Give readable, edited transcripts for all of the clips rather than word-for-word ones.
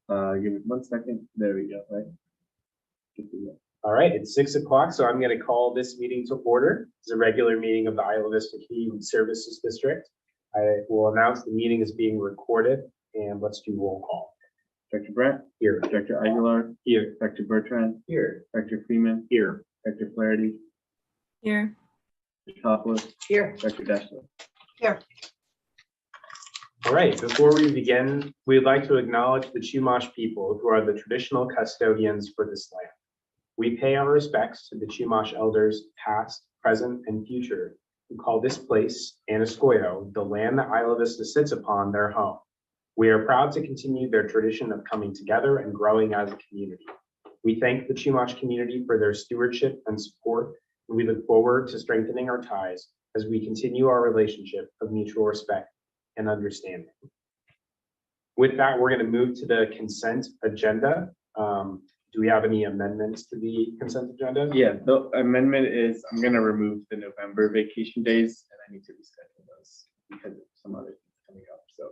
Give me 1 second. There we go. Right. All right, it's 6 o'clock, so I'm going to call this meeting to order. It's a regular meeting of the Isla Vista Community Services District. I will announce the meeting is being recorded, and let's do roll call. Director Brett. Here. Director Aguilar. Here. Director Bertrand. Here. Director Freeman. Here. Director Flaherty. Here. Director Topless. Here. Director Deschler. Here. All right, before we begin, we'd like to acknowledge the Chumash people who are the traditional custodians for this land. We pay our respects to the Chumash elders, past, present, and future, who call this place, Anascoyo, the land that Isla Vista sits upon, their home. We are proud to continue their tradition of coming together and growing as a community. We thank the Chumash community for their stewardship and support, and we look forward to strengthening our ties as we continue our relationship of mutual respect and understanding. With that, we're going to move to the consent agenda. Do we have any amendments to the consent agenda? Yeah, the amendment is I'm going to remove the November vacation days, and I need to reschedule those because of some other things coming up. So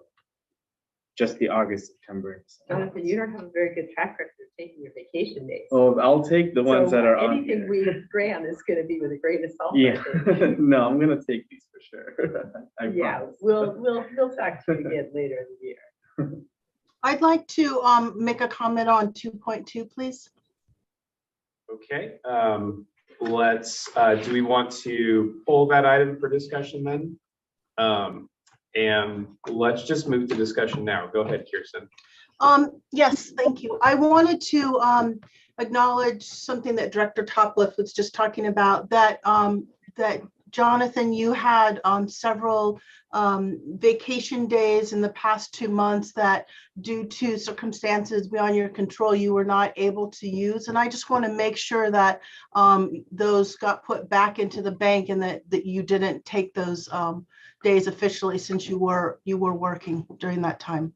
just the August, September, and December. Jonathan, you don't have a very good track record of taking your vacation days. Oh, I'll take the ones that are on anything here. we grant is going to be with the greatest salt. Yeah, no, I'm gonna take these for sure. I Yeah, promise. we'll talk to you again later in the year. I'd like to make a comment on 2.2, please. Okay, let's, do we want to pull that item for discussion then? And let's just move to discussion now. Go ahead, Kirsten. Yes, thank you. I wanted to acknowledge something that Director Topliff was just talking about, that that Jonathan, you had several vacation days in the past 2 months that due to circumstances beyond your control, you were not able to use. And I just want to make sure that those got put back into the bank and that you didn't take those days officially, since you were working during that time.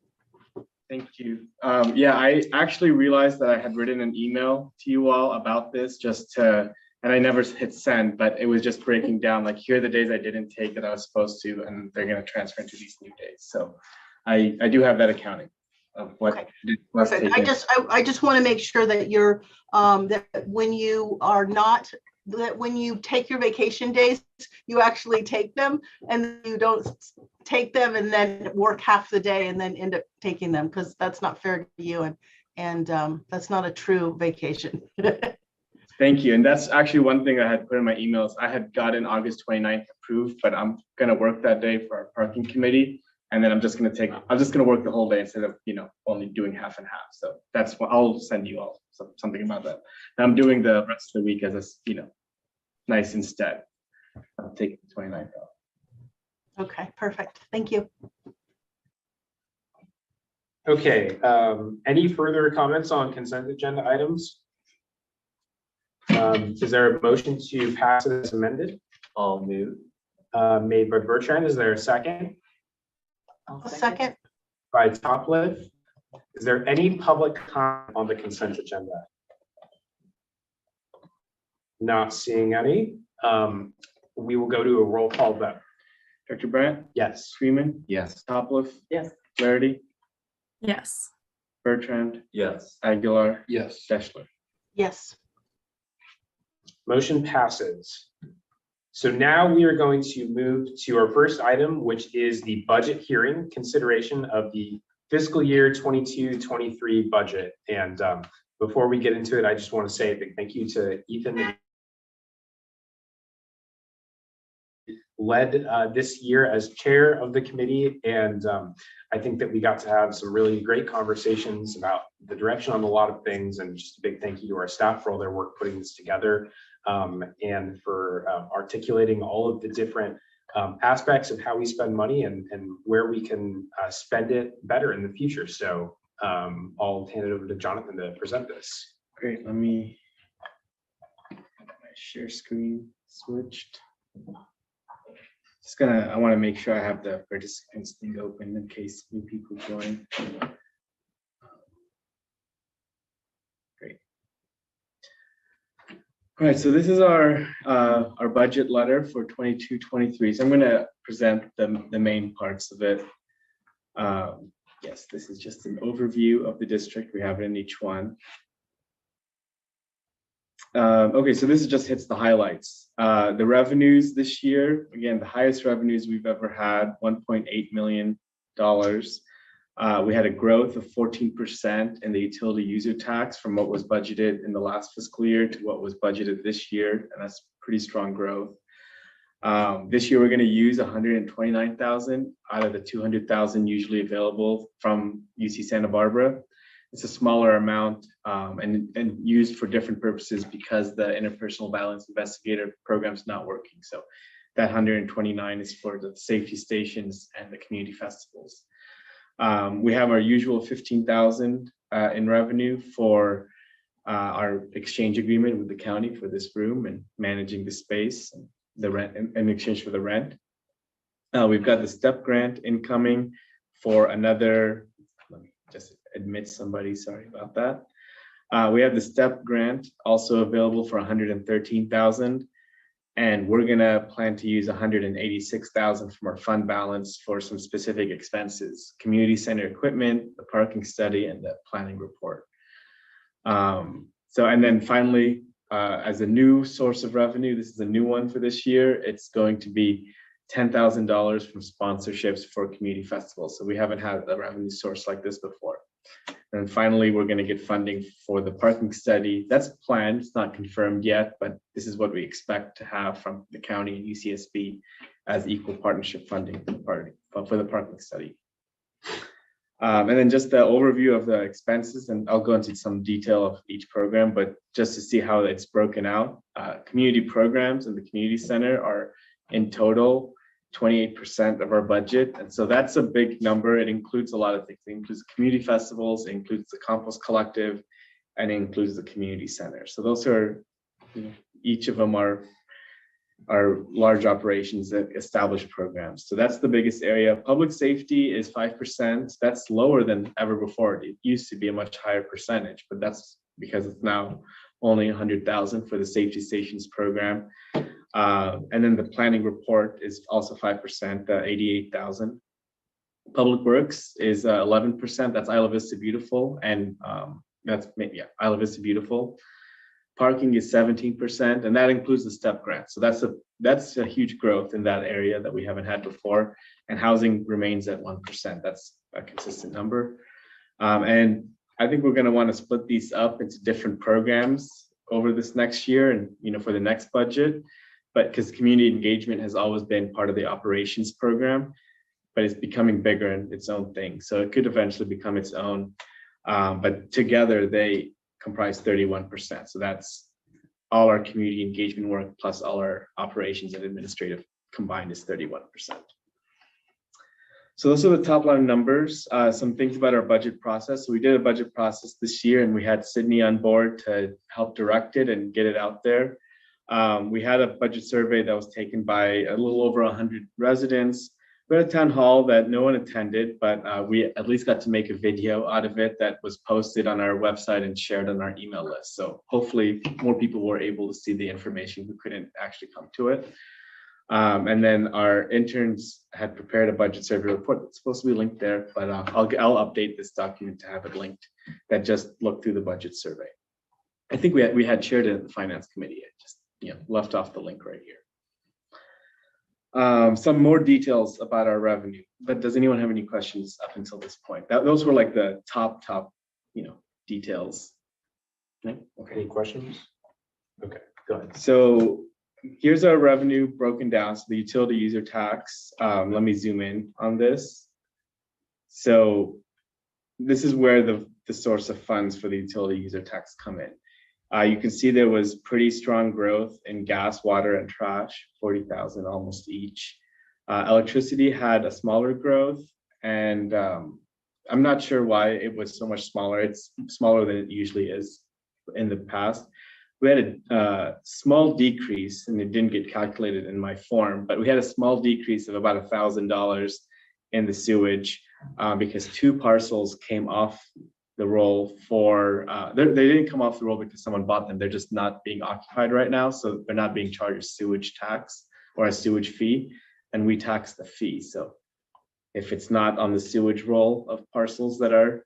Thank you. Yeah, I actually realized that I had written an email to you all about this and I never hit send, but it was just breaking down, like, here are the days I didn't take that I was supposed to, and they're going to transfer into these new days. So I do have that accounting of what Okay. was Perfect. taken. I just want to make sure that you're that when you are not, that when you take your vacation days, you actually take them, and you don't take them and then work half the day and then end up taking them, because that's not fair to you, and that's not a true vacation. Thank you. And that's actually one thing I had put in my emails. I had gotten August 29th approved, but I'm going to work that day for our parking committee. And then I'm just going to work the whole day instead of, only doing half and half. So that's what I'll send you all something about that. And I'm doing the rest of the week as a, nice instead. I'm taking the 29th off. Okay, perfect. Thank you. Okay, any further comments on consent agenda items? Is there a motion to pass it as amended? I'll move. Made by Bertrand. Is there a second? A second. By Topliff. Is there any public comment on the consent agenda? Not seeing any. We will go to a roll call vote. Dr. Brandt? Yes. Freeman? Yes. Topliff? Yes. Flaherty? Yes. Bertrand? Yes. Aguilar? Yes. Deschler? Yes. Motion passes. So now we are going to move to our first item, which is the budget hearing, consideration of the fiscal year 22-23 budget. And before we get into it, I just want to say a big thank you to Ethan. Led this year as chair of the committee, and I think that we got to have some really great conversations about the direction on a lot of things, and just a big thank you to our staff for all their work putting this together, and for articulating all of the different aspects of how we spend money and where we can spend it better in the future. So I'll hand it over to Jonathan to present this. Great, let me get my share screen switched. I want to make sure I have the participants thing open in case new people join. Great. All right, so this is our budget letter for 22-23. So I'm going to present the main parts of it. yes, this is just an overview of the district. We have it in each one. Okay, so this just hits the highlights. The revenues this year, again, the highest revenues we've ever had, $1.8 million. We had a growth of 14% in the utility user tax from what was budgeted in the last fiscal year to what was budgeted this year, and that's pretty strong growth. This year, we're going to use 129,000 out of the 200,000 usually available from UC Santa Barbara. It's a smaller amount and used for different purposes because the interpersonal violence investigator program is not working. So that 129 is for the safety stations and the community festivals. We have our usual 15,000 in revenue for our exchange agreement with the county for this room and managing the space and the rent in exchange for the rent. We've got the STEP grant incoming for another, let me just admit somebody, sorry about that. We have the STEP grant also available for 113,000. And we're gonna plan to use 186,000 from our fund balance for some specific expenses, community center equipment, the parking study, and the planning report. And then finally, as a new source of revenue, this is a new one for this year. It's going to be $10,000 from sponsorships for community festivals. So we haven't had a revenue source like this before. And finally, we're going to get funding for the parking study. That's planned, it's not confirmed yet, but this is what we expect to have from the county and UCSB as equal partnership funding for the parking study. And then just the overview of the expenses, and I'll go into some detail of each program, but just to see how it's broken out. Community programs in the community center are in total 28% of our budget. And so that's a big number. It includes a lot of things. It includes community festivals, it includes the Compost Collective, and it includes the community center. So those are, each of them are large operations that establish programs. So that's the biggest area. Public safety is 5%. That's lower than ever before. It used to be a much higher percentage, but that's because it's now only 100,000 for the safety stations program. And then the planning report is also 5%, 88,000. Public Works is 11%. That's Isla Vista Beautiful, and Isla Vista Beautiful. Parking is 17%, and that includes the STEP grant. So that's a huge growth in that area that we haven't had before. And housing remains at 1%. That's a consistent number. And I think we're going to want to split these up into different programs over this next year and for the next budget. But because community engagement has always been part of the operations program, but it's becoming bigger in its own thing. So it could eventually become its own. But together they comprise 31%. So that's all our community engagement work plus all our operations and administrative combined is 31%. So those are the top line numbers. Some things about our budget process. So we did a budget process this year and we had Sydney on board to help direct it and get it out there. We had a budget survey that was taken by a little over 100 residents. We had a town hall that no one attended, but we at least got to make a video out of it that was posted on our website and shared on our email list. So hopefully more people were able to see the information who couldn't actually come to it. And then our interns had prepared a budget survey report that's supposed to be linked there, but I'll update this document to have it linked that just looked through the budget survey. I think we had shared it at the finance committee. It just left off the link right here. Some more details about our revenue, but does anyone have any questions up until this point? Those were like the top details. Okay. Any questions? Okay, go ahead. So here's our revenue broken down. So the utility user tax, let me zoom in on this. So this is where the source of funds for the utility user tax come in. You can see there was pretty strong growth in gas, water, and trash, 40,000 almost each. Electricity had a smaller growth, and I'm not sure why it was so much smaller. It's smaller than it usually is in the past. We had a small decrease, and it didn't get calculated in my form, but we had a small decrease of about $1,000 in the sewage because two parcels came off the roll for, they didn't come off the roll because someone bought them. They're just not being occupied right now. So they're not being charged a sewage tax or a sewage fee, and we tax the fee. So If it's not on the sewage roll of parcels that are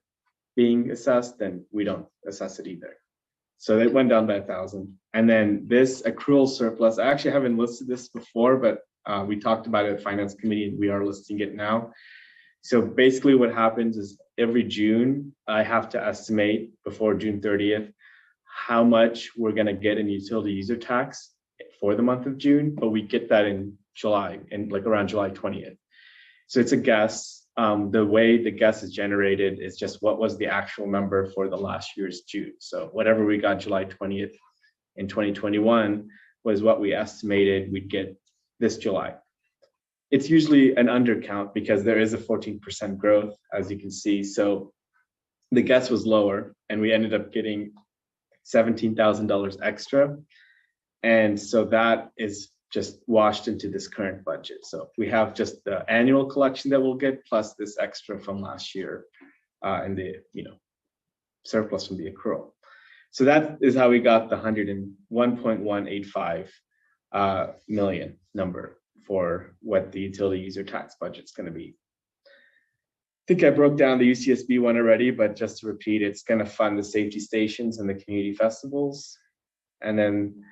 being assessed, then we don't assess it either. So it went down by 1,000. And then this accrual surplus, I actually haven't listed this before, but we talked about it at Finance Committee and we are listing it now. So basically what happens is every June, I have to estimate before June 30th, how much we're gonna get in utility user tax for the month of June, but we get that in July, and like around July 20th. So it's a guess. The way the guess is generated is just what was the actual number for the last year's June. So whatever we got July 20th in 2021 was what we estimated we'd get this July. It's usually an undercount because there is a 14% growth, as you can see. So the guess was lower and we ended up getting $17,000 extra. And so that is just washed into this current budget. So we have just the annual collection that we'll get plus this extra from last year and the surplus from the accrual. So that is how we got the 101.185 million number for what the utility user tax budget is going to be. I think I broke down the UCSB one already, but just to repeat, it's going to fund the safety stations and the community festivals. And then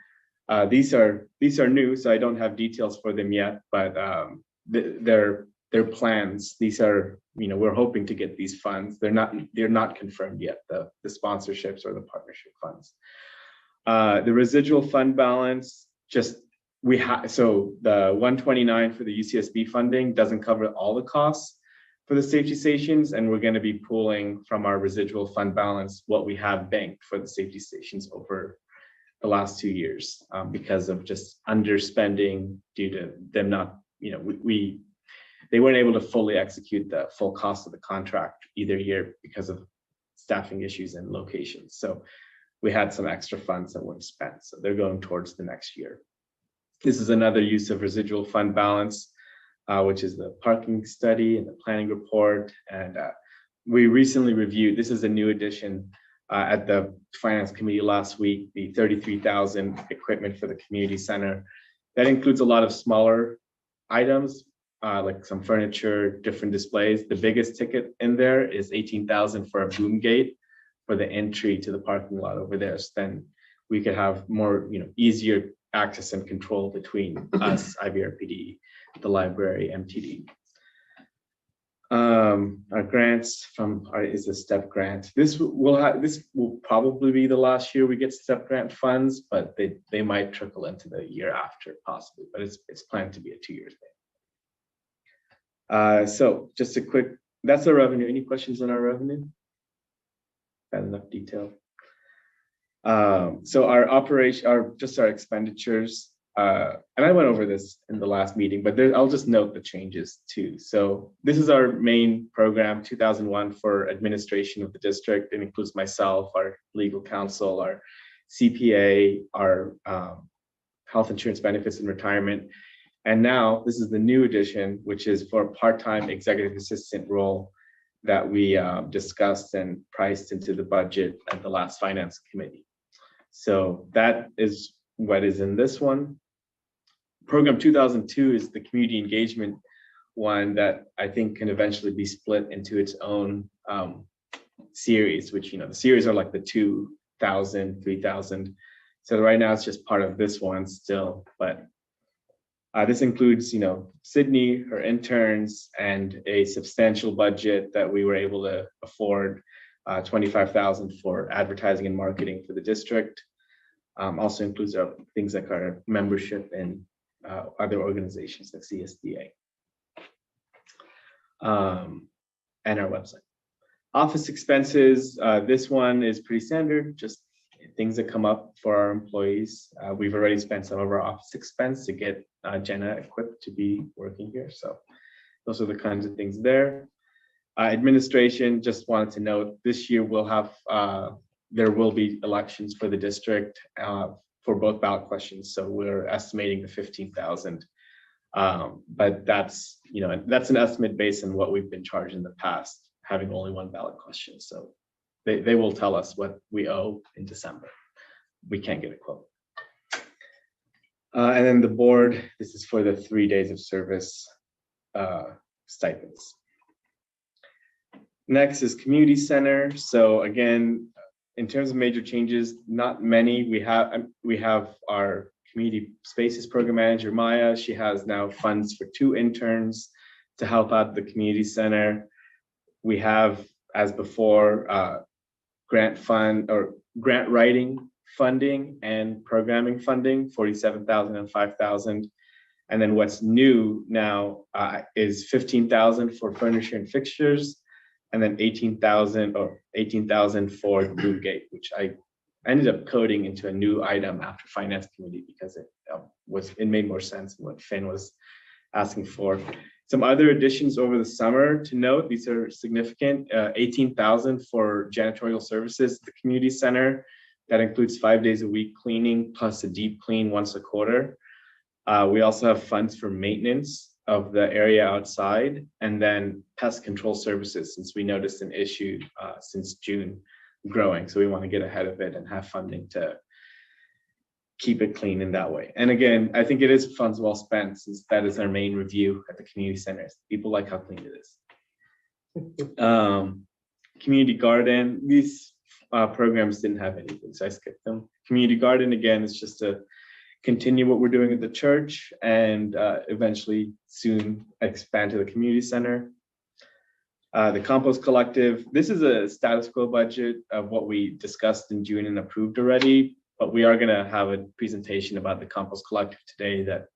these are new, so I don't have details for them yet, but they're plans. These are, we're hoping to get these funds. They're not confirmed yet, the sponsorships or the partnership funds. The residual fund balance, so the 129 for the UCSB funding doesn't cover all the costs for the safety stations, and we're going to be pooling from our residual fund balance what we have banked for the safety stations over the last 2 years because of just underspending due to them not, they weren't able to fully execute the full cost of the contract either year because of staffing issues and locations. So we had some extra funds that weren't spent, so they're going towards the next year. This is another use of residual fund balance, which is the parking study and the planning report. And we recently reviewed, this is a new addition at the Finance Committee last week, the 33,000 equipment for the community center. That includes a lot of smaller items, like some furniture, different displays. The biggest ticket in there is 18,000 for a boom gate for the entry to the parking lot over there. So then we could have more, easier access and control between us, IVRPD, the library, MTD. Our grants is a STEP grant. This will probably be the last year we get STEP grant funds, but they might trickle into the year after possibly, but it's planned to be a 2-year thing. So just a quick, that's the revenue. Any questions on our revenue? Got enough detail. So our operation, our expenditures, and I went over this in the last meeting, but I'll just note the changes too. So this is our main program, 2001, for administration of the district. It includes myself, our legal counsel, our CPA, our health insurance benefits and retirement. And now this is the new addition, which is for a part-time executive assistant role that we discussed and priced into the budget at the last Finance Committee. So that is what is in this one. Program 2002 is the community engagement one that I think can eventually be split into its own series, which, the series are like the 2,000, 3,000. So right now it's just part of this one still, but this includes, Sydney, her interns, and a substantial budget that we were able to afford, 25,000 for advertising and marketing for the district. Also includes things like our membership and other organizations like CSDA and our website. Office expenses, this one is pretty standard, just things that come up for our employees. We've already spent some of our office expense to get Jenna equipped to be working here. So those are the kinds of things there. Administration, just wanted to note, this year we'll have, there will be elections for the district for both ballot questions. So we're estimating the 15,000. But that's, that's an estimate based on what we've been charged in the past, having only one ballot question. So they will tell us what we owe in December. We can't get a quote. And then the board, this is for the 3 days of service stipends. Next is community center. So again, in terms of major changes, not many. We have our community spaces program manager, Maya. She has now funds for 2 interns to help out the community center. We have, as before, grant writing funding and programming funding, 47,000 and 5,000. And then what's new now is 15,000 for furniture and fixtures, and then 18,000 for Broomgate, which I ended up coding into a new item after finance committee because it made more sense than what Finn was asking for. Some other additions over the summer to note, these are significant, 18,000 for janitorial services at the community center. That includes 5 days a week cleaning plus a deep clean once a quarter. We also have funds for maintenance of the area outside, and then pest control services, since we noticed an issue since June growing. So we want to get ahead of it and have funding to keep it clean in that way. And again, I think it is funds well spent, since that is our main review at the community centers. People like how clean it is. Community garden, these programs didn't have anything, so I skipped them. Community garden, again, is just to continue what we're doing at the church and eventually soon expand to the community center. The Compost Collective, this is a status quo budget of what we discussed in June and approved already, but we are gonna have a presentation about the Compost Collective today that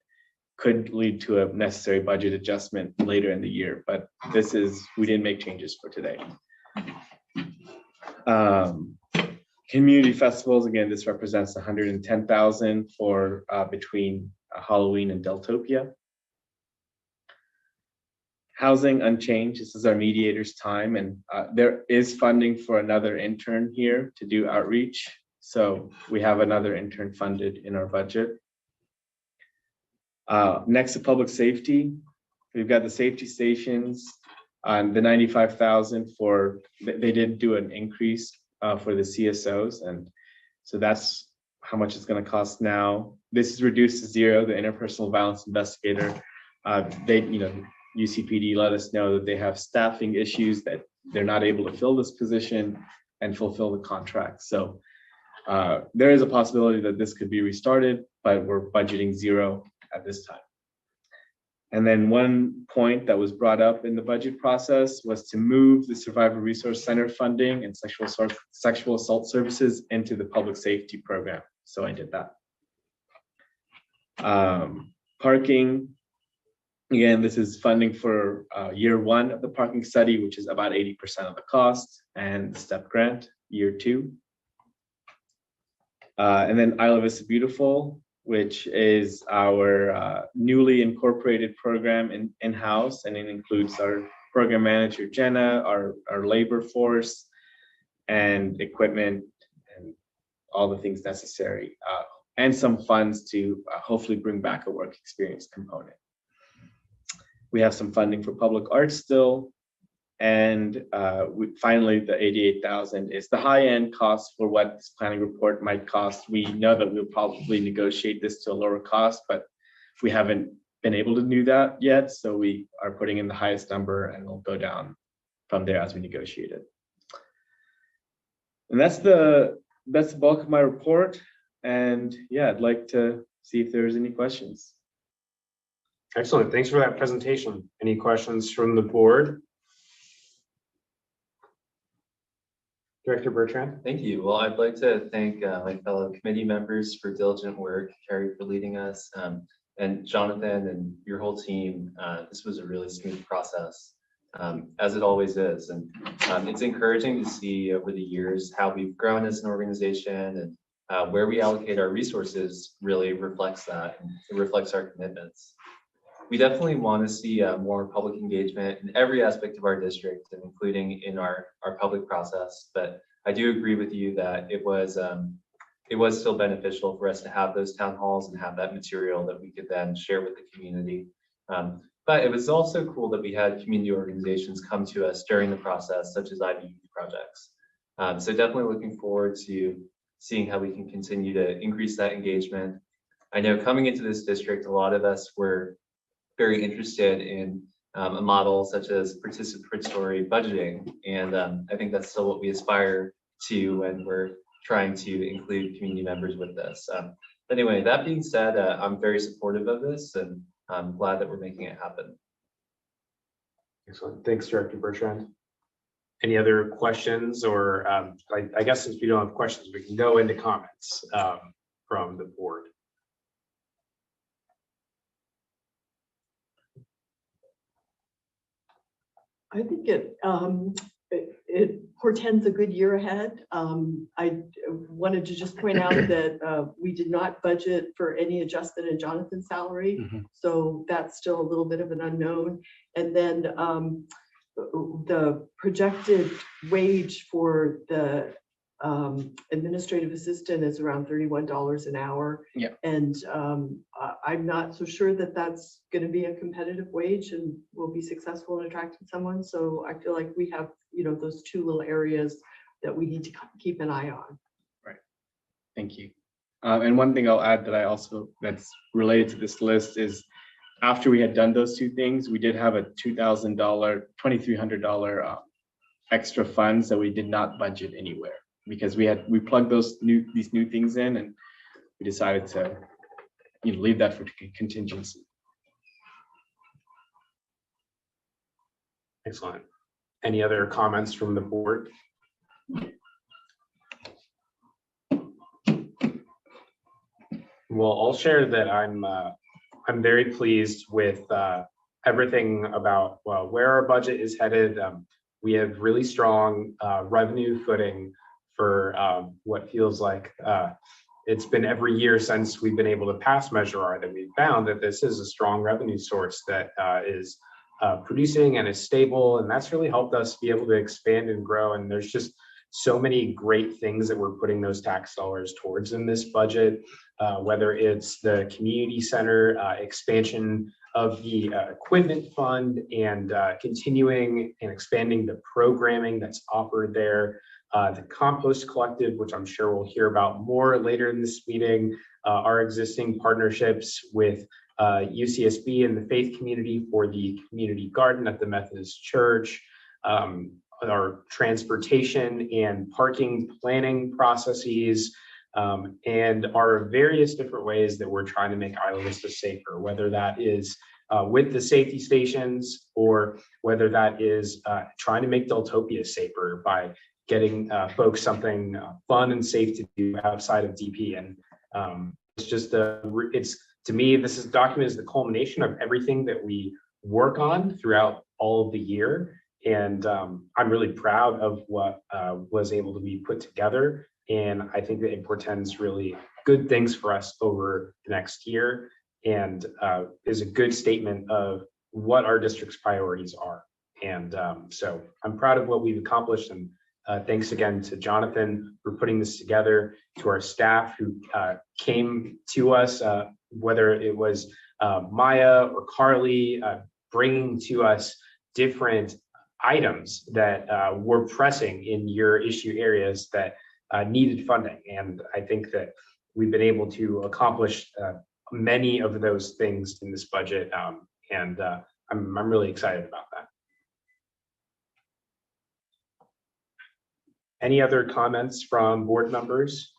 could lead to a necessary budget adjustment later in the year, but we didn't make changes for today. Community festivals, again, this represents 110,000 for between Halloween and Deltopia. Housing unchanged, this is our mediator's time, and there is funding for another intern here to do outreach. So we have another intern funded in our budget. Next to public safety, we've got the safety stations on the 95,000 for, they did do an increase for the CSOs, and so that's how much it's going to cost now. This is reduced to 0. The interpersonal violence investigator, UCPD let us know that they have staffing issues, that they're not able to fill this position and fulfill the contract. So there is a possibility that this could be restarted, but we're budgeting 0 at this time. And then one point that was brought up in the budget process was to move the Survivor Resource Center funding and sexual assault services into the public safety program. So I did that. Parking, again, this is funding for year 1 of the parking study, which is about 80% of the cost, and the STEP grant, year 2. And then Isla Vista Beautiful, which is our newly incorporated program in-house, and it includes our program manager, Jenna, our labor force, and equipment, and all the things necessary, and some funds to hopefully bring back a work experience component. We have some funding for public art still, and finally, the 88,000 is the high-end cost for what this planning report might cost. We know that we'll probably negotiate this to a lower cost, but we haven't been able to do that yet. So we are putting in the highest number, and we'll go down from there as we negotiate it. And that's the bulk of my report. And yeah, I'd like to see if there's any questions. Excellent. Thanks for that presentation. Any questions from the board? Director Bertrand. Thank you. Well, I'd like to thank my fellow committee members for diligent work, Carrie for leading us, and Jonathan and your whole team. This was a really smooth process, as it always is. And it's encouraging to see over the years how we've grown as an organization, and where we allocate our resources really reflects that, and it reflects our commitments. We definitely want to see more public engagement in every aspect of our district, and including in our public process. But I do agree with you that it was still beneficial for us to have those town halls and have that material that we could then share with the community. But it was also cool that we had community organizations come to us during the process, such as IVCSD projects. So definitely looking forward to seeing how we can continue to increase that engagement. I know coming into this district, a lot of us were very interested in a model such as participatory budgeting. And I think that's still what we aspire to when we're trying to include community members with this. Anyway, that being said, I'm very supportive of this and I'm glad that we're making it happen. Excellent. Thanks, Director Bertrand. Any other questions or I guess since we don't have questions, we can go into comments from the board. I think it portends a good year ahead. I wanted to just point out that we did not budget for any adjustment in Jonathan's salary. So that's still a little bit of an unknown. And then the projected wage for the administrative assistant is around $31 an hour. Yeah. And I'm not so sure that that's going to be a competitive wage and we'll be successful in attracting someone. So I feel like we have, those two little areas that we need to keep an eye on. Right. Thank you. And one thing I'll add that's related to this list is after we had done those two things, we did have a $2,000, $2,300 extra funds that we did not budget anywhere because we plugged these new things in and we decided to leave that for contingency. Excellent. Any other comments from the board? Well, I'll share that I'm very pleased with everything about where our budget is headed. We have really strong revenue footing for what feels like it's been every year since we've been able to pass Measure R that we've found that this is a strong revenue source that is producing and is stable, and that's really helped us be able to expand and grow. And there's just so many great things that we're putting those tax dollars towards in this budget, whether it's the community center expansion of the equipment fund and continuing and expanding the programming that's offered there, the Compost Collective, which I'm sure we'll hear about more later in this meeting, our existing partnerships with UCSB and the faith community for the community garden at the Methodist Church, our transportation and parking planning processes, and our various different ways that we're trying to make Isla Vista safer, whether that is with the safety stations or whether that is trying to make Deltopia safer by getting folks something fun and safe to do outside of DP. And it's just to me, this document is the culmination of everything that we work on throughout all of the year. And I'm really proud of what was able to be put together. And I think that it portends really good things for us over the next year and is a good statement of what our district's priorities are. And so I'm proud of what we've accomplished. And thanks again to Jonathan for putting this together, to our staff who came to us, whether it was Maya or Carly, bringing to us different items that were pressing in your issue areas that needed funding. And I think that we've been able to accomplish many of those things in this budget. And I'm really excited about that. Any other comments from board members?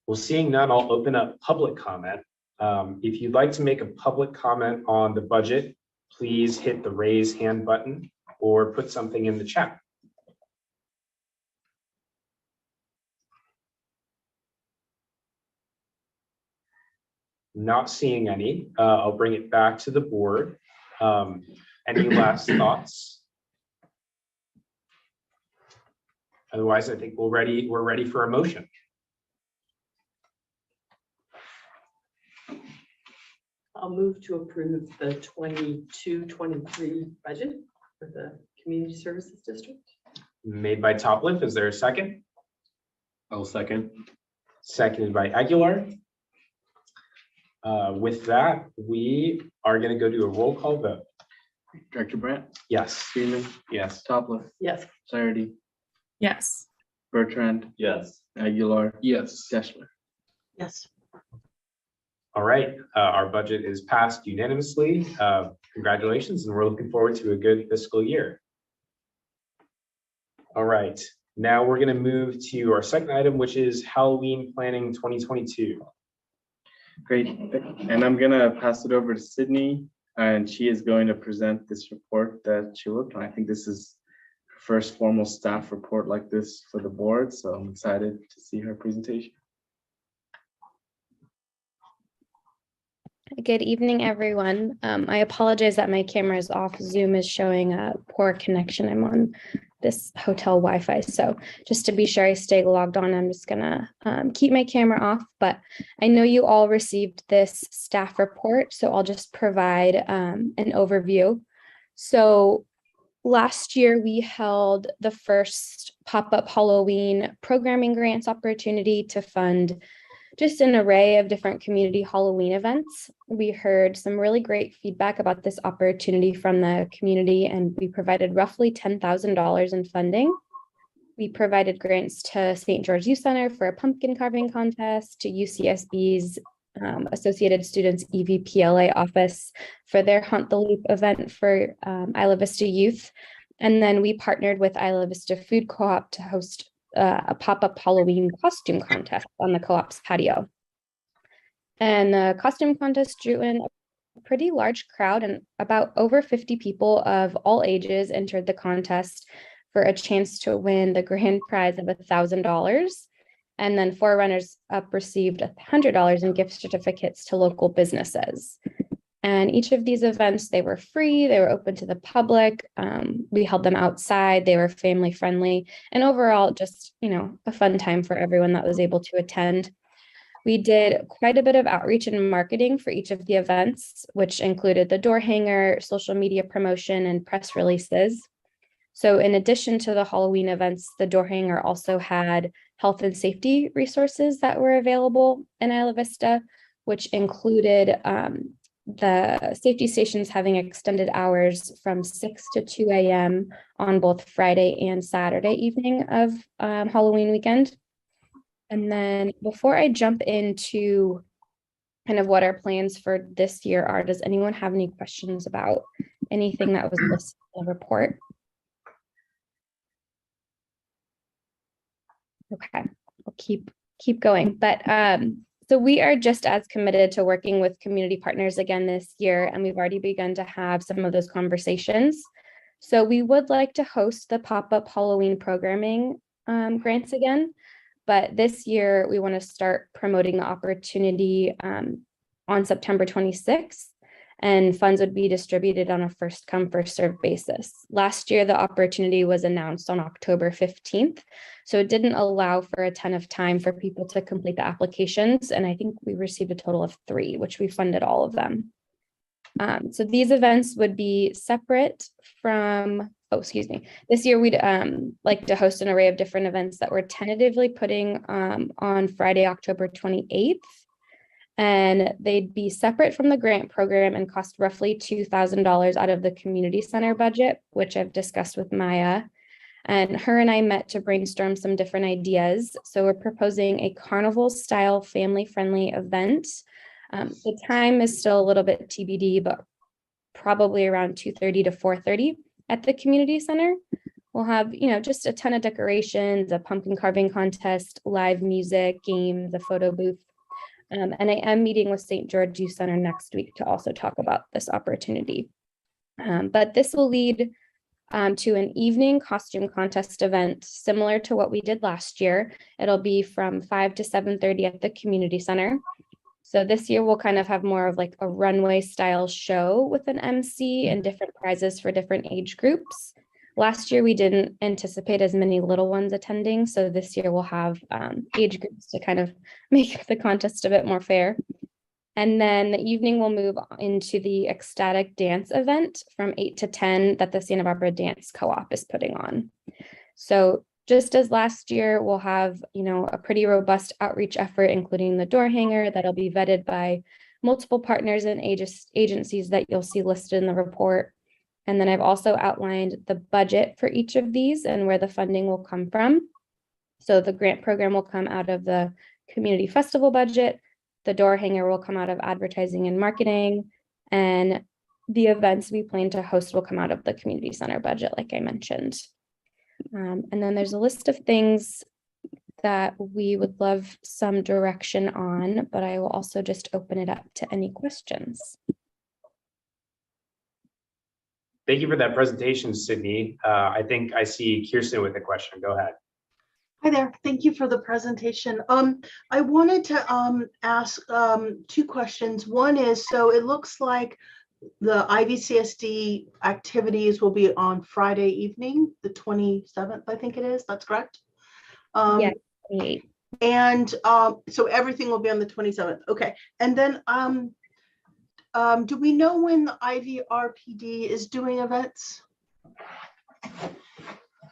Well, seeing none, I'll open up public comment. If you'd like to make a public comment on the budget, please hit the raise hand button or put something in the chat. Not seeing any, I'll bring it back to the board. Any last thoughts? Otherwise, I think we're ready for a motion. I'll move to approve the 22-23 budget for the Community Services District. Made by Topliff. Is there a second? I'll second. Seconded by Aguilar. With that, we are going to go do a roll call vote. Director Brandt? Yes. Freeman? Yes. Topliff? Yes. Flaherty? Yes. Bertrand? Yes. Aguilar? Yes. Deschler? Yes. All right, our budget is passed unanimously. Congratulations, and we're looking forward to a good fiscal year. All right, now we're going to move to our second item, which is Halloween planning 2022. Great, and I'm gonna pass it over to Sydney, and she is going to present this report that she worked on. I think this is her first formal staff report like this for the board, so I'm excited to see her presentation. Good evening, everyone. I apologize that my camera is off. Zoom is showing a poor connection. I'm on this hotel Wi-Fi. So just to be sure I stay logged on, I'm just gonna keep my camera off, but I know you all received this staff report, so I'll just provide an overview. So last year we held the first pop-up Halloween programming grants opportunity to fund just an array of different community Halloween events. We heard some really great feedback about this opportunity from the community, and we provided roughly $10,000 in funding. We provided grants to St. George Youth Center for a pumpkin carving contest, to UCSB's Associated Students EVPLA office for their Hunt the Loop event for Isla Vista youth. And then we partnered with Isla Vista Food Co-op to host a pop-up Halloween costume contest on the co-op's patio. And the costume contest drew in a pretty large crowd, and about over 50 people of all ages entered the contest for a chance to win the grand prize of $1,000. And then 4 runners-up received $100 in gift certificates to local businesses. And each of these events, they were free, they were open to the public. We held them outside, they were family friendly, and overall just, a fun time for everyone that was able to attend. We did quite a bit of outreach and marketing for each of the events, which included the door hanger, social media promotion, and press releases. So in addition to the Halloween events, the door hanger also had health and safety resources that were available in Isla Vista, which included the safety stations having extended hours from 6 to 2 a.m. on both Friday and Saturday evening of Halloween weekend. And then before I jump into kind of what our plans for this year are, does anyone have any questions about anything that was listed in the report? Okay, I'll keep going, but so we are just as committed to working with community partners again this year, and we've already begun to have some of those conversations. So we would like to host the pop-up Halloween programming grants again, but this year we want to start promoting the opportunity on September 26th, and funds would be distributed on a first come, first served basis. Last year, the opportunity was announced on October 15th, so it didn't allow for a ton of time for people to complete the applications, and I think we received a total of 3, which we funded all of them. So these events would be separate from, this year we'd like to host an array of different events that we're tentatively putting on Friday, October 28th. And they'd be separate from the grant program and cost roughly $2,000 out of the community center budget, which I've discussed with Maya. And her and I met to brainstorm some different ideas. So we're proposing a carnival style family friendly event. The time is still a little bit TBD, but probably around 2:30 to 4:30 at the community center. We'll have, just a ton of decorations, a pumpkin carving contest, live music, games, a photo booth. And I am meeting with St. George Youth Center next week to also talk about this opportunity. But this will lead to an evening costume contest event similar to what we did last year. It'll be from 5 to 7:30 at the community center. So this year we'll kind of have more of like a runway style show with an MC and different prizes for different age groups. Last year we didn't anticipate as many little ones attending, so this year we'll have age groups to kind of make the contest a bit more fair. And then the evening we'll move into the ecstatic dance event from 8 to 10 that the Santa Barbara Dance Co-op is putting on. So just as last year, we'll have, a pretty robust outreach effort, including the door hanger that'll be vetted by multiple partners and agencies that you'll see listed in the report. And then I've also outlined the budget for each of these and where the funding will come from. So the grant program will come out of the community festival budget. The door hanger will come out of advertising and marketing, and the events we plan to host will come out of the community center budget, like I mentioned. And then there's a list of things that we would love some direction on, but I will also just open it up to any questions. Thank you for that presentation, Sydney. I think I see Kirsten with a question. Go ahead. Hi there. Thank you for the presentation. I wanted to ask two questions. One is, so it looks like the IVCSD activities will be on Friday evening, the 27th, I think it is. That's correct? Yeah. 28. And so everything will be on the 27th. Okay. And then do we know when the IVRPD is doing events?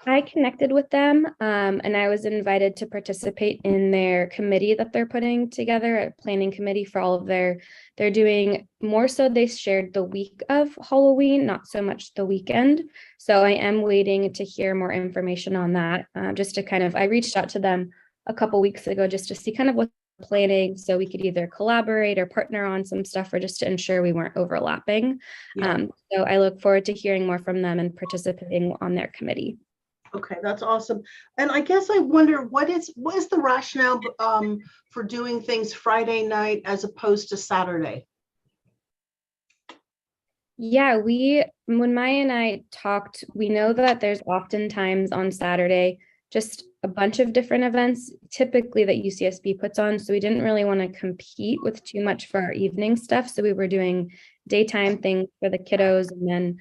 I connected with them and I was invited to participate in their committee that they're putting together, a planning committee for all of they're doing more so they shared the week of Halloween, not so much the weekend. So I am waiting to hear more information on that, just to kind of, I reached out to them a couple weeks ago just to see kind of what they're planning so we could either collaborate or partner on some stuff or just to ensure we weren't overlapping. Yeah. So I look forward to hearing more from them and participating on their committee. Okay, that's awesome. And I guess I wonder what is the rationale for doing things Friday night as opposed to Saturday? Yeah, when Maya and I talked, we know that there's oftentimes on Saturday just a bunch of different events typically that UCSB puts on. So we didn't really want to compete with too much for our evening stuff. So we were doing daytime things for the kiddos and then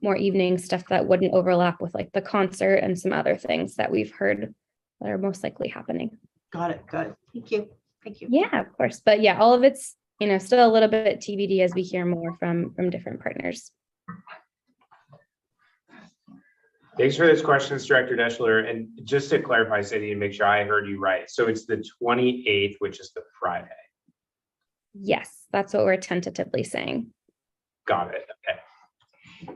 more evening stuff that wouldn't overlap with like the concert and some other things that we've heard that are most likely happening. Got it. Thank you. Thank you. Yeah, of course. But yeah, all of it's, still a little bit TBD as we hear more from different partners. Thanks for those questions, Director Deschler. And just to clarify, Sadie, and make sure I heard you right. So it's the 28th, which is the Friday. Yes, that's what we're tentatively saying. Got it. Okay.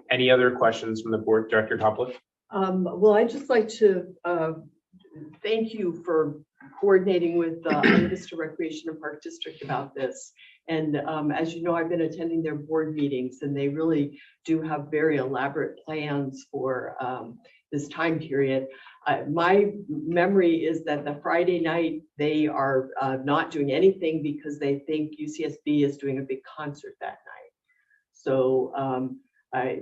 Any other questions from the board, Director Topliff? Well, I'd just like to thank you for coordinating with the Vista Recreation and Park District about this. And as you know, I've been attending their board meetings and they really do have very elaborate plans for this time period. My memory is that the Friday night, they are not doing anything because they think UCSB is doing a big concert that night. So I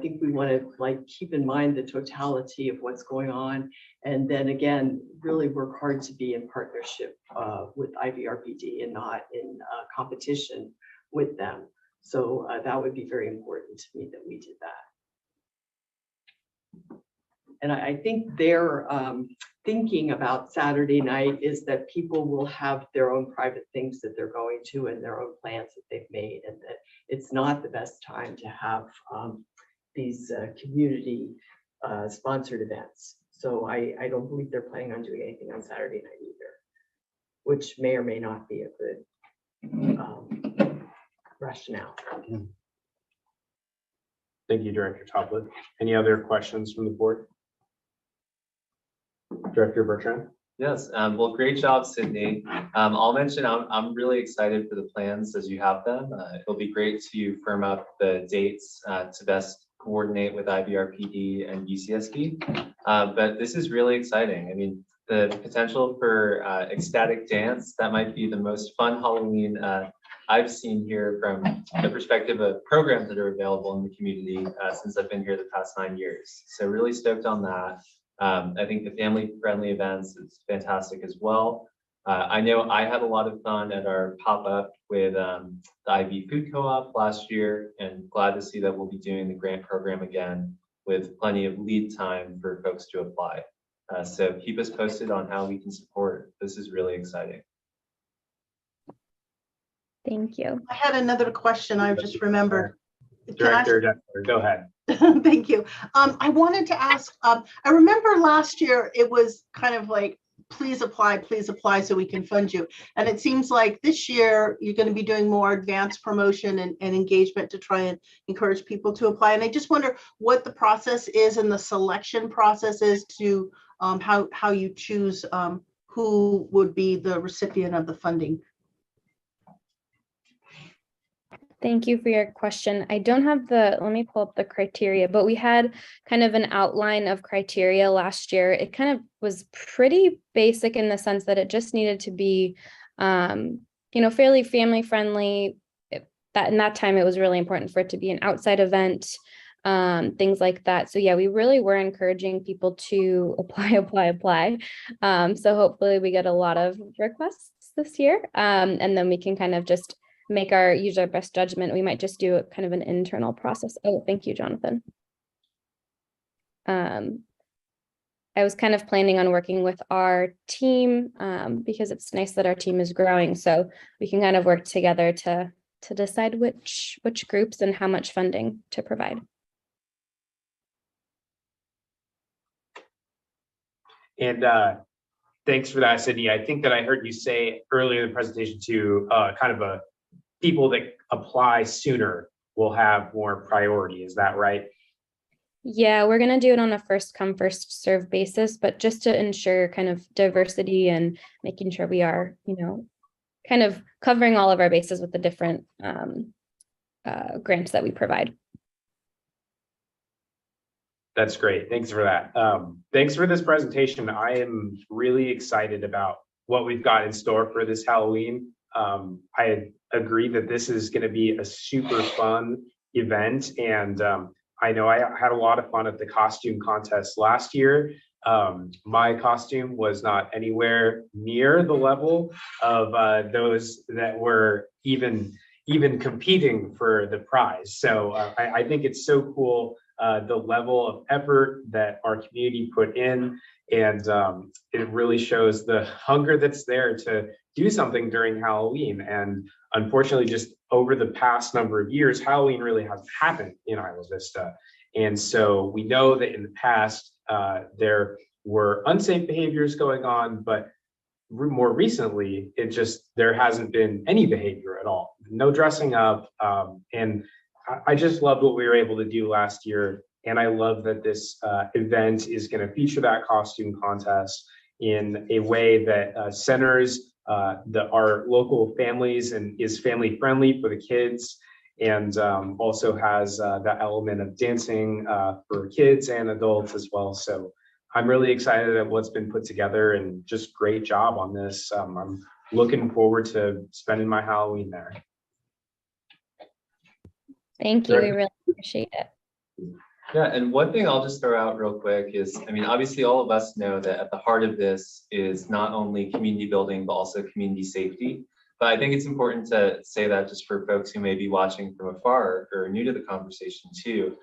think we want to keep in mind the totality of what's going on, and then again, really work hard to be in partnership with IVRPD and not in competition with them. So that would be very important to me that we did that. And I think their thinking about Saturday night is that people will have their own private things that they're going to and their own plans that they've made, and that it's not the best time to have these community sponsored events. So I don't believe they're planning on doing anything on Saturday night either, which may or may not be a good rationale. Thank you, Director Topliff. Any other questions from the board? Director Bertrand? Yes, well, great job, Sydney. I'll mention I'm really excited for the plans as you have them. It'll be great to firm up the dates to best coordinate with IVRPD and UCSB. But this is really exciting. I mean, the potential for ecstatic dance, that might be the most fun Halloween I've seen here from the perspective of programs that are available in the community since I've been here the past 9 years. So really stoked on that. I think the family-friendly events is fantastic as well. I know I had a lot of fun at our pop-up with the IV Food Co-op last year, and glad to see that we'll be doing the grant program again with plenty of lead time for folks to apply. So keep us posted on how we can support. This is really exciting. Thank you. I had another question I just remembered. Director Deschler, go ahead. Thank you. I wanted to ask, I remember last year it was kind of like, please apply so we can fund you. And it seems like this year you're going to be doing more advanced promotion and engagement to try and encourage people to apply. And I just wonder what the process is and the selection process is to how you choose who would be the recipient of the funding. Thank you for your question. I don't have let me pull up the criteria, but we had kind of an outline of criteria last year. It kind of was pretty basic in the sense that it just needed to be, fairly family friendly. That in that time, it was really important for it to be an outside event, things like that. So yeah, we really were encouraging people to apply. So hopefully we get a lot of requests this year, and then we can kind of just use our best judgment. We might just do a kind of an internal process. Oh, thank you, Jonathan. I was kind of planning on working with our team because it's nice that our team is growing. So we can kind of work together to decide which groups and how much funding to provide. And thanks for that, Sydney. I think that I heard you say earlier in the presentation to kind of people that apply sooner will have more priority. Is that right? Yeah, we're going to do it on a first come, first serve basis, but just to ensure kind of diversity and making sure we are, kind of covering all of our bases with the different grants that we provide. That's great. Thanks for that. Thanks for this presentation. I am really excited about what we've got in store for this Halloween. I agree that this is going to be a super fun event. And I know I had a lot of fun at the costume contest last year. My costume was not anywhere near the level of those that were even competing for the prize. So I think it's so cool, the level of effort that our community put in. And it really shows the hunger that's there to do something during Halloween. And unfortunately, just over the past number of years, Halloween really hasn't happened in Isla Vista. And so we know that in the past, there were unsafe behaviors going on, but more recently, there hasn't been any behavior at all. No dressing up. And I just loved what we were able to do last year. And I love that this event is going to feature that costume contest in a way that centers our local families and is family friendly for the kids, and also has that element of dancing for kids and adults as well. So I'm really excited at what's been put together, and just great job on this. I'm looking forward to spending my Halloween there. Thank you. We really appreciate it. Yeah, and one thing I'll just throw out real quick is, obviously all of us know that at the heart of this is not only community building, but also community safety. But I think it's important to say that just for folks who may be watching from afar or new to the conversation too.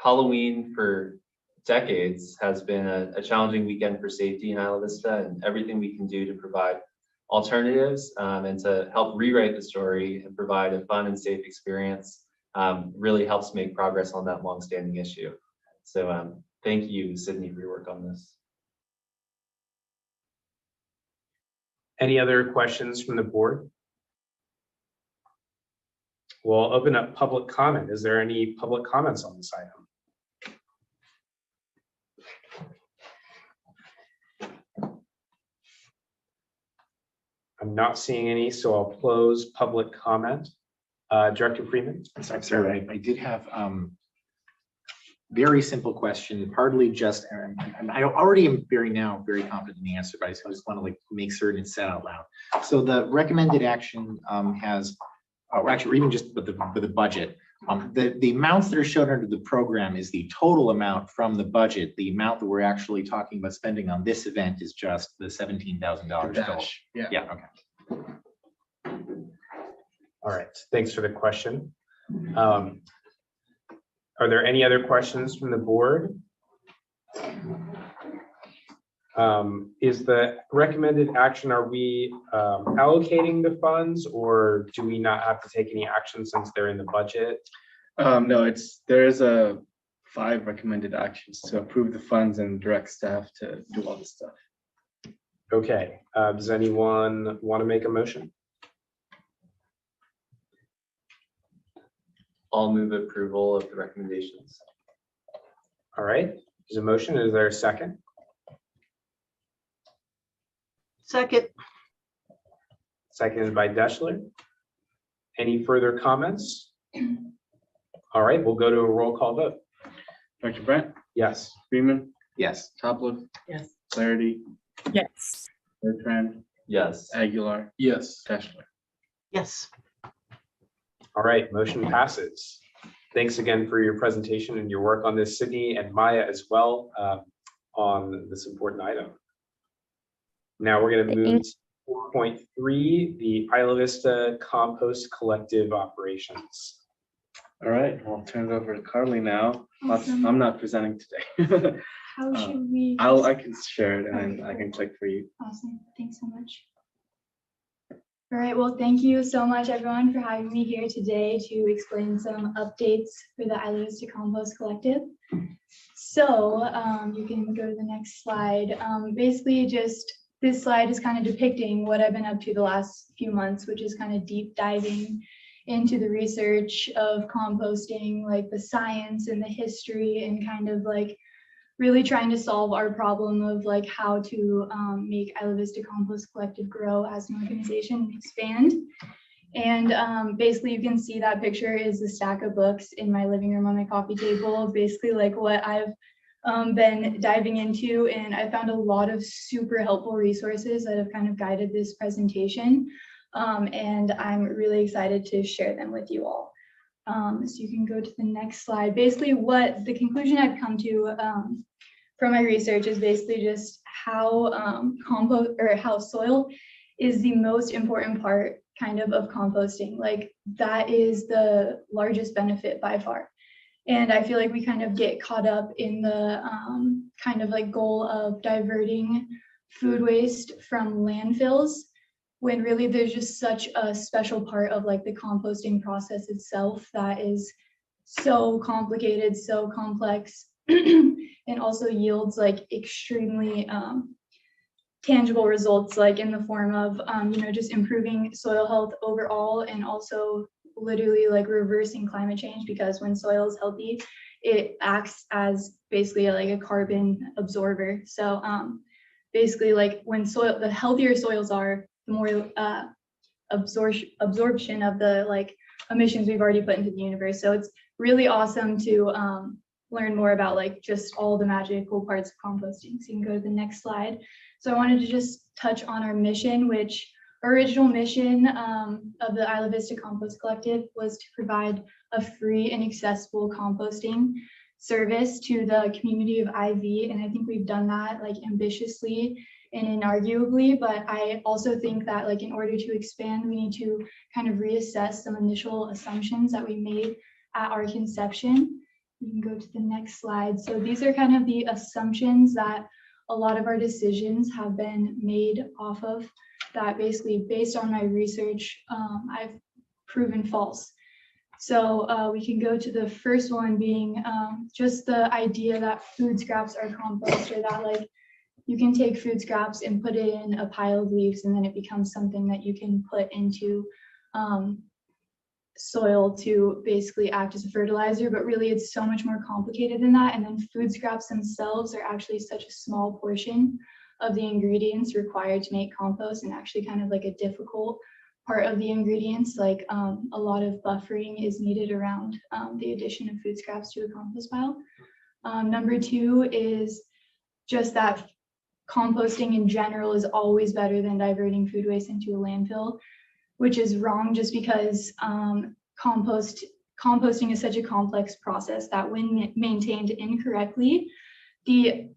Halloween for decades has been a challenging weekend for safety in Isla Vista, and everything we can do to provide alternatives and to help rewrite the story and provide a fun and safe experience really helps make progress on that longstanding issue. So thank you, Sydney, for your work on this. Any other questions from the board? We'll open up public comment. Is there any public comments on this item? I'm not seeing any, so I'll close public comment. Director Freeman. I'm sorry, I did have very simple question, partly just, and I already am very confident in the answer, but I just want to make certain it's said out loud. So the recommended action has, or actually even just with the budget, the amounts that are shown under the program is the total amount from the budget. The amount that we're actually talking about spending on this event is just the $17,000 total. Yeah. Okay. All right, thanks for the question. Are there any other questions from the board? Is the recommended action, are we allocating the funds, or do we not have to take any action since they're in the budget? No, there is 5 recommended actions to approve the funds and direct staff to do all this stuff. Okay, does anyone want to make a motion? I'll move approval of the recommendations. All right, there's a motion. Is there a second? Second. Seconded by Deschler. Any further comments? All right, we'll go to a roll call vote. Dr. Brent, Yes. Freeman, Yes. Topliff, Yes. Flaherty, Yes. Bertrand, Yes. Aguilar. Yes. Teschler. Yes. All right, motion passes. Thanks again for your presentation and your work on this, Sydney and Maya as well, on this important item. Now we're going to move to 4.3, the Isla Vista Compost Collective operations. All right, I'll turn it over to Carly now. Awesome. I'm not presenting today. How should we? I can share it and Okay, then I can click for you. Awesome. Thanks so much. All right. Well, thank you so much, everyone, for having me here today to explain some updates for the Isla Vista Compost Collective. So you can go to the next slide. Basically, just this slide is kind of depicting what I've been up to the last few months, which is kind of deep diving into the research of composting, like the science and the history, and kind of like really trying to solve our problem of like how to make Isla Vista Compost Collective grow as an organization and expand. And basically you can see that picture is the stack of books in my living room on my coffee table, basically like what I've been diving into, and I found a lot of super helpful resources that have kind of guided this presentation. And I'm really excited to share them with you all. So you can go to the next slide. Basically what the conclusion I've come to from my research is basically just how compost or how soil is the most important part kind of composting. Like that is the largest benefit by far. And I feel like we kind of get caught up in the kind of like goal of diverting food waste from landfills, when really there's just such a special part of like the composting process itself that is so complicated, so complex, and also yields like extremely tangible results, like in the form of just improving soil health overall, and also literally like reversing climate change, because when soil is healthy, it acts as basically like a carbon absorber. So basically like when soil, the healthier soils are, the more absorption of the like emissions we've already put into the universe. So it's really awesome to learn more about like just all the magical parts of composting. So you can go to the next slide. So I wanted to just touch on our mission, which original mission of the Isla Vista Compost Collective was to provide a free and accessible composting service to the community of IV. And I think we've done that like ambitiously and inarguably, but I also think that like in order to expand, we need to kind of reassess some initial assumptions that we made at our conception. You can go to the next slide. So these are kind of the assumptions that a lot of our decisions have been made off of, that basically based on my research, I've proven false. So we can go to the first one being just the idea that food scraps are compost, or that like you can take food scraps and put it in a pile of leaves and then it becomes something that you can put into soil to basically act as a fertilizer, but really it's so much more complicated than that. And then food scraps themselves are actually such a small portion of the ingredients required to make compost, and actually kind of like a difficult part of the ingredients. Like a lot of buffering is needed around the addition of food scraps to a compost pile. Number two is just that composting in general is always better than diverting food waste into a landfill, which is wrong, just because composting is such a complex process that when maintained incorrectly, the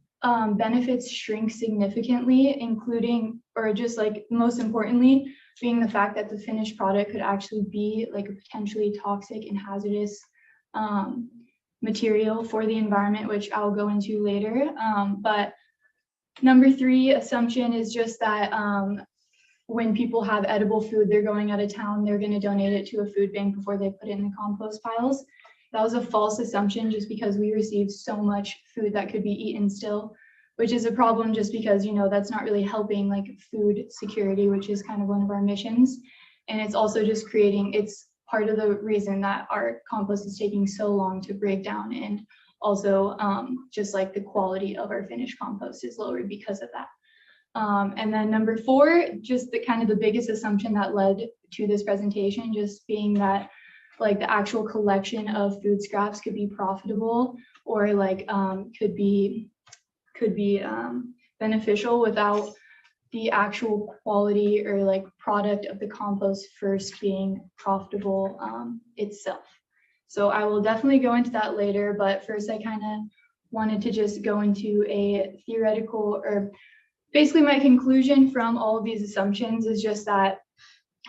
benefits shrink significantly, including, or just like most importantly, being the fact that the finished product could actually be like a potentially toxic and hazardous material for the environment, which I'll go into later. But number three assumption is just that when people have edible food, they're going out of town, they're going to donate it to a food bank before they put it in the compost piles. That was a false assumption, just because we receive so much food that could be eaten still, which is a problem, just because, you know, that's not really helping like food security, which is kind of one of our missions. And it's also just creating, it's part of the reason that our compost is taking so long to break down. And also just like the quality of our finished compost is lowered because of that. And then number 4, just the kind of the biggest assumption that led to this presentation, just being that like the actual collection of food scraps could be profitable or like could be beneficial without the actual quality or like product of the compost first being profitable itself. So I will definitely go into that later, but first I kind of wanted to just go into a theoretical, or basically my conclusion from all of these assumptions is just that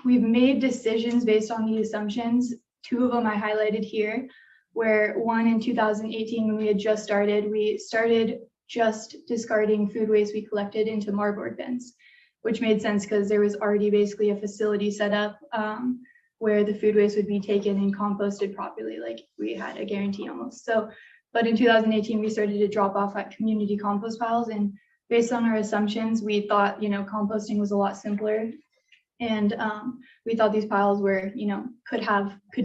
we've made decisions based on these assumptions. 2 of them I highlighted here, where one in 2018, when we had just started, we started just discarding food waste we collected into marboard bins, which made sense because there was already basically a facility set up where the food waste would be taken and composted properly, like we had a guarantee almost. So, but in 2018, we started to drop off at community compost piles, and based on our assumptions, we thought, you know, composting was a lot simpler. And we thought these piles were, you know, could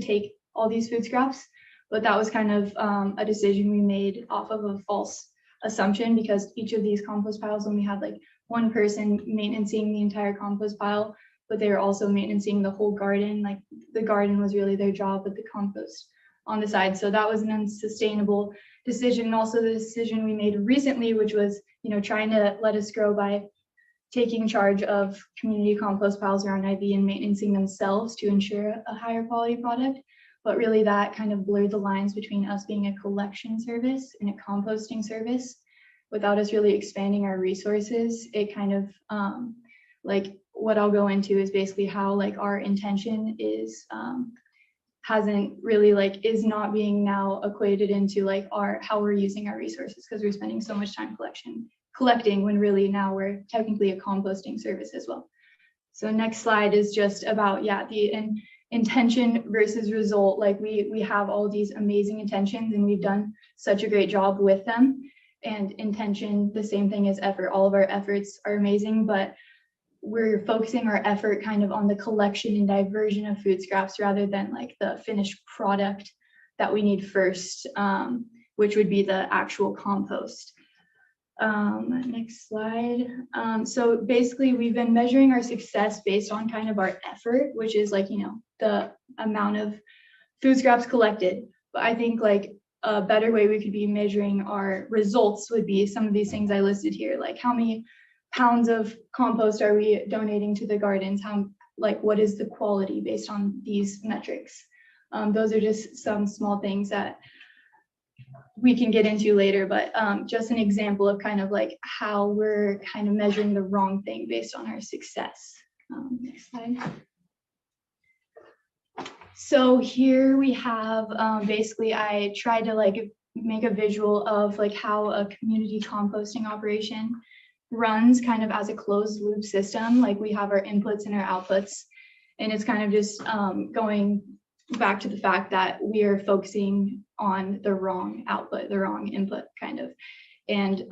take all these food scraps, but that was kind of a decision we made off of a false assumption, because each of these compost piles only had like one person maintaining the entire compost pile, but they were also maintaining the whole garden. Like the garden was really their job, but the compost on the side. So that was an unsustainable decision. And also the decision we made recently, which was, you know, trying to let us grow by taking charge of community compost piles around IV and maintaining themselves to ensure a higher quality product. But really that kind of blurred the lines between us being a collection service and a composting service without us really expanding our resources. It kind of like what I'll go into is basically how like our intention is hasn't really like is not being now equated into like our how we're using our resources, because we're spending so much time collecting when really now we're technically a composting service as well. So next slide is just about, yeah, the intention versus result. Like we have all these amazing intentions and we've done such a great job with them. And intention, the same thing as effort. All of our efforts are amazing, but we're focusing our effort kind of on the collection and diversion of food scraps rather than like the finished product that we need first, which would be the actual compost. Next slide. So basically we've been measuring our success based on kind of our effort, which is like, you know, the amount of food scraps collected. But I think like a better way we could be measuring our results would be some of these things I listed here, like how many pounds of compost are we donating to the gardens? How, like, what is the quality based on these metrics? Those are just some small things that we can get into later, but just an example of kind of like how we're kind of measuring the wrong thing based on our success. Next slide. So here we have, basically I tried to like make a visual of like how a community composting operation runs kind of as a closed loop system. Like we have our inputs and our outputs, and it's kind of just going back to the fact that we are focusing on the wrong output, the wrong input kind of. And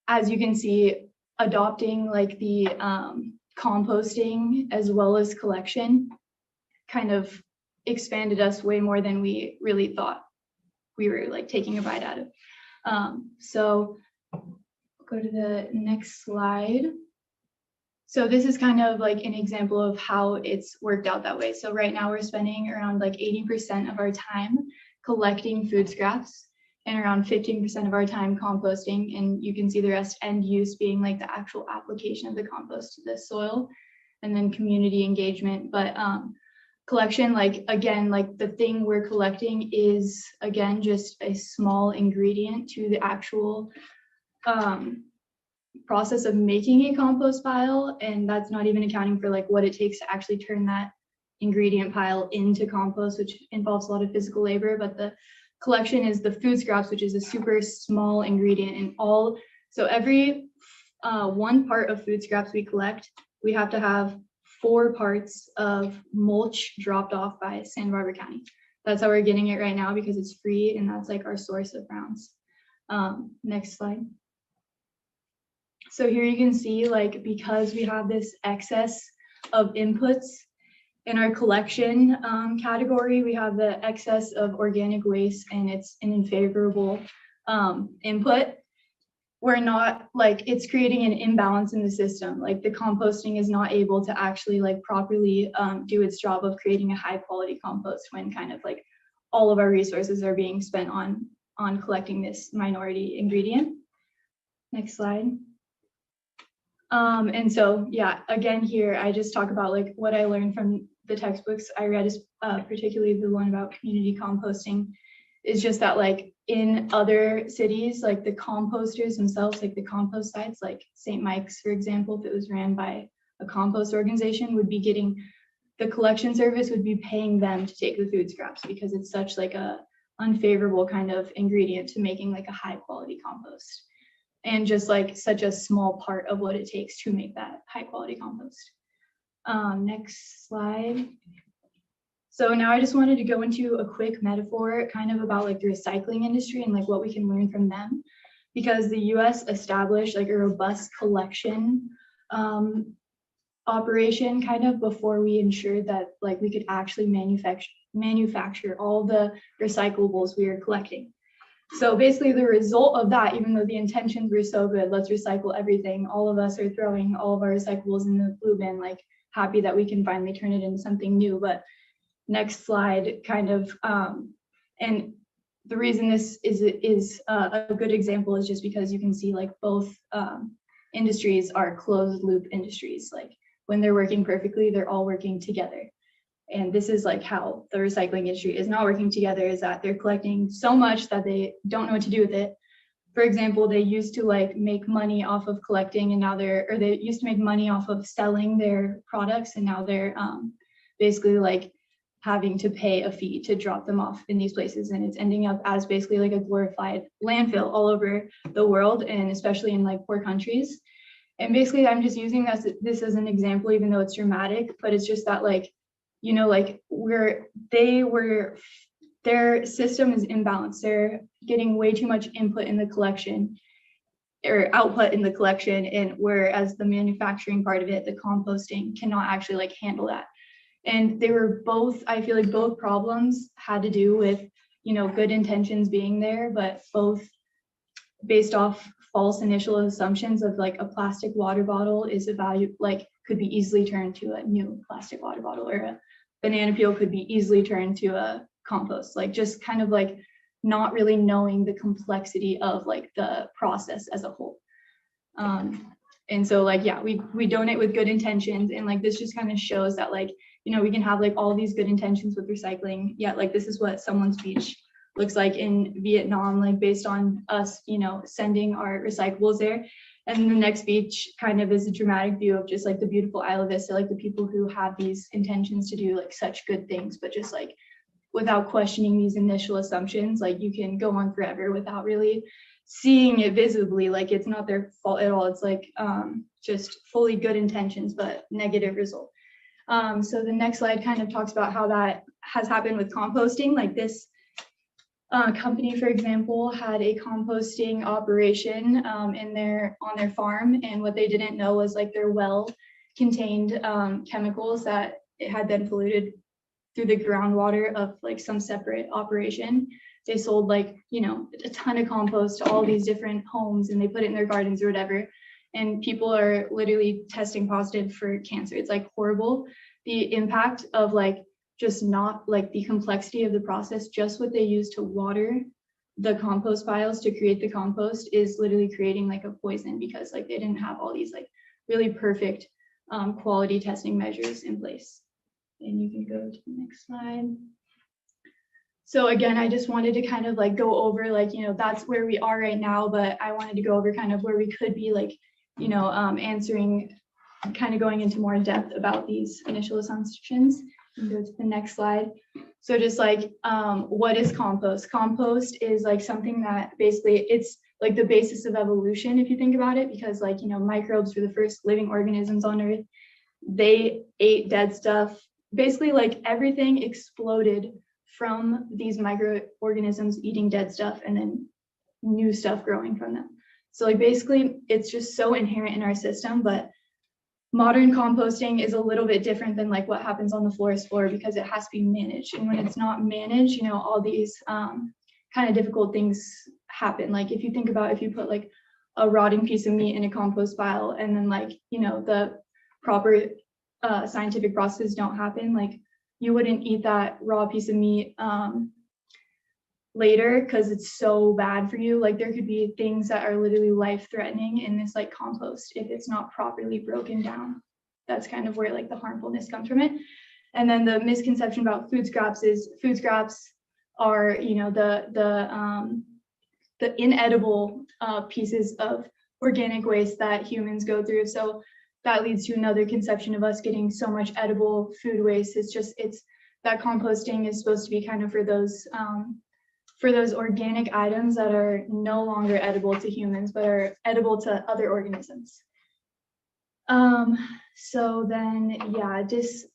as you can see, adopting like the composting as well as collection kind of expanded us way more than we really thought we were like taking a bite out of. So go to the next slide. So this is kind of like an example of how it's worked out that way. So right now we're spending around like 80% of our time collecting food scraps and around 15% of our time composting. And you can see the rest end use being like the actual application of the compost to the soil, and then community engagement. But collection, like again, like the thing we're collecting is again just a small ingredient to the actual process of making a compost pile, and that's not even accounting for like what it takes to actually turn that ingredient pile into compost, which involves a lot of physical labor. But the collection is the food scraps, which is a super small ingredient in all. So every 1 part of food scraps we collect, we have to have 4 parts of mulch dropped off by Santa Barbara County. That's how we're getting it right now because it's free, and that's like our source of browns. Next slide. So here you can see, like, because we have this excess of inputs in our collection category, we have the excess of organic waste, and it's an unfavorable input. we're not like, it's creating an imbalance in the system. Like the composting is not able to actually like properly do its job of creating a high quality compost when kind of like all of our resources are being spent on collecting this minority ingredient. Next slide. And so, yeah, again, here, I just talk about like what I learned from the textbooks I read, is particularly the one about community composting, is just that like in other cities, like the composters themselves, like the compost sites, like St. Mike's, for example, if it was ran by a compost organization, would be getting, the collection service would be paying them to take the food scraps because it's such like a unfavorable kind of ingredient to making like a high quality compost. And just like such a small part of what it takes to make that high quality compost. Next slide. So now I just wanted to go into a quick metaphor kind of about like the recycling industry and like what we can learn from them, because the US established like a robust collection operation kind of before we ensured that like we could actually manufacture all the recyclables we are collecting. So basically the result of that, even though the intentions were so good, let's recycle everything, all of us are throwing all of our recyclables in the blue bin, like happy that we can finally turn it into something new. But next slide kind of, and the reason this is a good example is just because you can see like both industries are closed loop industries. Like when they're working perfectly, they're all working together. And this is like how the recycling industry is not working together, is that they're collecting so much that they don't know what to do with it. For example, they used to like make money off of collecting, and now they used to make money off of selling their products, and now they're basically like having to pay a fee to drop them off in these places. And it's ending up as basically like a glorified landfill all over the world, and especially in like poor countries. And basically I'm just using this as an example, even though it's dramatic, but it's just that like, you know, like their system is imbalanced. They're getting way too much input in the collection or output in the collection. And whereas the manufacturing part of it, the composting, cannot actually like handle that. And they were both, I feel like both problems had to do with, you know, good intentions being there, but both based off false initial assumptions of like a plastic water bottle is a value, like could be easily turned to a new plastic water bottle, or a banana peel could be easily turned to a compost, like just kind of like not really knowing the complexity of like the process as a whole. And so like, yeah, we donate with good intentions, and like this just kind of shows that like, you know, we can have like all these good intentions with recycling, yet like this is what someone's beach looks like in Vietnam, like based on us, you know, sending our recyclables there. And the next beach kind of is a dramatic view of just like the beautiful Isla Vista, like the people who have these intentions to do like such good things, but just like without questioning these initial assumptions, like you can go on forever without really seeing it visibly, like it's not their fault at all. It's like just fully good intentions, but negative result. So the next slide kind of talks about how that has happened with composting. Like this company, for example, had a composting operation on their farm, and what they didn't know was like their well contained chemicals that it had been polluted through the groundwater of like some separate operation. They sold like, you know, a ton of compost to all these different homes, and they put it in their gardens or whatever. And people are literally testing positive for cancer. It's like horrible. The impact of like just not like the complexity of the process, just what they use to water the compost piles to create the compost is literally creating like a poison, because like they didn't have all these like really perfect quality testing measures in place. And you can go to the next slide. So again, I just wanted to kind of like go over like, you know, that's where we are right now, but I wanted to go over kind of where we could be, like, you know, answering, kind of going into more depth about these initial assumptions. And go to the next slide. So just like, what is compost? Compost is like something that basically it's like the basis of evolution, if you think about it, because like, you know, microbes were the first living organisms on Earth. They ate dead stuff. Basically like everything exploded from these microorganisms eating dead stuff and then new stuff growing from them. So like basically it's just so inherent in our system, but modern composting is a little bit different than like what happens on the forest floor, because it has to be managed. And when it's not managed, you know, all these kind of difficult things happen. Like if you think about if you put like a rotting piece of meat in a compost pile, and then like, you know, the proper scientific processes don't happen, like you wouldn't eat that raw piece of meat later because it's so bad for you. Like there could be things that are literally life-threatening in this like compost if it's not properly broken down. That's kind of where like the harmfulness comes from it. And then the misconception about food scraps is food scraps are, you know, the inedible pieces of organic waste that humans go through. So that leads to another conception of us getting so much edible food waste. It's that composting is supposed to be kind of for those organic items that are no longer edible to humans, but are edible to other organisms. So then, yeah, just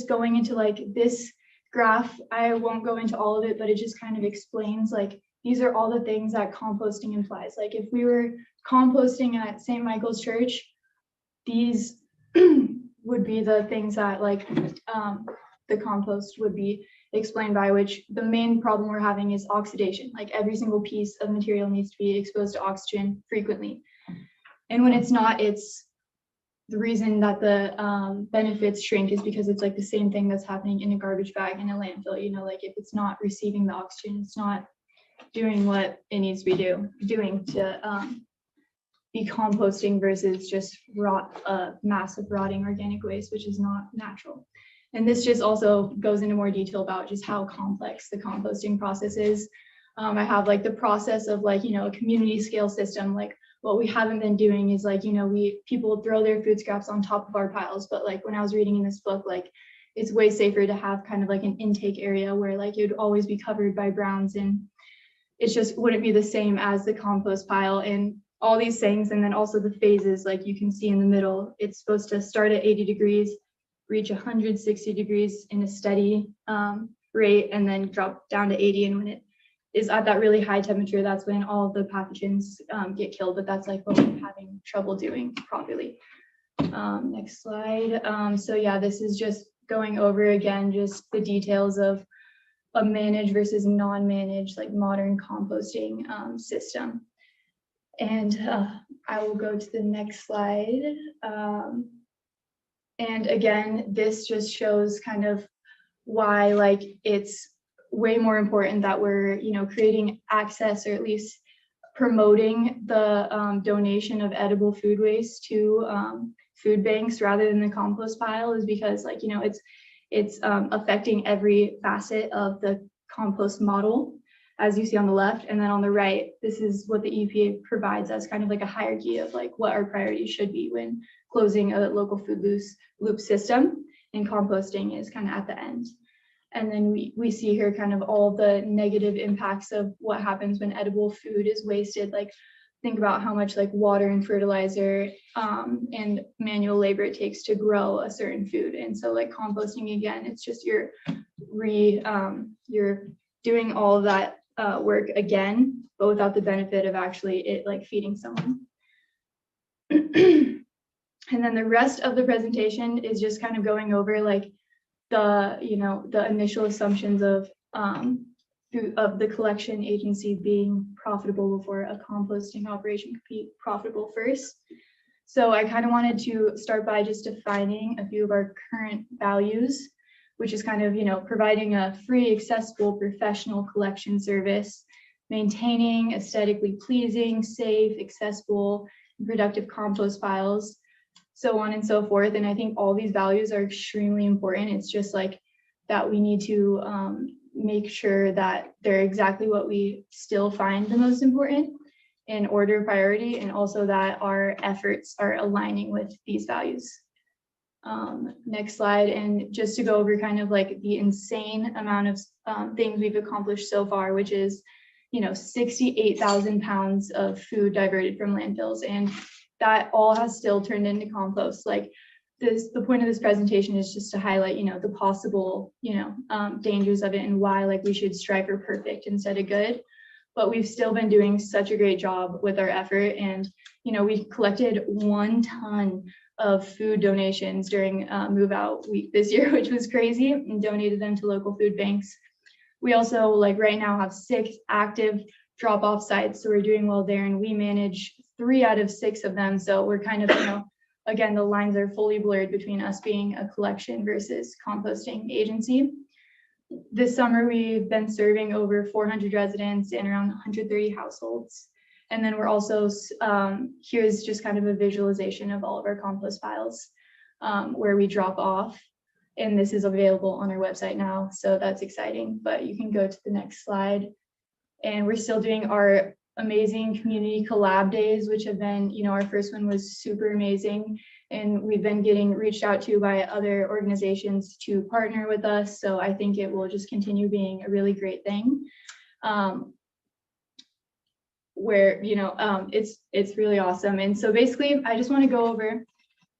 going into like this graph, I won't go into all of it, but it just kind of explains like, these are all the things that composting implies. Like if we were composting at St. Michael's Church, these would be the things that like the compost would be explained by, which the main problem we're having is oxidation. Like every single piece of material needs to be exposed to oxygen frequently. And when it's not, it's the reason that the benefits shrink is because it's like the same thing that's happening in a garbage bag in a landfill. You know, like if it's not receiving the oxygen, it's not doing what it needs to be doing to be composting versus just massive rotting organic waste, which is not natural. And this just also goes into more detail about just how complex the composting process is. I have like the process of like, you know, a community scale system. Like what we haven't been doing is like, you know, people throw their food scraps on top of our piles. But like when I was reading in this book, like it's way safer to have kind of like an intake area where like it would always be covered by browns, and it just wouldn't be the same as the compost pile and all these things. And then also the phases, like you can see in the middle, it's supposed to start at 80 degrees, reach 160 degrees in a steady rate, and then drop down to 80. And when it is at that really high temperature, that's when all the pathogens get killed. But that's like what we're having trouble doing properly. Next slide. So yeah, this is just going over again, just the details of a managed versus non-managed, like modern composting system. And I will go to the next slide. And again, this just shows kind of why like it's way more important that we're, you know, creating access, or at least promoting the donation of edible food waste to food banks rather than the compost pile, is because like, you know, it's affecting every facet of the compost model, as you see on the left. And then on the right, this is what the EPA provides as kind of like a hierarchy of like what our priorities should be when closing a local food loop system, and composting is kind of at the end. And then we see here kind of all the negative impacts of what happens when edible food is wasted. Like think about how much like water and fertilizer and manual labor it takes to grow a certain food. And so like composting, again, it's just you're doing all of that work again, but without the benefit of actually it like feeding someone. And then the rest of the presentation is just kind of going over like the, you know, the initial assumptions of the collection agency being profitable before a composting operation could be profitable first. So I kind of wanted to start by just defining a few of our current values, which is kind of, you know, providing a free, accessible, professional collection service, maintaining aesthetically pleasing, safe, accessible, and productive compost piles, so on and so forth. And I think all these values are extremely important. It's just like that we need to make sure that they're exactly what we still find the most important in order of priority, and also that our efforts are aligning with these values. Next slide. And just to go over kind of like the insane amount of things we've accomplished so far, which is, you know, 68,000 pounds of food diverted from landfills, and that all has still turned into compost. Like the point of this presentation is just to highlight, you know, the possible, you know, dangers of it, and why like we should strive for perfect instead of good. But we've still been doing such a great job with our effort. And, you know, we collected 1 ton of food donations during move out week this year, which was crazy, and donated them to local food banks. We also like right now have 6 active drop-off sites, so we're doing well there, and we manage 3 out of 6 of them. So we're kind of, again, the lines are fully blurred between us being a collection versus composting agency. This summer, we've been serving over 400 residents in around 130 households. And then we're also, here's just kind of a visualization of all of our compost piles where we drop off. And this is available on our website now. So that's exciting, but you can go to the next slide. And we're still doing our amazing community collab days, which have been, our first one was super amazing. And we've been getting reached out to by other organizations to partner with us. So I think it will just continue being a really great thing. Where, it's really awesome. And so basically, I just want to go over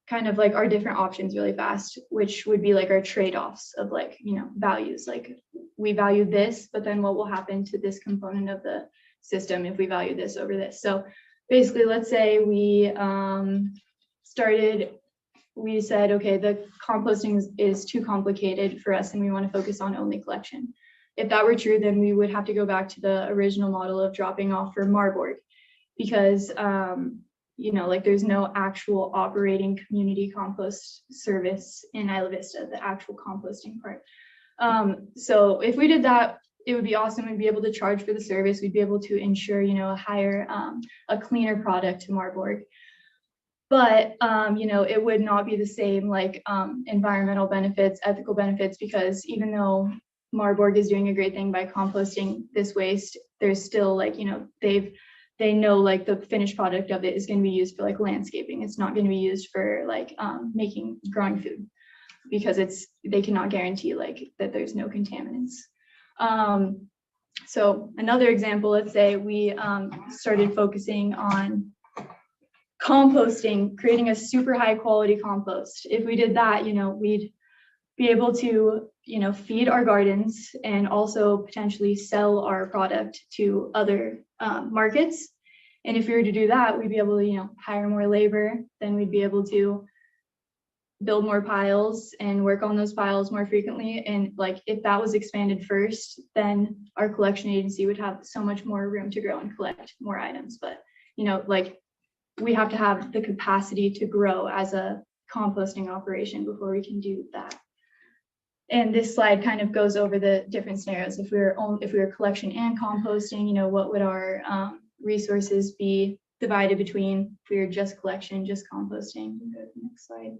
kind of like our different options really fast, which would be like our trade-offs of like, values. Like we value this, but then what will happen to this component of the system if we value this over this? So basically, let's say we we said, okay, the composting is too complicated for us and we want to focus on only collection. If that were true, then we would have to go back to the original model of dropping off for Marburg because, like there's no actual operating community compost service in Isla Vista, the actual composting part. So if we did that, it would be awesome. We'd be able to charge for the service. We'd be able to ensure, a cleaner product to Marburg. But, it would not be the same like environmental benefits, ethical benefits, because even though Marburg is doing a great thing by composting this waste, there's still like, they know like the finished product of it is going to be used for like landscaping. It's not going to be used for like growing food because they cannot guarantee like that there's no contaminants. So another example, let's say we started focusing on composting, creating a super high quality compost. If we did that, we'd be able to, feed our gardens and also potentially sell our product to other markets. And if we were to do that, we'd be able to, hire more labor, then we'd be able to build more piles and work on those piles more frequently. And like, if that was expanded first, then our collection agency would have so much more room to grow and collect more items. But, like we have to have the capacity to grow as a composting operation before we can do that. And this slide kind of goes over the different scenarios. If we were collection and composting, what would our resources be divided between if we were just collection, just composting? Go to the next slide.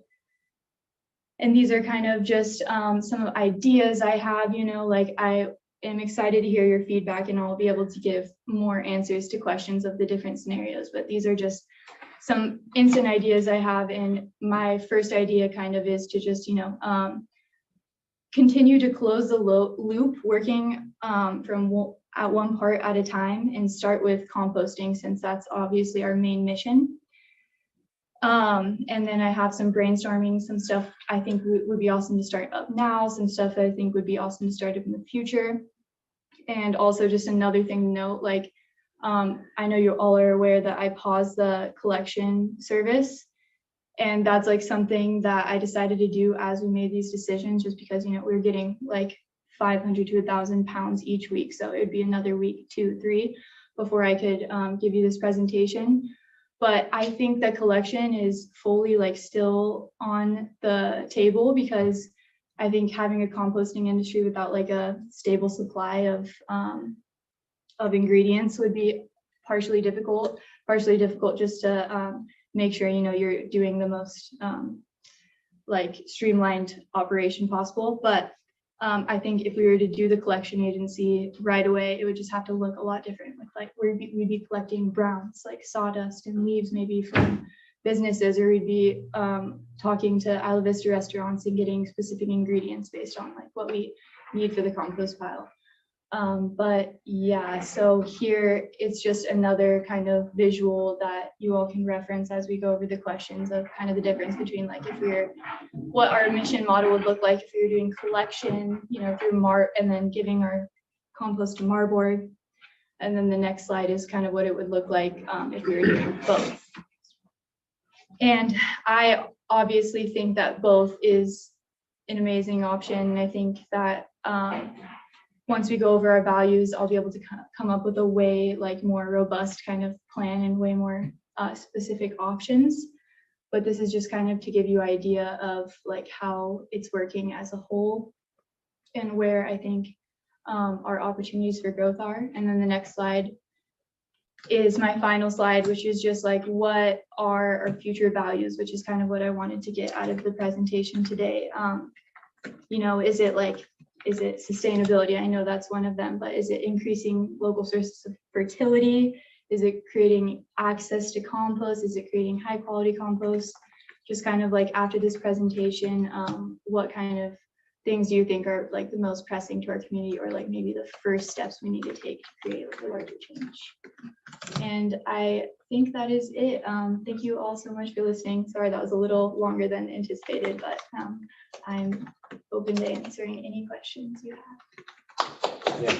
And these are kind of just some of ideas I have, like I am excited to hear your feedback and I'll be able to give more answers to questions of the different scenarios. But these are just some instant ideas I have. And my first idea kind of is to just, continue to close the loop, working at one part at a time and start with composting since that's obviously our main mission. And then I have some brainstorming, some stuff I think would be awesome to start up now, some stuff that I think would be awesome to start up in the future. And also just another thing to note, like I know you all are aware that I paused the collection service. And that's like something that I decided to do as we made these decisions, just because, we were getting like 500 to 1,000 pounds each week. So it would be another week, 2, 3, before I could give you this presentation. But I think that collection is fully like still on the table because I think having a composting industry without like a stable supply of ingredients would be partially difficult just to make sure, you're doing the most like streamlined operation possible. But I think if we were to do the collection agency right away, it would just have to look a lot different. With like we'd be collecting browns, like sawdust and leaves maybe from businesses, or we'd be talking to Isla Vista restaurants and getting specific ingredients based on like what we need for the compost pile. But yeah, so here it's just another kind of visual that you all can reference as we go over the questions of kind of the difference between like what our mission model would look like if we were doing collection, through and then giving our compost to Marburg. And then the next slide is kind of what it would look like if we were doing both. And I obviously think that both is an amazing option. I think that once we go over our values, I'll be able to come up with a way like more robust kind of plan and way more specific options. But this is just kind of to give you idea of like how it's working as a whole and where I think our opportunities for growth are. And then the next slide is my final slide, which is just like what are our future values, which is kind of what I wanted to get out of the presentation today. You know, is it sustainability? I know that's one of them, but is it increasing local sources of fertility? Is it creating access to compost? Is it creating high quality compost? Just kind of like after this presentation, what kind of things do you think are like the most pressing to our community, or like maybe the first steps we need to take to create like a larger change? And I think that is it. Thank you all so much for listening. Sorry, that was a little longer than anticipated, but I'm open to answering any questions you have. Yeah.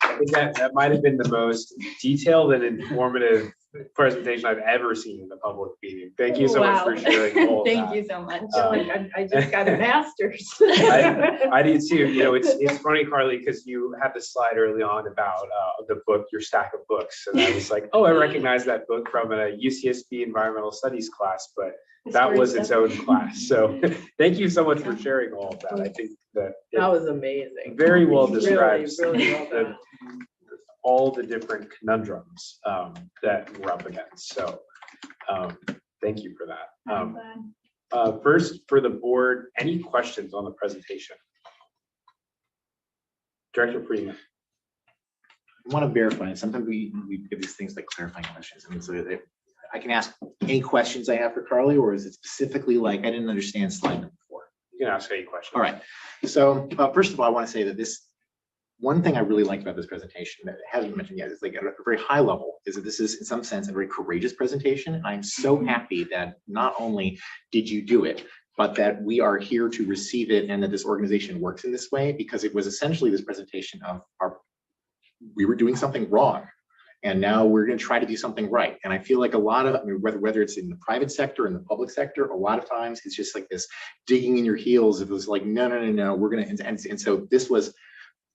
I think that might have been the most detailed and informative presentation I've ever seen in the public meeting. Thank you so much for sharing all of Thank that. you so much. I feel like I just got a master's. I do too. You know, it's funny, Carly, because you had the slide early on about the book, your stack of books, and I was like, oh, I recognize that book from a UCSD environmental studies class, but that was its own class. So thank you so much for sharing all of that. I think that That was amazing. very well describes Really well done. all the different conundrums that we're up against. So thank you for that. I'm glad. First, for the board, any questions on the presentation? Director Freeman. I want to verify. Sometimes we give these things like clarifying questions. I mean, so I can ask any questions I have for Carly, or is it specifically like I didn't understand slide number 4? You can ask any question. All right. So first of all, I want to say that this one thing I really liked about this presentation that hasn't been mentioned yet is like at a very high level is that this is in some sense a very courageous presentation. I'm so happy that not only did you do it, but that we are here to receive it and that this organization works in this way, because it was essentially this presentation of we were doing something wrong. And now we're going to try to do something right. And I feel like a lot of, I mean, whether it's in the private sector or in the public sector, a lot of times it's just like this digging in your heels. It was like, no, we're going to, and so this was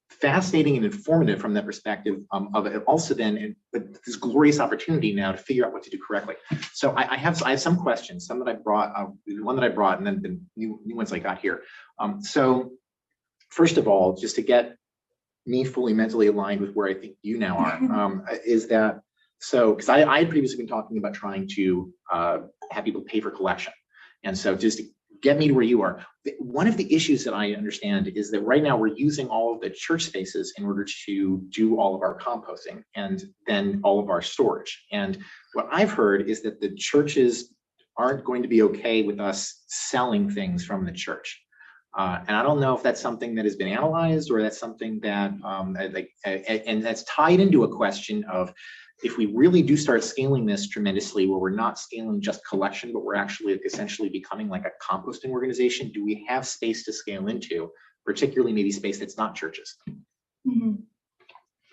fascinating and informative from that perspective of it. Also then this glorious opportunity now to figure out what to do correctly. So I have some questions, some that I brought, one that I brought, and then the new ones I got here. So first of all, just to get me fully mentally aligned with where I think you now are, is that, so, because I had previously been talking about trying to have people pay for collection. And so just to get me to where you are, one of the issues that I understand is that right now we're using all of the church spaces in order to do all of our composting and then all of our storage. And what I've heard is that the churches aren't going to be okay with us selling things from the church. And I don't know if that's something that has been analyzed or that's something that and that's tied into a question of if we really do start scaling this tremendously, where we're not scaling just collection, but we're actually essentially becoming like a composting organization, do we have space to scale into, particularly maybe space that's not churches? Mm-hmm.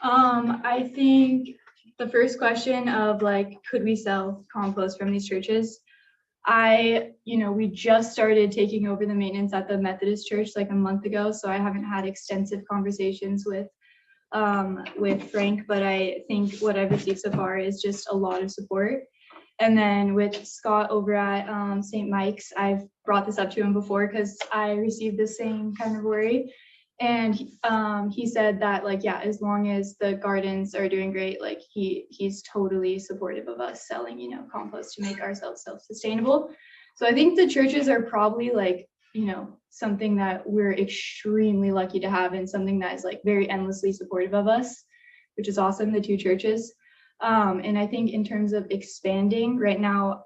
I think the first question of like, could we sell compost from these churches? We just started taking over the maintenance at the Methodist Church like a month ago, so I haven't had extensive conversations with Frank, but I think what I've received so far is just a lot of support. And then with Scott over at St. Mike's, I've brought this up to him before because I received the same kind of worry. And he said that like, yeah, as long as the gardens are doing great, like he's totally supportive of us selling, compost to make ourselves self-sustainable. So I think the churches are probably like, something that we're extremely lucky to have and something that is like very endlessly supportive of us, which is awesome, the two churches. And I think in terms of expanding right now,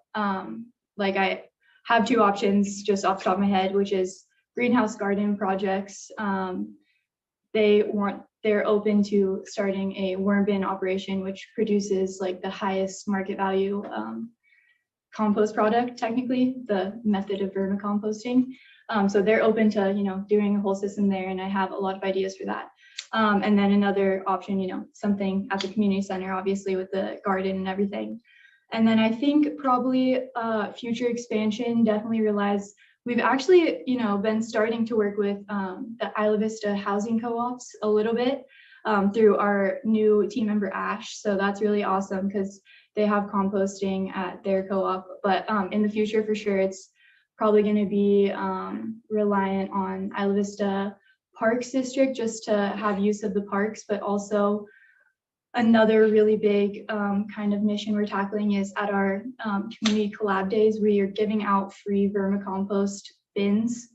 like I have two options just off the top of my head, which is greenhouse garden projects. They're open to starting a worm bin operation, which produces like the highest market value compost product, technically, the method of vermicomposting. So they're open to, doing a whole system there, and I have a lot of ideas for that. And then another option, something at the community center, obviously with the garden and everything. And then I think probably future expansion definitely relies. We've actually, been starting to work with the Isla Vista housing co-ops a little bit. through our new team member Ash. So that's really awesome because they have composting at their co-op. But in the future, for sure, it's probably going to be reliant on Isla Vista Parks District just to have use of the parks, but also another really big kind of mission we're tackling is at our community collab days, where you're giving out free vermicompost bins.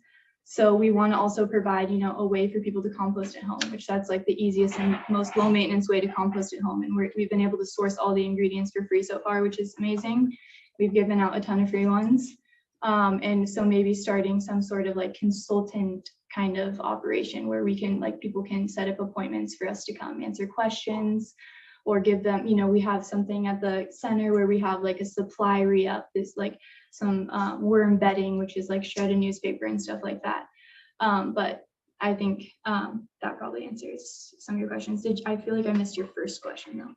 So we want to also provide, a way for people to compost at home, which that's like the easiest and most low maintenance way to compost at home. And we've been able to source all the ingredients for free so far, which is amazing. We've given out a ton of free ones. And so maybe starting some sort of like consultant kind of operation where we can, like, people can set up appointments for us to come answer questions or give them, we have something at the center where we have like a supply re-up, this like some worm bedding, which is like shredded newspaper and stuff like that. But I think that probably answers some of your questions. I feel like I missed your first question though.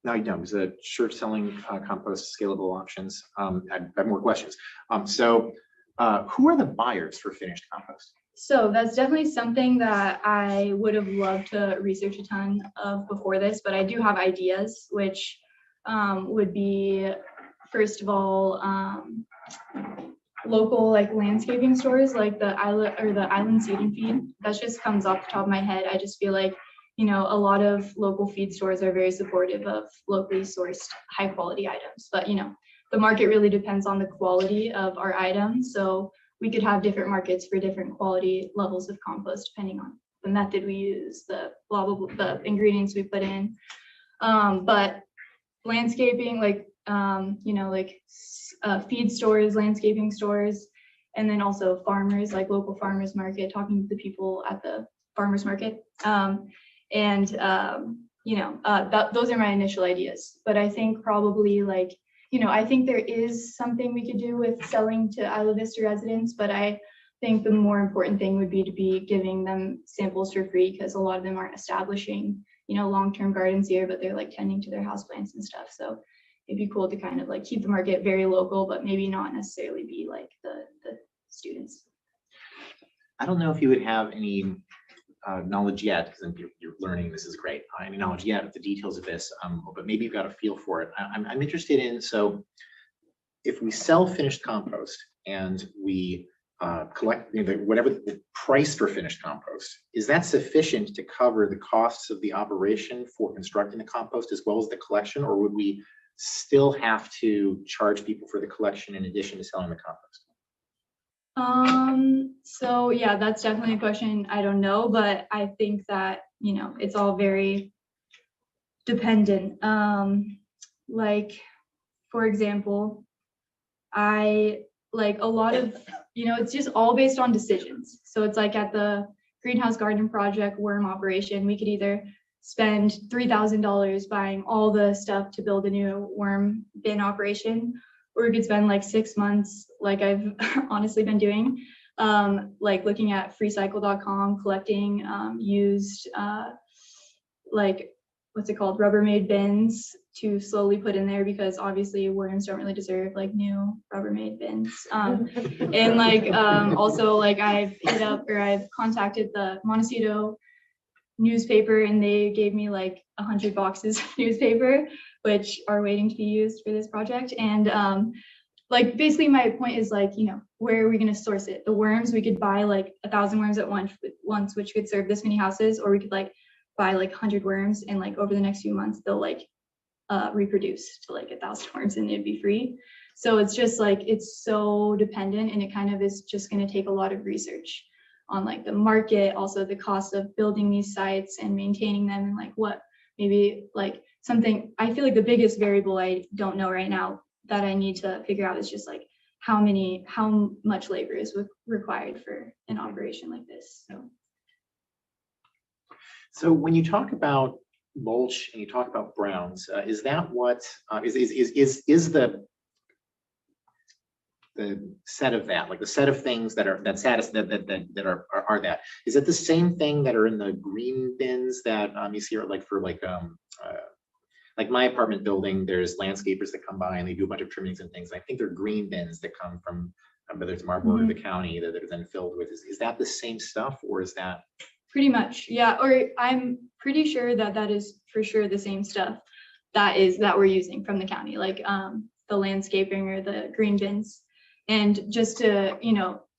No, you don't. It was a short selling compost scalable options. I have more questions. So who are the buyers for finished compost? So that's definitely something that I would have loved to research a ton of before this, but I do have ideas, which would be, first of all, local like landscaping stores like the Isla or the Island Seed and Feed. That just comes off the top of my head. I just feel like, a lot of local feed stores are very supportive of locally sourced high quality items, but the market really depends on the quality of our items. So we could have different markets for different quality levels of compost, depending on the method we use, the blah, blah, blah, the ingredients we put in. But landscaping, like, feed stores, landscaping stores, and then also farmers, like local farmers market, talking to the people at the farmers market. Those are my initial ideas. But I think probably like, I think there is something we could do with selling to Isla Vista residents, but I think the more important thing would be to be giving them samples for free, because a lot of them aren't establishing, long-term gardens here, but they're like tending to their houseplants and stuff. So it'd be cool to kind of like keep the market very local, but maybe not necessarily be like the students. I don't know if you would have any knowledge yet, because you're learning, this is great, any knowledge yet of the details of this, but maybe you've got a feel for it. I'm interested in, so if we sell finished compost and we collect whatever the price for finished compost, is that sufficient to cover the costs of the operation for constructing the compost as well as the collection, or would we still have to charge people for the collection in addition to selling the compost? So yeah, that's definitely a question I don't know, but I think that, it's all very dependent. Like, for example, I like a lot of, it's just all based on decisions. So it's like at the greenhouse garden project worm operation, we could either spend $3,000 buying all the stuff to build a new worm bin operation, or we could spend like 6 months, like I've honestly been doing, like looking at freecycle.com, collecting used, like, what's it called, Rubbermaid bins to slowly put in there, because obviously worms don't really deserve like new Rubbermaid bins. And like, also like I've hit up, or I've contacted the Montecito newspaper, and they gave me like 100 boxes of newspaper, which are waiting to be used for this project. And like, basically my point is like, where are we going to source it? The worms, we could buy like 1,000 worms at once, which could serve this many houses, or we could like buy like 100 worms, and like over the next few months, they'll like reproduce to like 1,000 worms, and it'd be free. So it's just like, it's so dependent, and it kind of is just going to take a lot of research on like the market, also the cost of building these sites and maintaining them, and like what maybe like something, I feel like the biggest variable I don't know right now that I need to figure out is just like how much labor is required for an operation like this. So when you talk about mulch and you talk about browns, is that what is the set of that, like the set of things that are that is it the same thing that are in the green bins that you see, or like for like my apartment building, there's landscapers that come by and they do a bunch of trimmings and things. I think they're green bins that come from whether it's Marlboro or the county that are then filled with. Is that the same stuff, or is that Pretty much, yeah. Or I'm pretty sure that that is for sure the same stuff that we're using from the county, like the landscaping or the green bins. And just to,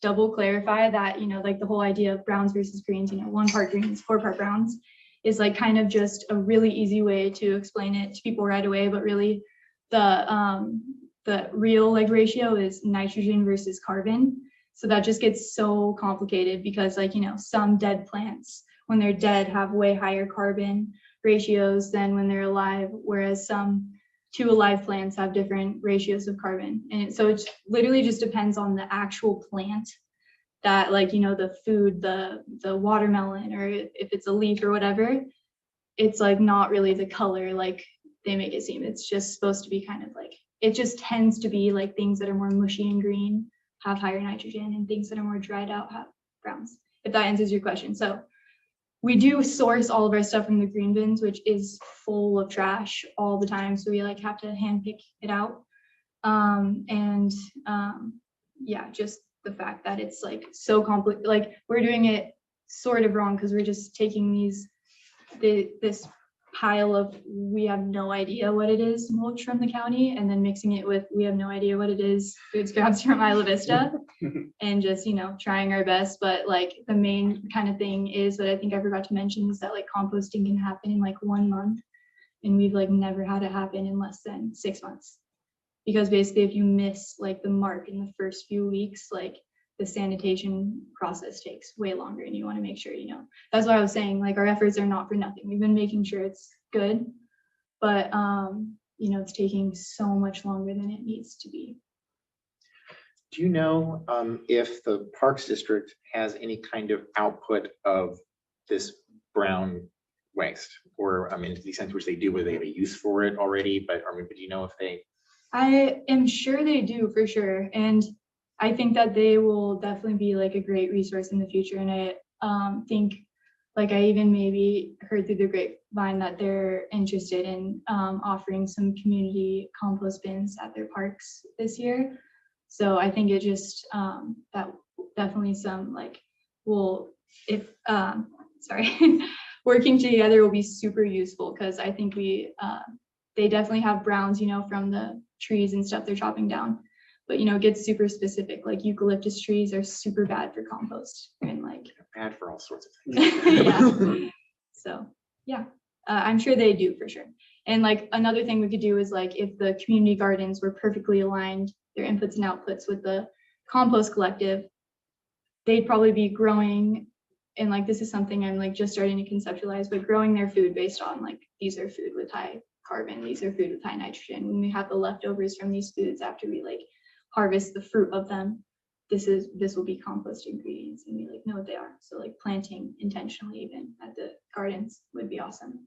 double clarify that, like the whole idea of browns versus greens, 1 part greens, 4 part browns is like kind of just a really easy way to explain it to people right away. But really the real like ratio is nitrogen versus carbon. So that just gets so complicated because like, some dead plants when they're dead have way higher carbon ratios than when they're alive, whereas some 2 alive plants have different ratios of carbon. And so it literally just depends on the actual plant that like, the food, the watermelon, or if it's a leaf or whatever, it's like not really the color like they make it seem. It's just supposed to be kind of like, it just tends to be like things that are more mushy and green have higher nitrogen, and things that are more dried out have browns, if that answers your question. So we do source all of our stuff from the green bins, which is full of trash all the time. So we like have to hand pick it out. Yeah, just the fact that it's like so complex, like we're doing it sort of wrong because we're just taking this pile of we have no idea what it is mulch from the county, and then mixing it with we have no idea what it is food scraps from Isla Vista, and just trying our best. But like the main kind of thing is that I think I forgot to mention is that like composting can happen in like 1 month, and we've like never had it happen in less than 6 months, because basically if you miss like the mark in the first few weeks, like the sanitation process takes way longer, and you want to make sure, that's what I was saying, like our efforts are not for nothing. We've been making sure it's good, but it's taking so much longer than it needs to be. Do you know if the Parks District has any kind of output of this brown waste, or to the extent to which they do, whether they have a use for it already, but do you know if they? I am sure they do for sure, and I think that they will definitely be like a great resource in the future. And I think, like I even maybe heard through the grapevine that they're interested in offering some community compost bins at their parks this year. So I think it just that definitely some like working together will be super useful, because I think they definitely have browns, from the trees and stuff they're chopping down. But it gets super specific, like eucalyptus trees are super bad for compost, and like bad for all sorts of things. yeah. So yeah, I'm sure they do for sure. And like another thing we could do is like if the community gardens were perfectly aligned, their inputs and outputs with the Compost Collective, they'd probably be growing, and like this is something I'm like just starting to conceptualize, but growing their food based on like these are food with high carbon, these are food with high nitrogen. When we have the leftovers from these foods after we like harvest the fruit of them, this will be compost ingredients, and we like know what they are. So like planting intentionally even at the gardens would be awesome.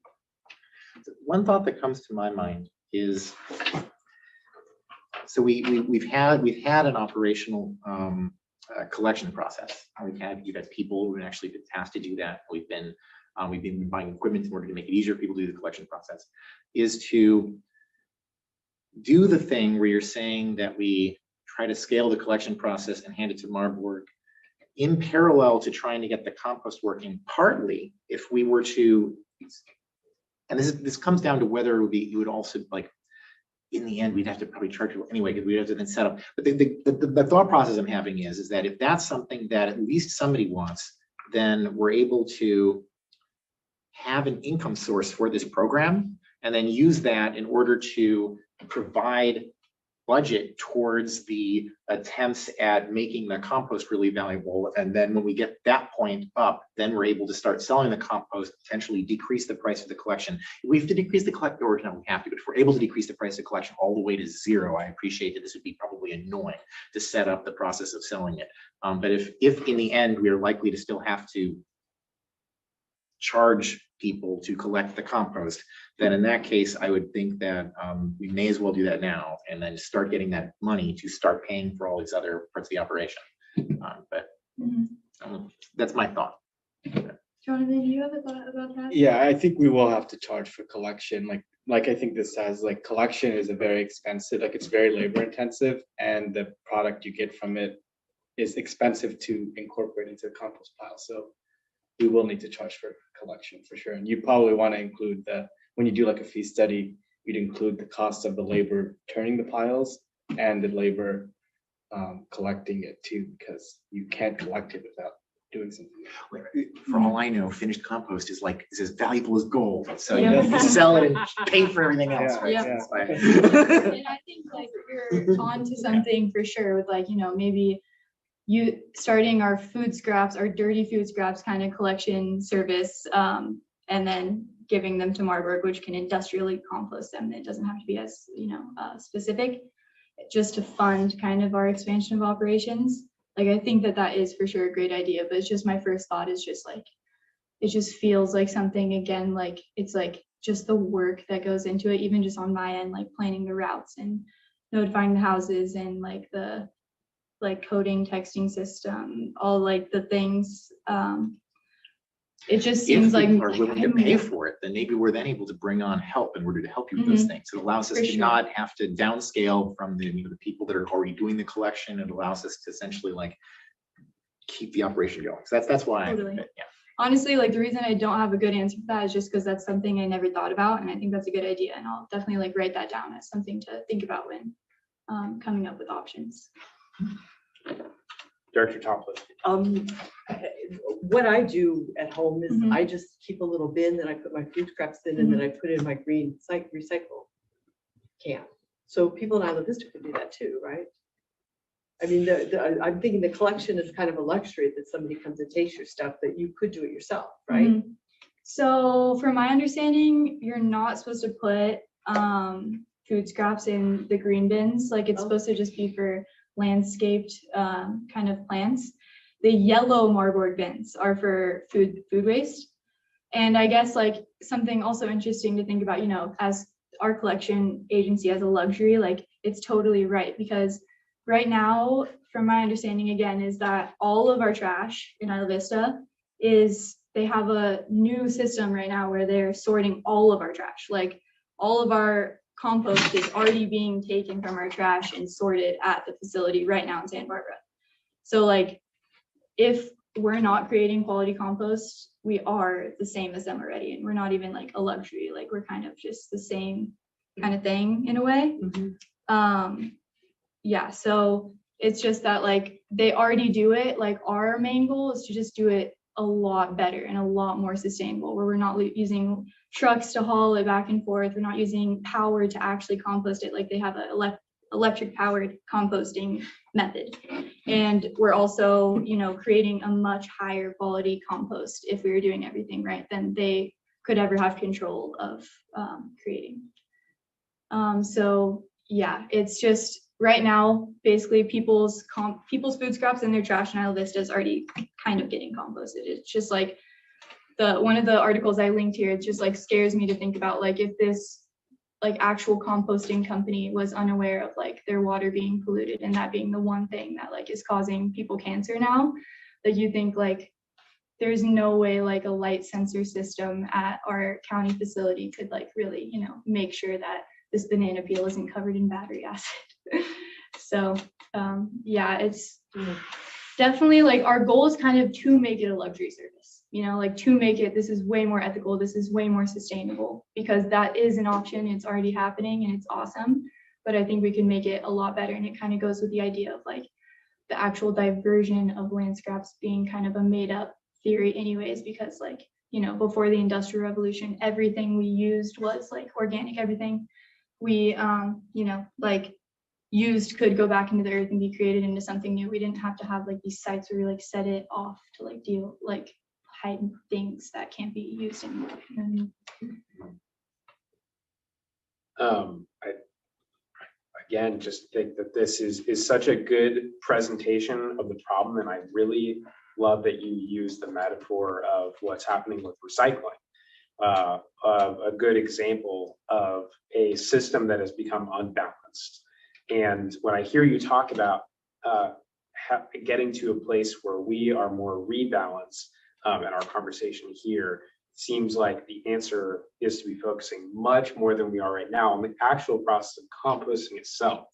One thought that comes to my mind is, so we've had an operational collection process. You've had people who actually been tasked to do that. We've been buying equipment in order to make it easier for people to do the collection process. Is to do the thing where you're saying that we try to scale the collection process and hand it to Marburg in parallel to trying to get the compost working. Partly, if we were to, and this comes down to whether it would also like, in the end, we'd have to probably charge people anyway, because we'd have to then set up. But the thought process I'm having is that if that's something that at least somebody wants, then we're able to have an income source for this program, and then use that in order to provide budget towards the attempts at making the compost really valuable. And then when we get that point up, then we're able to start selling the compost, potentially decrease the price of the collection. If we have to decrease the collection, or no, we have to, but if we're able to decrease the price of collection all the way to 0, I appreciate that this would be probably annoying to set up the process of selling it. But if in the end, we are likely to still have to charge people to collect the compost, then in that case, I would think that we may as well do that now, and then start getting that money to start paying for all these other parts of the operation. That's my thought. Jonathan, do you have a thought about that? Yeah, I think we will have to charge for collection. Like I think this says, like collection is a very expensive, like it's very labor intensive, and the product you get from it is expensive to incorporate into the compost pile. So we will need to charge for collection for sure. And you probably want to include that when you do like a fee study, you'd include the cost of the labor turning the piles and the labor collecting it too, because you can't collect it without doing something. For all I know, finished compost is as valuable as gold. So Yeah. you sell it and pay for everything else, right? Yeah. So that's why- And I think like you're onto something for sure with like, maybe you starting our food scraps, our dirty food scraps kind of collection service, and then giving them to Marburg, which can industrially compost them. It doesn't have to be as, specific, just to fund kind of our expansion of operations. Like, I think that is for sure a great idea, but it's just my first thought is just like, it just feels like something, again, like it's like just the work that goes into it, even just on my end, like planning the routes and notifying the houses and like the coding, texting system, all like the things. It just seems If like people are willing to pay for it, then maybe we're then able to bring on help in order to help you with those things. It allows us For to sure. not have to downscale from the people that are already doing the collection. It allows us to essentially keep the operation going. So that's why. Totally. Yeah. Honestly, like the reason I don't have a good answer for that is just because that's something I never thought about, and I think that's a good idea, and I'll definitely write that down as something to think about when coming up with options. Director Topliff. What I do at home is Mhm. I just keep a little bin that I put my food scraps in, and then I put it in my green recycle can. So people in Isla Vista could do that too, right? I mean, I'm thinking the collection is kind of a luxury that somebody comes and takes your stuff, that you could do it yourself, right? Mhm. So from my understanding, you're not supposed to put food scraps in the green bins. Like it's Oh. supposed to just be for landscaped kind of plants. The yellow Marburg bins are for food waste. And I guess like something also interesting to think about, as our collection agency as a luxury, like it's totally right, because right now, from my understanding again, is that all of our trash in Isla Vista they have a new system right now where they're sorting all of our trash. Like all of our compost is already being taken from our trash and sorted at the facility right now in Santa Barbara. So like, if we're not creating quality compost, we are the same as them already. And we're not even like a luxury, like we're kind of just the same kind of thing in a way. Yeah, so it's just that like they already do it. Like our main goal is to just do it a lot better and a lot more sustainable, where we're not using trucks to haul it back and forth. We're not using power to actually compost it. Like they have a electric powered composting method. And we're also, creating a much higher quality compost if we were doing everything right than they could ever have control of creating. So yeah, it's just right now, basically people's food scraps and their trash in Isla Vista is already kind of getting composted. It's just like one of the articles I linked here, it just like scares me to think about like if this like actual composting company was unaware of like their water being polluted and that being the one thing that like is causing people cancer now, that you think like there's no way like a light sensor system at our county facility could like really, make sure that this banana peel isn't covered in battery acid. So yeah, it's definitely like our goal is kind of to make it a luxury service, like to make it, this is way more ethical, this is way more sustainable, because that is an option. It's already happening and it's awesome, but I think we can make it a lot better. And it kind of goes with the idea of like the actual diversion of land scraps being kind of a made up theory anyways, because like, before the Industrial Revolution, everything we used was like organic. Everything we, like used could go back into the earth and be created into something new. We didn't have to have like these sites where we like set it off to like hide things that can't be used anymore. I again just think that this is such a good presentation of the problem, and I really love that you use the metaphor of what's happening with recycling. A good example of a system that has become unbalanced. And when I hear you talk about getting to a place where we are more rebalanced in our conversation here, seems like the answer is to be focusing much more than we are right now on the actual process of composting itself.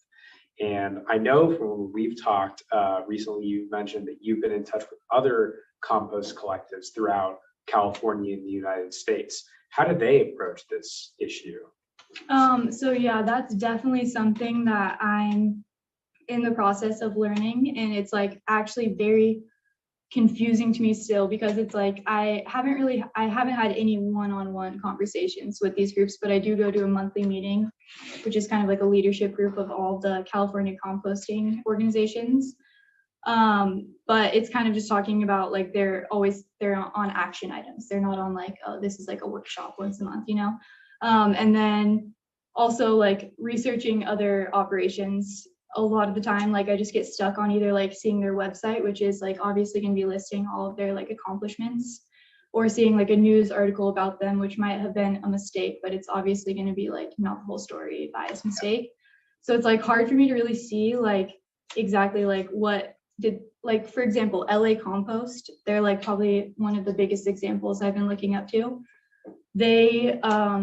And I know from when we've talked recently, you've mentioned that you've been in touch with other compost collectives throughout California and the United States. How do they approach this issue? So yeah, that's definitely something that I'm in the process of learning, and it's like actually very confusing to me still, because it's like I haven't had any one-on-one conversations with these groups, but I do go to a monthly meeting, which is kind of like a leadership group of all the California composting organizations. But it's kind of just talking about like they're on action items. They're not on like, oh, this is like a workshop once a month, you know? And then also like researching other operations. A lot of the time, like I just get stuck on either like seeing their website, which is like obviously going to be listing all of their like accomplishments, or seeing like a news article about them, which might have been a mistake, but it's obviously going to be like not the whole story, bias mistake. So it's like hard for me to really see like exactly like what did, like for example, LA Compost, they're like probably one of the biggest examples I've been looking up to. They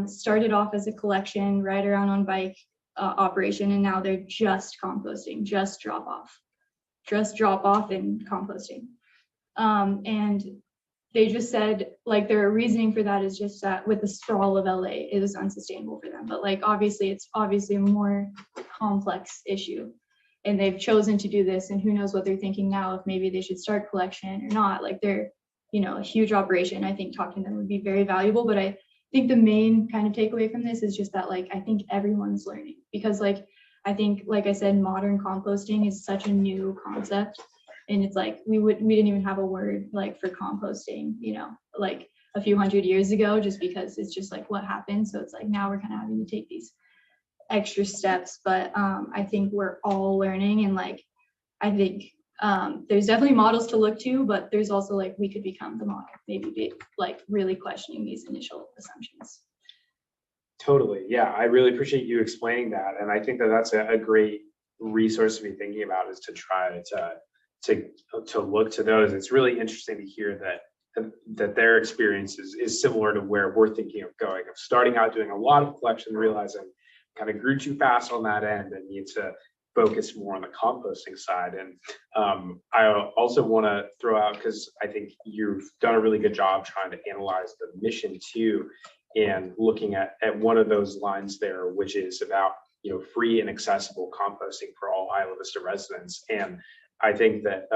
started off as a collection, ride around on bike operation, and now they're just composting, just drop off and composting. And they just said like their reasoning for that is just that with the sprawl of LA, it is unsustainable for them. But like obviously it's obviously a more complex issue, and they've chosen to do this, and who knows what they're thinking now, if maybe they should start collection or not. Like they're, you know, a huge operation. I think talking to them would be very valuable, but I think the main kind of takeaway from this is just that like I think everyone's learning, because like I think, like I said, modern composting is such a new concept, and it's like we didn't even have a word like for composting, you know, like a few hundred years ago, just because it's just like what happened. So it's like now we're kind of having to take these extra steps, but I think we're all learning, and like I think there's definitely models to look to, but there's also like we could become the model, maybe be like really questioning these initial assumptions. Totally. Yeah, I really appreciate you explaining that. And I think that that's a great resource to be thinking about, is to try to look to those. It's really interesting to hear that their experience is similar to where we're thinking of going, of starting out doing a lot of collection, realizing kind of grew too fast on that end and need to focus more on the composting side. And I also want to throw out, because I think you've done a really good job trying to analyze the mission too, and looking at one of those lines there, which is about, you know, free and accessible composting for all Isla Vista residents. And I think that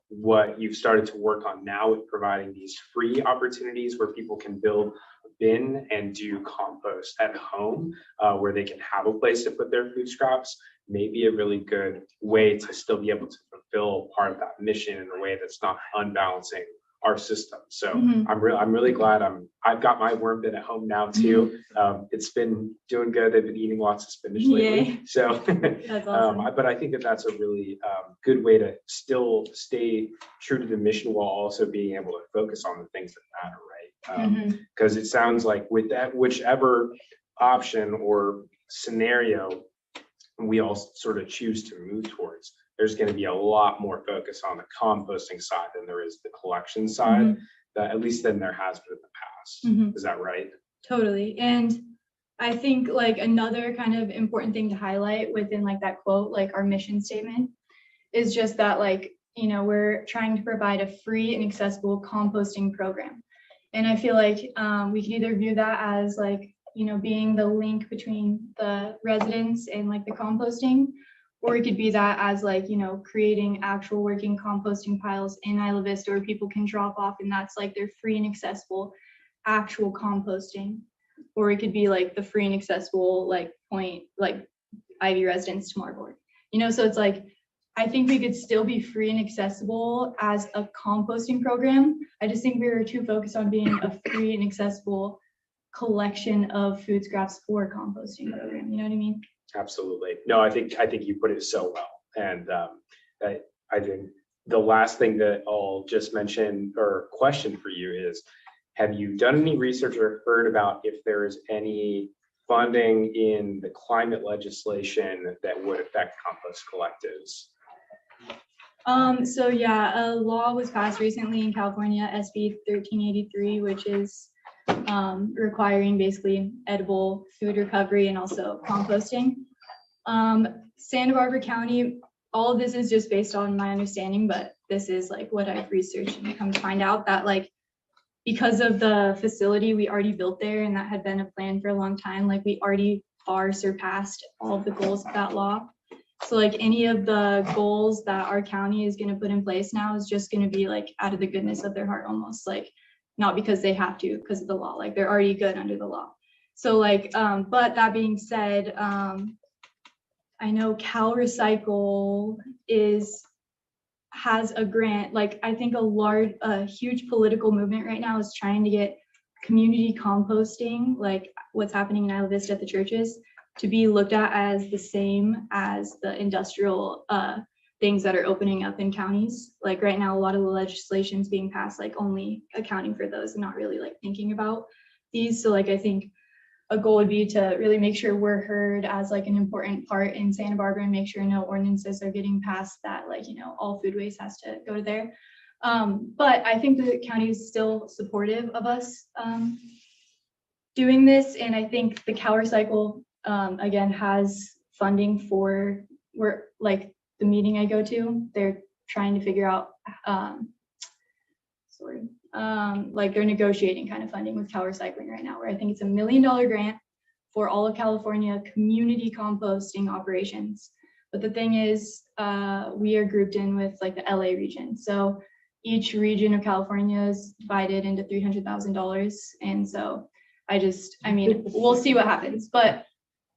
what you've started to work on now with providing these free opportunities where people can build a bin and do compost at home, where they can have a place to put their food scraps, may be a really good way to still be able to fulfill part of that mission in a way that's not unbalancing our system. So I'm really glad I've got my worm bin at home now too. It's been doing good. They've been eating lots of spinach lately. Yay. So That's awesome. but I think that that's a really good way to still stay true to the mission while also being able to focus on the things that matter, right? Because it sounds like with that, whichever option or scenario we all sort of choose to move towards, there's going to be a lot more focus on the composting side than there is the collection side, that at least than there has been in the past. Is that right? Totally. And I think like another kind of important thing to highlight within like that quote, like our mission statement, is just that like, you know, we're trying to provide a free and accessible composting program. And I feel like we can either view that as like, you know, being the link between the residents and like the composting, or it could be that as like, you know, creating actual working composting piles in Isla Vista where people can drop off, and that's like their free and accessible actual composting. Or it could be like the free and accessible like point, like Ivy residents to Marburg, you know. So it's like, I think we could still be free and accessible as a composting program. I just think we were too focused on being a free and accessible collection of food scraps for a composting program. You know what I mean? Absolutely. No, I think you put it so well. And I think the last thing that I'll just mention or question for you is, have you done any research or heard about if there is any funding in the climate legislation that would affect compost collectives? So yeah, a law was passed recently in California, SB 1383, which is requiring basically edible food recovery and also composting. Santa Barbara County, all of this is just based on my understanding, but this is like what I've researched and come to find out that like, because of the facility we already built there and that had been a plan for a long time, like we already far surpassed all of the goals of that law. So like any of the goals that our county is going to put in place now is just going to be like out of the goodness of their heart, almost like not because they have to, because of the law, like they're already good under the law. So like, but that being said, I know Cal Recycle has a grant, like I think a huge political movement right now is trying to get community composting, like what's happening in Isla Vista at the churches, to be looked at as the same as the industrial things that are opening up in counties. Like right now, a lot of the legislation's being passed, like only accounting for those and not really like thinking about these. So like, I think a goal would be to really make sure we're heard as like an important part in Santa Barbara and make sure no ordinances are getting passed that like, you know, all food waste has to go to there. But I think the county is still supportive of us doing this. And I think the Cal Recycle, again, has funding for like the meeting I go to, they're trying to figure out, like they're negotiating kind of funding with Cal Recycling right now, where I think it's $1 million grant for all of California community composting operations. But the thing is, we are grouped in with like the LA region. So each region of California is divided into $300,000. And so I mean, we'll see what happens. But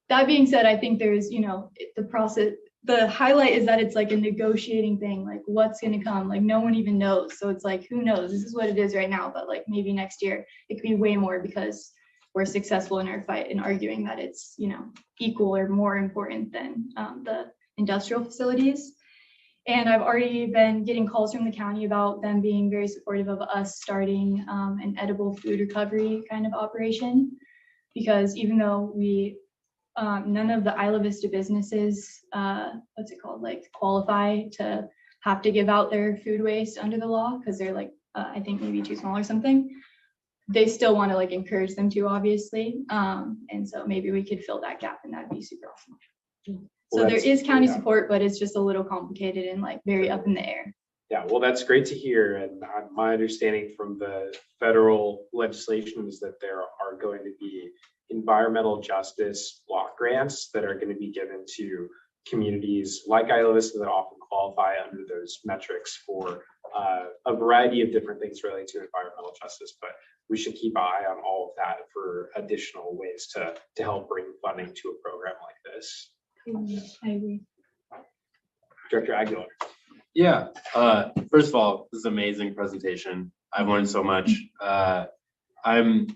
that being said, I think there's, you know, the process, the highlight is that it's like a negotiating thing, like what's going to come, like no one even knows. So it's like, who knows? This is what it is right now, but like maybe next year it could be way more because we're successful in our fight and arguing that it's, you know, equal or more important than the industrial facilities. And I've already been getting calls from the county about them being very supportive of us starting an edible food recovery kind of operation, because even though we none of the Isla Vista businesses, like qualify to have to give out their food waste under the law because they're like, I think maybe too small or something. They still want to like encourage them to, obviously. And so maybe we could fill that gap and that'd be super awesome. So there is county support, but it's just a little complicated and like very up in the air. Yeah, well, that's great to hear. And my understanding from the federal legislation is that there are going to be environmental justice block grants that are going to be given to communities like Isla Vista that often qualify under those metrics for a variety of different things related to environmental justice. But we should keep an eye on all of that for additional ways to help bring funding to a program like this. I agree. Director Aguilar. Yeah, first of all, this is an amazing presentation. I've learned so much. I'm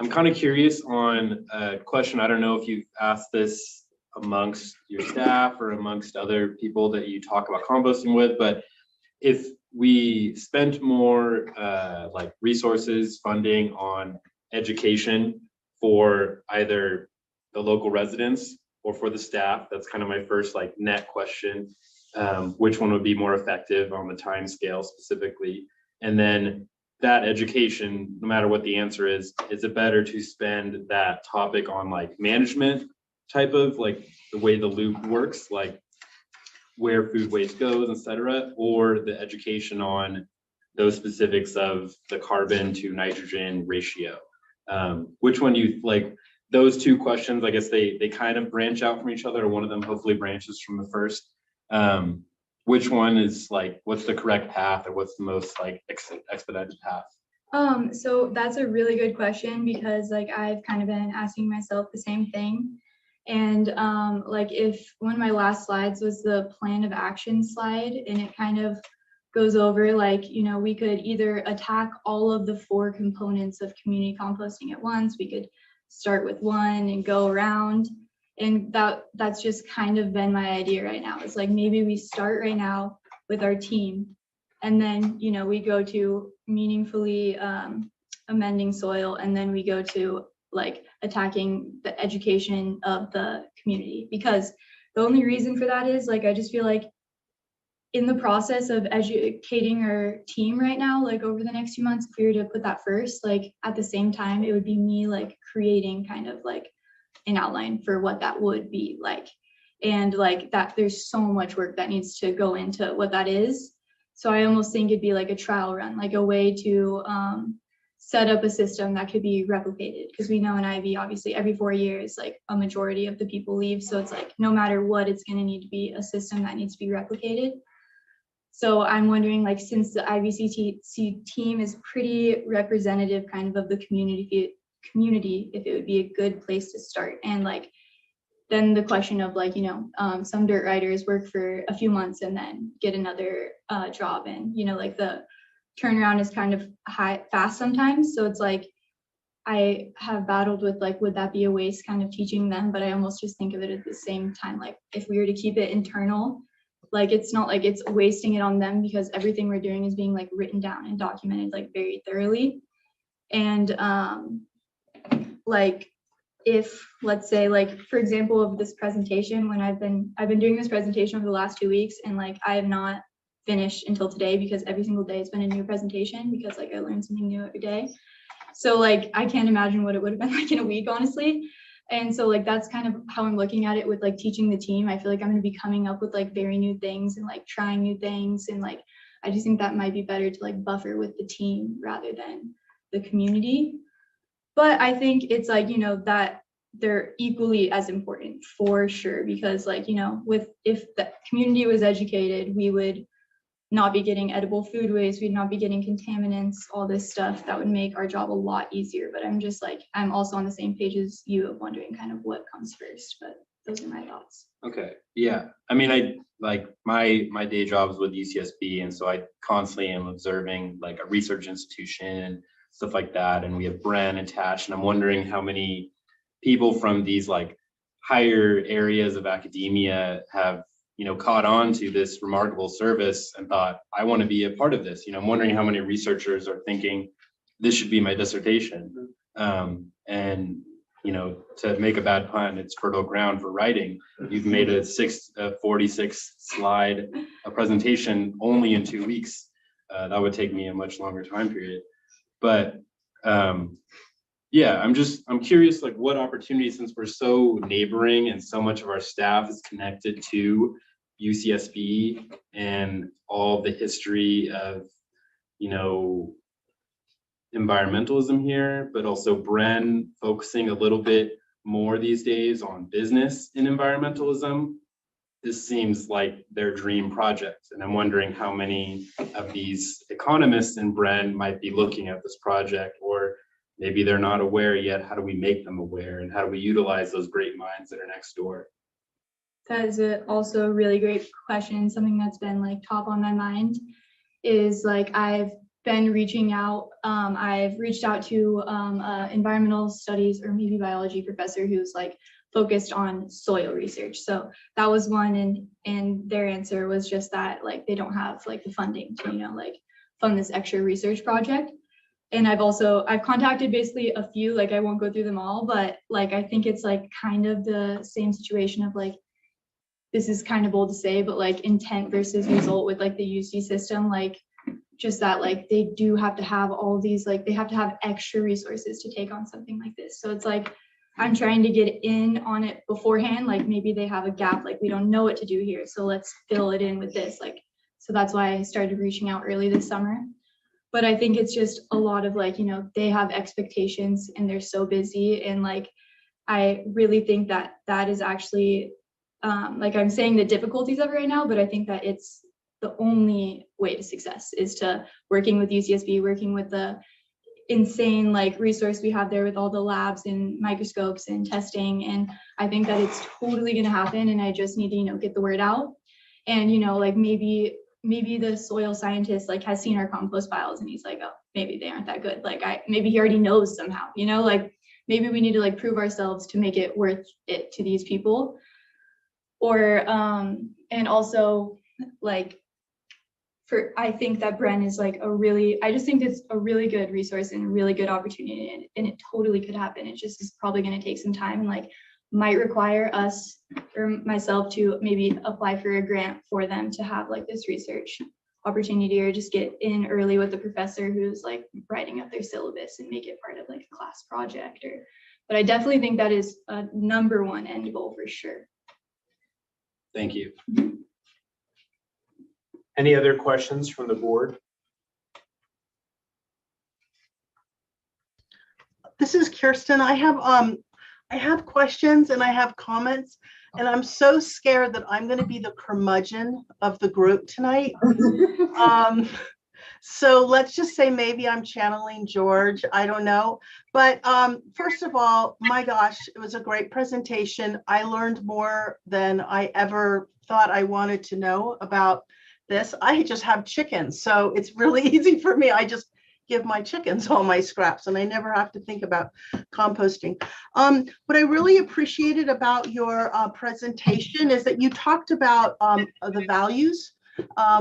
kind of curious on a question. I don't know if you've asked this amongst your staff or amongst other people that you talk about composting with, but if we spent more like resources, funding on education for either the local residents or for the staff, that's kind of my first like net question. Which one would be more effective on the time scale specifically? And then that education, no matter what the answer is it better to spend that topic on like management type of like the way the loop works, like where food waste goes, etc., or the education on those specifics of the carbon to nitrogen ratio? Which one do you like? Those two questions, I guess they kind of branch out from each other, or one of them hopefully branches from the first. Which one is like, what's the correct path, or what's the most like expedited path? So that's a really good question, because like I've kind of been asking myself the same thing. And like if one of my last slides was the plan of action slide, and it kind of goes over like, you know, we could either attack all of the 4 components of community composting at once. We could start with one and go around. And that's just kind of been my idea right now. It's like maybe we start right now with our team, and then, you know, we go to meaningfully amending soil, and then we go to like attacking the education of the community. Because the only reason for that is like, I just feel like in the process of educating our team right now, like over the next few months, if we were to put that first, like at the same time, it would be me like creating kind of like an outline for what that would be like. And like that, there's so much work that needs to go into what that is. So I almost think it'd be like a trial run, like a way to set up a system that could be replicated. Because we know in Ivy, obviously every 4 years, like a majority of the people leave. So it's like, no matter what, it's going to need to be a system that needs to be replicated. So I'm wondering, like, since the IVCSD team is pretty representative kind of the community, if it would be a good place to start. And like, then the question of like, some dirt riders work for a few months and then get another job, and like the turnaround is kind of fast sometimes. So it's like, I have battled with like, would that be a waste kind of teaching them? But I almost just think of it at the same time, like if we were to keep it internal, like it's not like it's wasting it on them, because everything we're doing is being like written down and documented like very thoroughly. And like, if let's say, like, for example, of this presentation, when I've been doing this presentation over the last 2 weeks, and like I have not finished until today, because every single day has been a new presentation, because like I learn something new every day. So like I can't imagine what it would have been like in a week, honestly. And so like that's kind of how I'm looking at it with like teaching the team. I feel like I'm going to be coming up with like very new things and like trying new things, and like I just think that might be better to like buffer with the team rather than the community. But I think it's like, that they're equally as important for sure, because like, if the community was educated, we would not be getting edible food waste, we'd not be getting contaminants, all this stuff that would make our job a lot easier. But I'm just like, I'm also on the same page as you of wondering kind of what comes first, but those are my thoughts. Okay, yeah. I mean, I like my day job is with UCSB, and so I constantly am observing like a research institution and stuff like that. And we have Bren attached, and I'm wondering how many people from these like higher areas of academia have caught on to this remarkable service and thought, I want to be a part of this. I'm wondering how many researchers are thinking this should be my dissertation. And to make a bad pun, it's fertile ground for writing. You've made a 46 slide presentation only in 2 weeks. That would take me a much longer time period. But yeah, I'm curious, like what opportunities, since we're so neighboring and so much of our staff is connected to UCSB and all the history of, environmentalism here, but also Bren focusing a little bit more these days on business and environmentalism. This seems like their dream project. And I'm wondering how many of these economists in Bren might be looking at this project, or maybe they're not aware yet. How do we make them aware, and how do we utilize those great minds that are next door? That is also a really great question. Something that's been like top on my mind is like, I've been reaching out. I've reached out to environmental studies or maybe biology professor who's like focused on soil research. So that was one, and their answer was just that like they don't have like the funding to like fund this extra research project. And I've contacted basically a few, like I won't go through them all, but like I think it's like kind of the same situation of like, this is kind of bold to say, but like intent versus result with like the UC system, like just that like they do have to have all these, like they have to have extra resources to take on something like this. So it's like I'm trying to get in on it beforehand, like maybe they have a gap, like we don't know what to do here, so let's fill it in with this. Like, so that's why I started reaching out early this summer. But I think it's just a lot of like, they have expectations and they're so busy, and like I really think that that is actually like I'm saying the difficulties of it right now, but I think that it's the only way to success is to working with UCSB, working with the insane like resource we have there with all the labs and microscopes and testing. And I think that it's totally going to happen, and I just need to get the word out. And like maybe the soil scientist like has seen our compost files and he's like, oh, maybe they aren't that good, like maybe he already knows somehow, like maybe we need to like prove ourselves to make it worth it to these people. Or and also like I think that Bren is like I just think it's a really good resource and a really good opportunity, and it totally could happen. It just is probably going to take some time, and like might require us or myself to maybe apply for a grant for them to have like this research opportunity, or just get in early with the professor who's like writing up their syllabus and make it part of like a class project. But I definitely think that is a #1 end goal for sure. Thank you. Any other questions from the board? This is Kirsten. I have questions and I have comments, and I'm so scared that I'm going to be the curmudgeon of the group tonight. So let's just say maybe I'm channeling George. I don't know. But first of all, my gosh, it was a great presentation. I learned more than I ever thought I wanted to know about this. I just have chickens, so it's really easy for me. I just give my chickens all my scraps and I never have to think about composting. What I really appreciated about your presentation is that you talked about the values.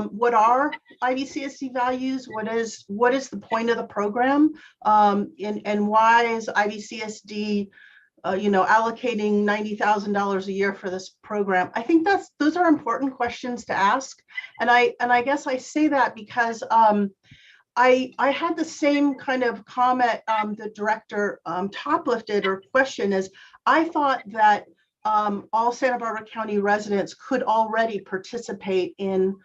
What are IVCSD values? What is the point of the program? And why is IVCSD allocating $90,000 a year for this program? I think those are important questions to ask. And I guess I say that because I had the same kind of comment the director Topliff did, or question is, I thought that all Santa Barbara County residents could already participate in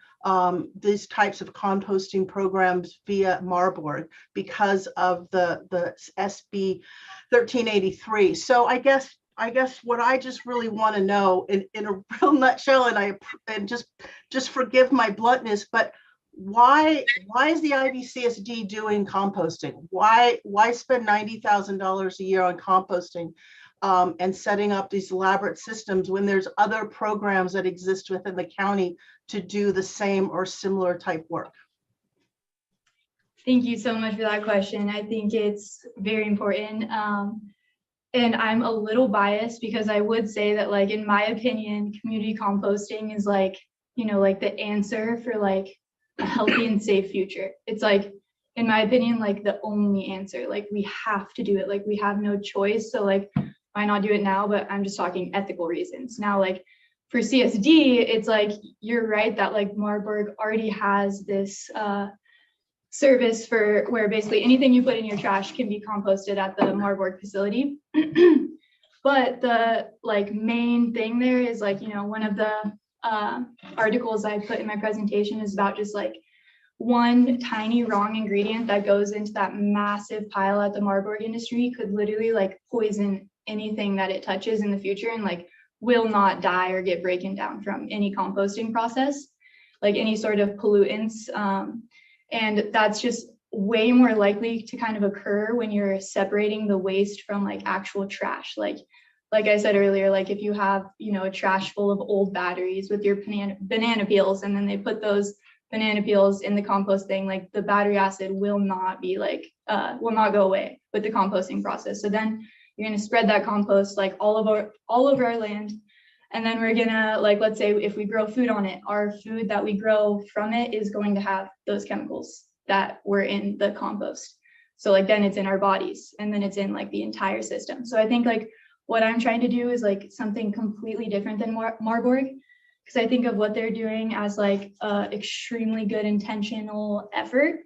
these types of composting programs via Marburg because of the SB 1383. So I guess what I just really want to know in a real nutshell, and just forgive my bluntness, but why is the IVCSD doing composting? Why spend $90,000 a year on composting and setting up these elaborate systems when there's other programs that exist within the county to do the same or similar type work? Thank you so much for that question. I think it's very important. And I'm a little biased because I would say that, like, in my opinion, community composting is like the answer for like a healthy and safe future. It's like, in my opinion, like the only answer. Like, we have to do it. Like, we have no choice. So like, why not do it now? But I'm just talking ethical reasons. Now, like for CSD, it's like, you're right that like Marburg already has this service for where basically anything you put in your trash can be composted at the Marburg facility. But the like main thing there is like, one of the articles I put in my presentation is about just like one tiny wrong ingredient that goes into that massive pile at the Marburg industry could literally like poison anything that it touches in the future, and like will not die or get broken down from any composting process, like any sort of pollutants. And that's just way more likely to kind of occur when you're separating the waste from like actual trash. Like I said earlier, like if you have, a trash full of old batteries with your banana peels, and then they put those banana peels in the compost thing, like the battery acid will not be like, will not go away with the composting process. So then you're going to spread that compost like all over our land. And then we're gonna, like, let's say if we grow food on it, our food that we grow from it is going to have those chemicals that were in the compost. So like then it's in our bodies, and then it's in like the entire system. So I think like what I'm trying to do is like something completely different than Marburg, because I think of what they're doing as like extremely good intentional effort.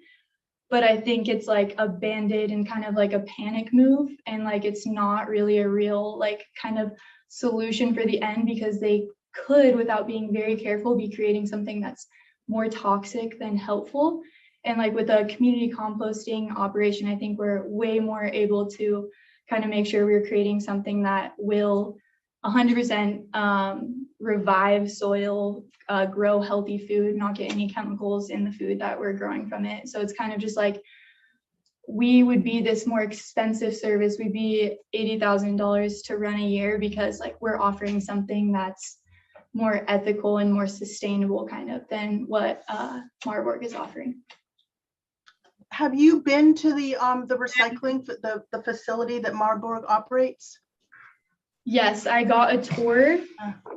But I think it's like a band-aid and kind of like a panic move, and like it's not really a real like kind of solution for the end, because they could, without being very careful, be creating something that's more toxic than helpful. And like with a community composting operation, I think we're way more able to kind of make sure we're creating something that will 100% revive soil, grow healthy food, not get any chemicals in the food that we're growing from it. So it's kind of just like, we would be this more expensive service. We'd be $80,000 to run a year, because like we're offering something that's more ethical and more sustainable kind of than what Marburg is offering. Have you been to the recycling, the facility that Marburg operates? Yes, I got a tour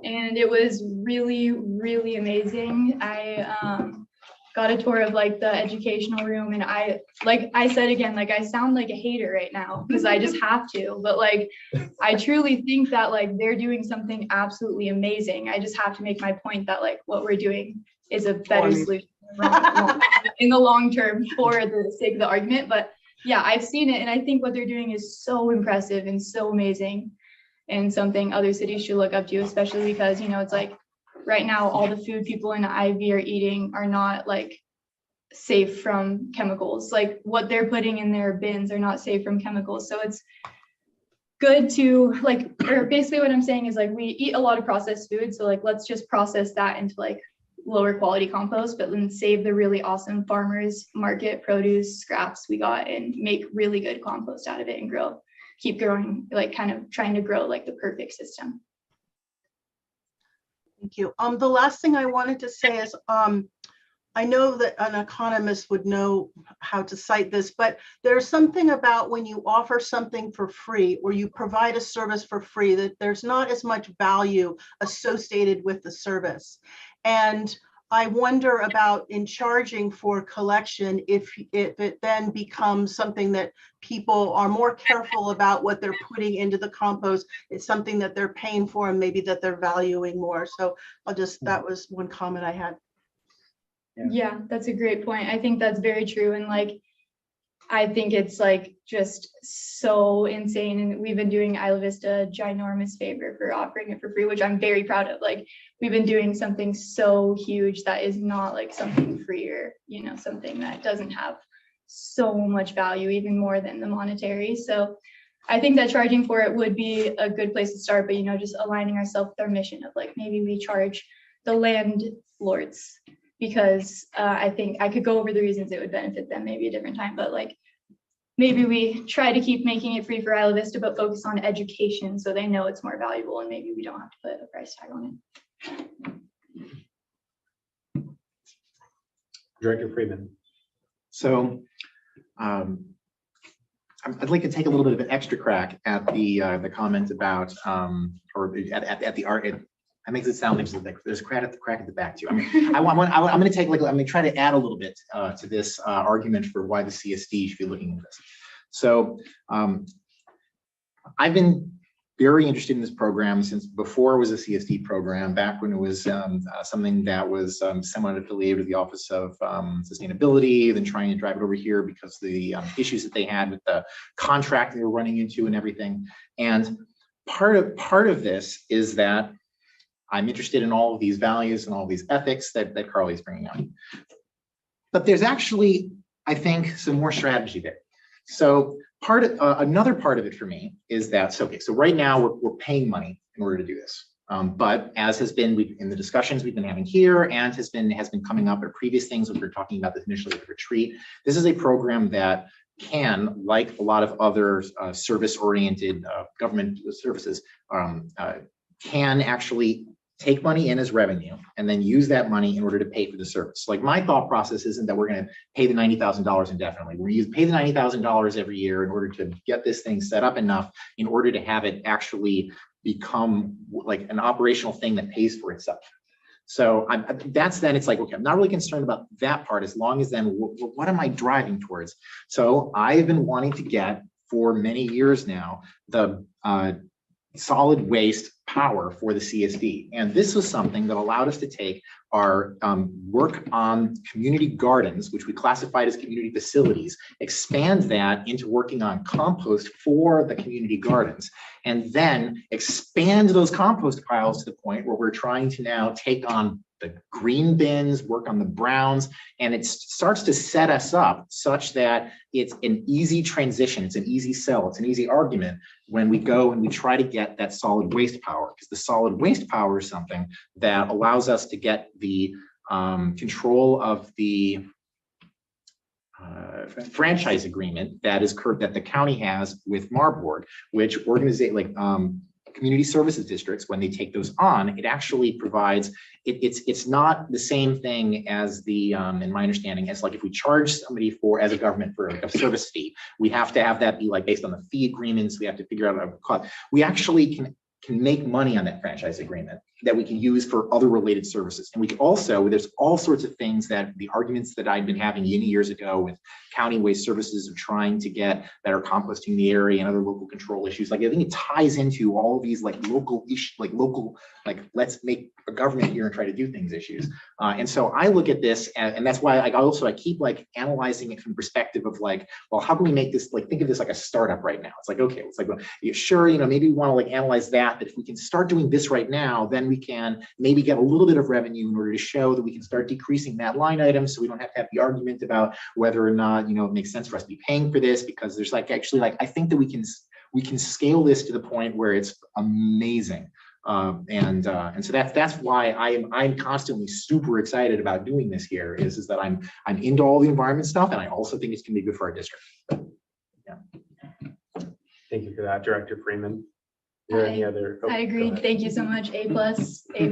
and it was really, really amazing. I got a tour of like the educational room, and I said again, like I sound like a hater right now because I just have to, but like I truly think that like they're doing something absolutely amazing. I just have to make my point that like what we're doing is a better solution in the long term for the sake of the argument. But yeah, I've seen it, and I think what they're doing is so impressive and so amazing, and something other cities should look up to, especially because, it's like right now, all the food people in IV are eating are not like safe from chemicals. Like what they're putting in their bins are not safe from chemicals. So it's good to like, or basically what I'm saying is like, we eat a lot of processed food. So like, let's just process that into like lower quality compost, but then save the really awesome farmers market produce scraps we got and make really good compost out of it and keep growing, like kind of trying to grow like the perfect system. Thank you. The last thing I wanted to say is, I know that an economist would know how to cite this, but there's something about when you offer something for free or you provide a service for free that there's not as much value associated with the service. And I wonder about in charging for collection, if it then becomes something that people are more careful about what they're putting into the compost. It's something that they're paying for and maybe that they're valuing more. So that was one comment I had. Yeah, that's a great point. I think that's very true. And like, I think it's like just so insane. And we've been doing Isla Vista a ginormous favor for offering it for free, which I'm very proud of. Like we've been doing something so huge that is not like something free or, you know, something that doesn't have so much value, even more than the monetary. So I think that charging for it would be a good place to start, but, you know, just aligning ourselves with our mission of like, maybe we charge the landlords, because I think I could go over the reasons it would benefit them maybe a different time, but like maybe we try to keep making it free for Isla Vista, but focus on education so they know it's more valuable and maybe we don't have to put a price tag on it. Director Freeman. So I'd like to take a little bit of an extra crack at the comment about or at the art. That makes it sound like there's a crack at the back too. I mean, I'm going to take I'm going to try to add a little bit to this argument for why the CSD should be looking at this. So I've been very interested in this program since before it was a CSD program, back when it was something that was somewhat affiliated with the Office of Sustainability, then trying to drive it over here because of the issues that they had with the contract they were running into and everything. And part of this is that I'm interested in all of these values and all of these ethics that Carly's bringing up. But there's actually, I think, some more strategy there. So another part of it for me is that, so right now we're paying money in order to do this. But as has been in the discussions we've been having here and has been coming up at previous things, when we were talking about this initially at the retreat, this is a program that can, like a lot of other service-oriented government services, can actually take money in as revenue and then use that money in order to pay for the service. Like my thought process isn't that we're going to pay the $90,000 indefinitely. We're going to pay the $90,000 every year in order to get this thing set up enough in order to have it actually become like an operational thing that pays for itself. So then it's like, okay, I'm not really concerned about that part as long as then what am I driving towards? So I've been wanting to get for many years now the solid waste power for the CSD. And this was something that allowed us to take our work on community gardens, which we classified as community facilities, expand that into working on compost for the community gardens, and then expand those compost piles to the point where we're trying to now take on the green bins, work on the browns, and it starts to set us up such that it's an easy transition, it's an easy sell, it's an easy argument when we go and we try to get that solid waste power, because the solid waste power is something that allows us to get the control of the franchise agreement that the county has with Marburg, which community services districts, when they take those on, it actually provides, it's not the same thing as the, in my understanding, as like if we charge somebody as a government for like a service fee, we have to have that be like based on the fee agreements, we have to figure out a cost. We actually can make money on that franchise agreement that we can use for other related services. And we can also, there's all sorts of things that the arguments that I'd been having many years ago with county waste services of trying to get better composting in the area and other local control issues. Like I think it ties into all of these like local issues, like let's make a government here and try to do things issues. And so I look at this and that's why I keep like analyzing it from the perspective of like, well, how can we make this, like, think of this like a startup right now. It's like, okay, it's like, well, sure, maybe we want to like analyze that, but if we can start doing this right now, then then we can maybe get a little bit of revenue in order to show that we can start decreasing that line item, so we don't have to have the argument about whether or not, it makes sense for us to be paying for this, because there's I think that we can scale this to the point where it's amazing. And so that's why I'm constantly super excited about doing this here, is that I'm into all the environment stuff, and I also think it's gonna be good for our district. Thank you for that, Director Freeman. Is there any other? I go agree. ahead. Thank you so much. A+, A+.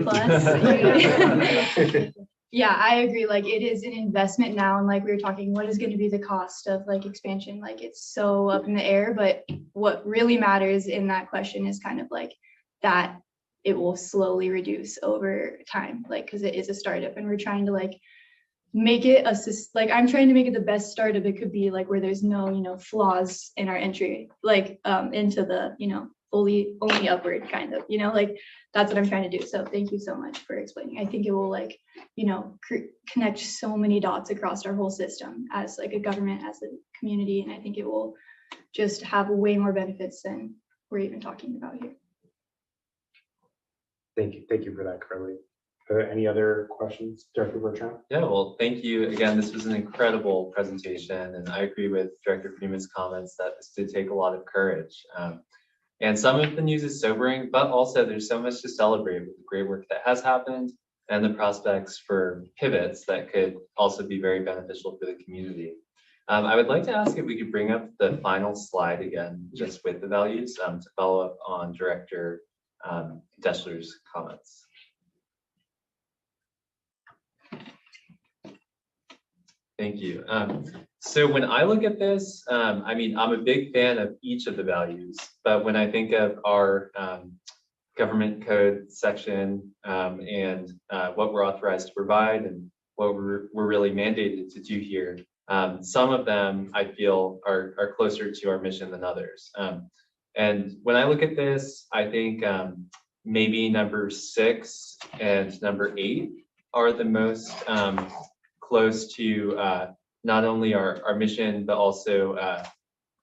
Yeah, I agree. Like, it is an investment now, and like we were talking, what is going to be the cost of like expansion? Like, it's so up in the air, but what really matters in that question is kind of like that it will slowly reduce over time, like, because it is a startup, and we're trying to like make it I'm trying to make it the best startup it could be, like where there's no flaws in our entry, like into the fully only upward kind of, like that's what I'm trying to do. So thank you so much for explaining. I think it will like connect so many dots across our whole system as like a government, as a community, and I think it will just have way more benefits than we're even talking about here. Thank you for that, Carly. Any other questions, Director Bertrand? Yeah, well, thank you. Again, this was an incredible presentation, and I agree with Director Freeman's comments that this did take a lot of courage. And some of the news is sobering, but also there's so much to celebrate with the great work that has happened and the prospects for pivots that could also be very beneficial for the community. I would like to ask if we could bring up the final slide again, just with the values, to follow up on Director Deschler's comments. Thank you. So when I look at this, I mean, I'm a big fan of each of the values, but when I think of our government code section and what we're authorized to provide and what we're really mandated to do here, some of them I feel are closer to our mission than others. And when I look at this, I think maybe number 6 and number 8 are the most close to not only our mission, but also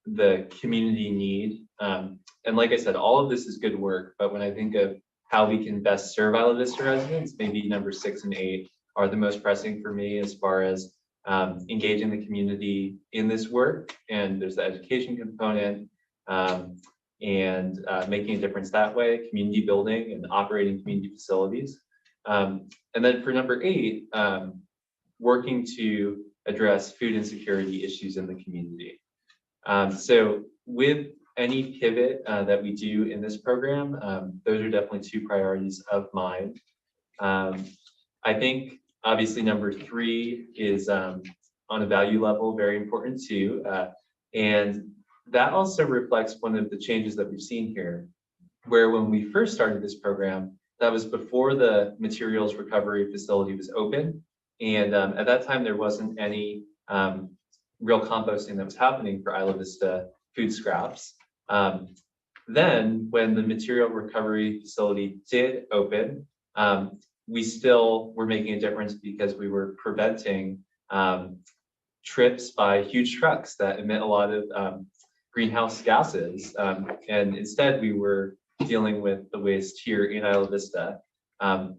the community need. And like I said, all of this is good work, but when I think of how we can best serve Isla Vista residents, maybe number 6 and 8 are the most pressing for me as far as engaging the community in this work. And there's the education component and making a difference that way, community building and operating community facilities. And then for number 8, working to address food insecurity issues in the community. So with any pivot that we do in this program, those are definitely 2 priorities of mine. I think obviously number 3 is on a value level, very important too. And that also reflects one of the changes that we've seen here, where when we first started this program, that was before the materials recovery facility was open. And at that time, there wasn't any real composting that was happening for Isla Vista food scraps. Then when the material recovery facility did open, we still were making a difference because we were preventing trips by huge trucks that emit a lot of greenhouse gases. And instead, we were dealing with the waste here in Isla Vista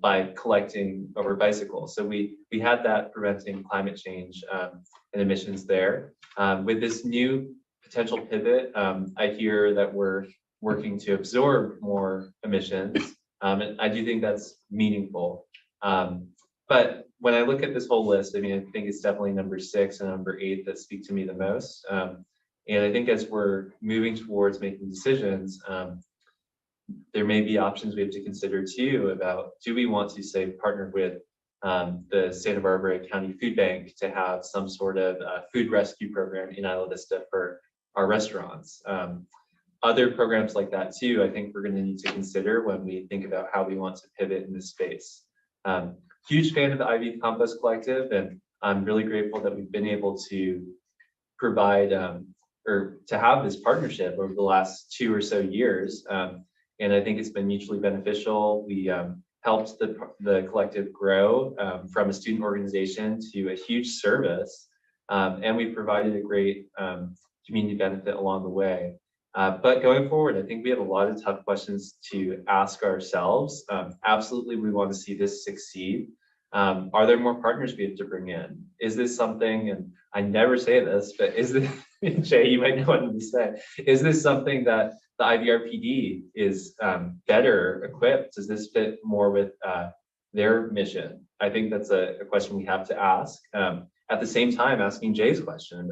by collecting over bicycles. So we had that preventing climate change and emissions there. With this new potential pivot, I hear that we're working to absorb more emissions. And I do think that's meaningful. But when I look at this whole list, I mean, I think it's definitely number 6 and number 8 that speak to me the most. And I think as we're moving towards making decisions, there may be options we have to consider too about, do we want to say partner with the Santa Barbara County Food Bank to have some sort of food rescue program in Isla Vista for our restaurants? Other programs like that too, I think we're going to need to consider when we think about how we want to pivot in this space. Huge fan of the IV Compost Collective, and I'm really grateful that we've been able to provide or to have this partnership over the last 2 or so years. And I think it's been mutually beneficial. We helped the collective grow from a student organization to a huge service. And we provided a great community benefit along the way. But going forward, I think we have a lot of tough questions to ask ourselves. Absolutely, we want to see this succeed. Are there more partners we have to bring in? Is this something, and I never say this, but is this, Jay, you might know what to say. Is this something that the IVRPD is better equipped? Does this fit more with their mission? I think that's a question we have to ask. At the same time, asking Jay's question,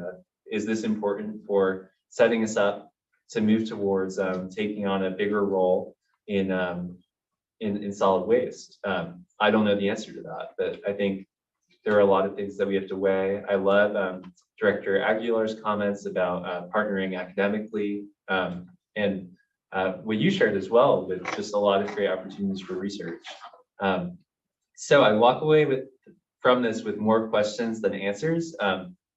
is this important for setting us up to move towards taking on a bigger role in solid waste? I don't know the answer to that, but I think there are a lot of things that we have to weigh. I love Director Aguilar's comments about partnering academically, and what you shared as well, with just a lot of great opportunities for research. So I walk away from this with more questions than answers,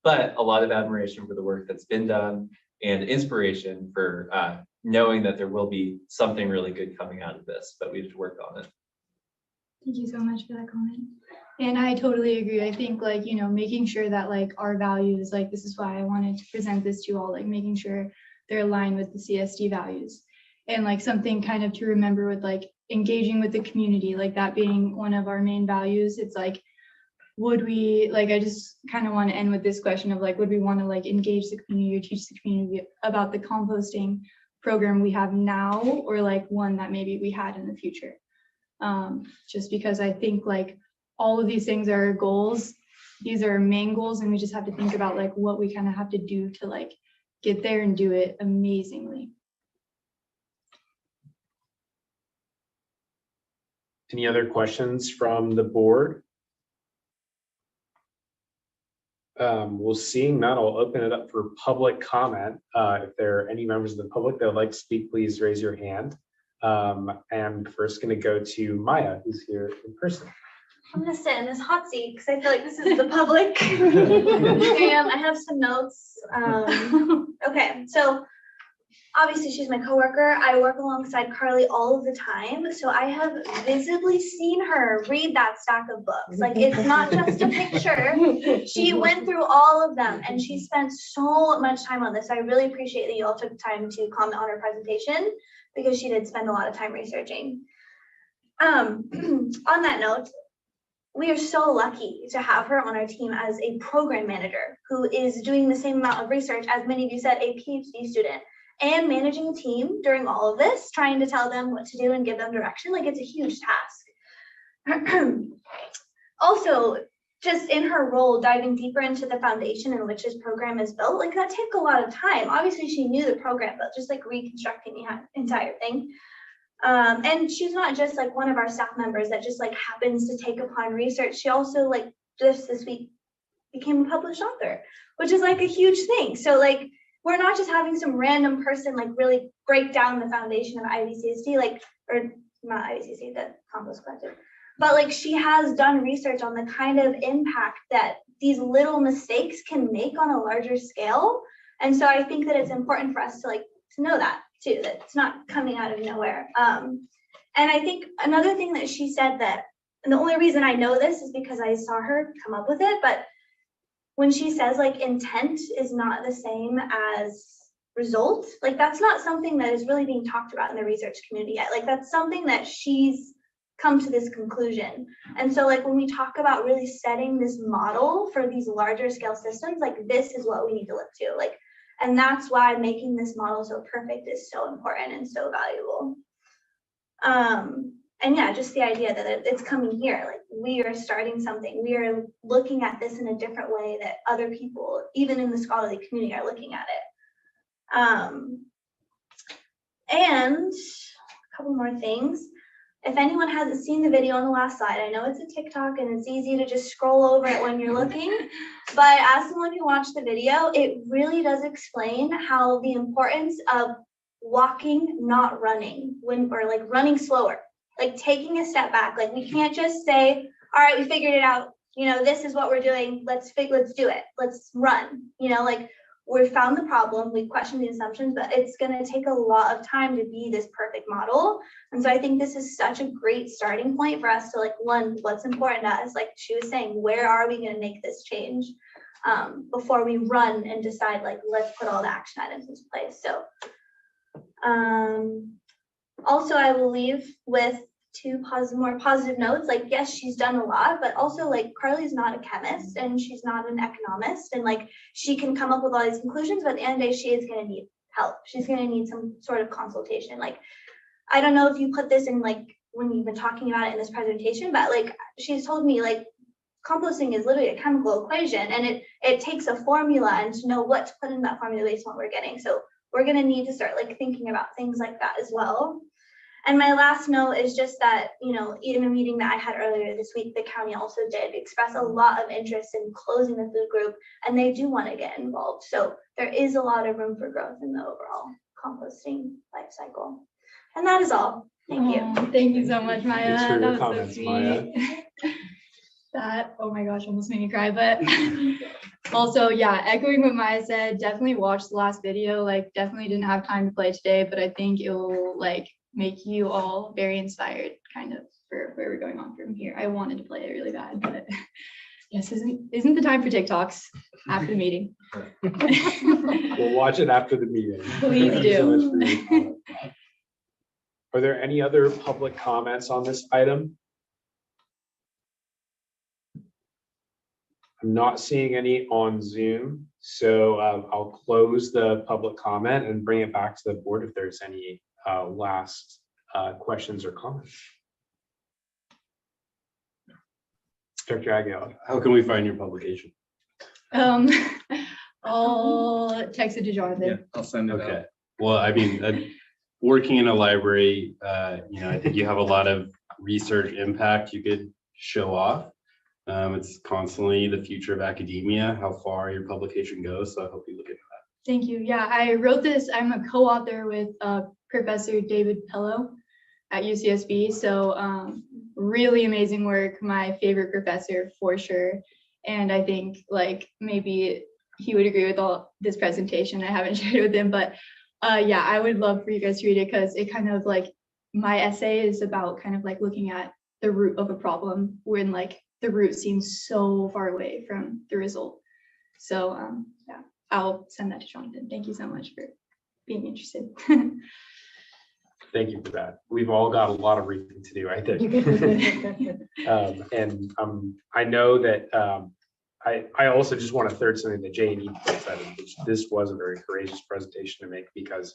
but a lot of admiration for the work that's been done and inspiration for knowing that there will be something really good coming out of this, but we have to work on it. Thank you so much for that comment. And I totally agree. I think, like, you know, making sure that like our values, like this is why I wanted to present this to you all, like making sure they're aligned with the CSD values. And like something kind of to remember with like engaging with the community, like that being one of our main values. It's like, would we, like, I just kind of want to end with this question of like, would we want to like engage the community or teach the community about the composting program we have now, or like one that maybe we had in the future? Just because I think like all of these things are goals. These are main goals, and we just have to think about like what we kind of have to do to like get there and do it amazingly. Any other questions from the board? Well, seeing none, I'll open it up for public comment. If there are any members of the public that would like to speak, please raise your hand. And first going to go to Maya, who's here in person. I'm going to sit in this hot seat because I feel like this is the public. I have some notes. Okay, so obviously she's my coworker. I work alongside Carly all of the time. So I have visibly seen her read that stack of books. Like, it's not just a picture. She went through all of them and she spent so much time on this. I really appreciate that you all took time to comment on her presentation, because she did spend a lot of time researching. On that note, we are so lucky to have her on our team as a program manager who is doing the same amount of research as many of you said, a PhD student, and managing a team during all of this, trying to tell them what to do and give them direction. Like, it's a huge task. Also, just in her role, diving deeper into the foundation in which this program is built, like that took a lot of time. Obviously, she knew the program, but just like reconstructing the entire thing. And she's not just like one of our staff members that just like happens to take upon research. She also, like, just this week became a published author, which is like a huge thing. So like, we're not just having some random person like really break down the foundation of IVCSD, like, or not IVCSD, the Compost Collective, but like she has done research on the kind of impact that these little mistakes can make on a larger scale. And so I think that it's important for us to like to know that too, that it's not coming out of nowhere. And I think another thing that she said, that, and the only reason I know this is because I saw her come up with it, but when she says like intent is not the same as result, like that's not something that is really being talked about in the research community yet. Like, that's something that she's come to this conclusion. And so like when we talk about really setting this model for these larger scale systems, like this is what we need to look to. Like, and that's why making this model so perfect is so important and so valuable. And yeah, just the idea that it's coming here, like we are starting something, we are looking at this in a different way that other people, even in the scholarly community, are looking at it. And a couple more things. If anyone hasn't seen the video on the last slide, I know it's a TikTok and it's easy to just scroll over it when you're looking, but as someone who watched the video, it really does explain how the importance of walking, not running, or like running slower. Like taking a step back. Like, we can't just say, all right, we figured it out, you know, this is what we're doing, let's do it, let's run, you know, like we found the problem, we questioned the assumptions, but it's going to take a lot of time to be this perfect model. And so I think this is such a great starting point for us to like, one, what's important to us, like she was saying, where are we going to make this change before we run and decide like, let's put all the action items into place. So Also, I will leave with two more positive notes. Like, yes, she's done a lot, but also like Carly's not a chemist and she's not an economist, and like she can come up with all these conclusions, but at the end of the day, she is going to need help. She's going to need some sort of consultation. Like, I don't know if you put this in like when you've been talking about it in this presentation, but like she's told me like composting is literally a chemical equation, and it takes a formula and to know what to put in that formula based on what we're getting. So we're going to need to start like thinking about things like that as well. And my last note is just that, you know, in a meeting that I had earlier this week, the county also did express a lot of interest in closing the food group, and they do want to get involved. So there is a lot of room for growth in the overall composting life cycle. And that is all. Thank you. Thank you so much, Maya. Thanks for your That was comments, so Maya. sweet. That, oh my gosh, almost made me cry. But also, yeah, echoing what Maya said, definitely watch the last video. Like, definitely didn't have time to play today, but I think it will like make you all very inspired kind of for where we're going on from here. I wanted to play it really bad, but yes, isn't the time for TikToks after the meeting. We'll watch it after the meeting. Please Thank you so do. much for your comment. Are there any other public comments on this item? I'm not seeing any on Zoom, so I'll close the public comment and bring it back to the board if there's any last questions or comments. Dr. Aguilar. How can we find your publication? I'll text it to Jonathan. Yeah, I'll send it out. Okay, well, I mean, working in a library, you know, I think you have a lot of research impact you could show off. It's constantly the future of academia, how far your publication goes. So I hope you look into that. Thank you. Yeah, I wrote this. I'm a co-author with Professor David Pello at UCSB. So really amazing work. My favorite professor for sure. And I think like maybe he would agree with all this presentation. I haven't shared it with him, but yeah, I would love for you guys to read it because it kind of like my essay is about kind of like looking at the root of a problem when like the root seems so far away from the result. So yeah, I'll send that to Jonathan. Thank you so much for being interested. Thank you for that. We've all got a lot of reading to do, I think. And I know that I also just want to third something that Jay and Ethan said. This was a very courageous presentation to make because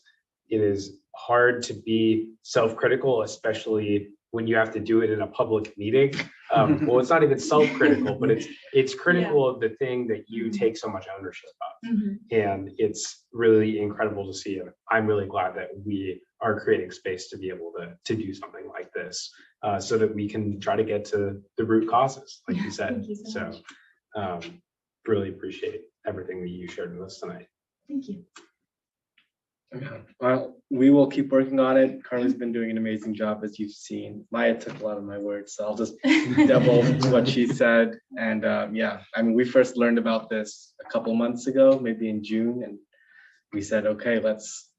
it is hard to be self-critical, especially when you have to do it in a public meeting. Well, it's not even self-critical, but it's critical of the thing that you take so much ownership of. And it's really incredible to see. I'm really glad that we are creating space to be able to do something like this so that we can try to get to the root causes, like you said. Thank you so much. Really appreciate everything that you shared with us tonight. Thank you. Okay. Well, we will keep working on it. Carly's been doing an amazing job, as you've seen. Maya took a lot of my words, so I'll just double what she said. And yeah, I mean, we first learned about this a couple months ago, maybe in June, and we said, okay, let's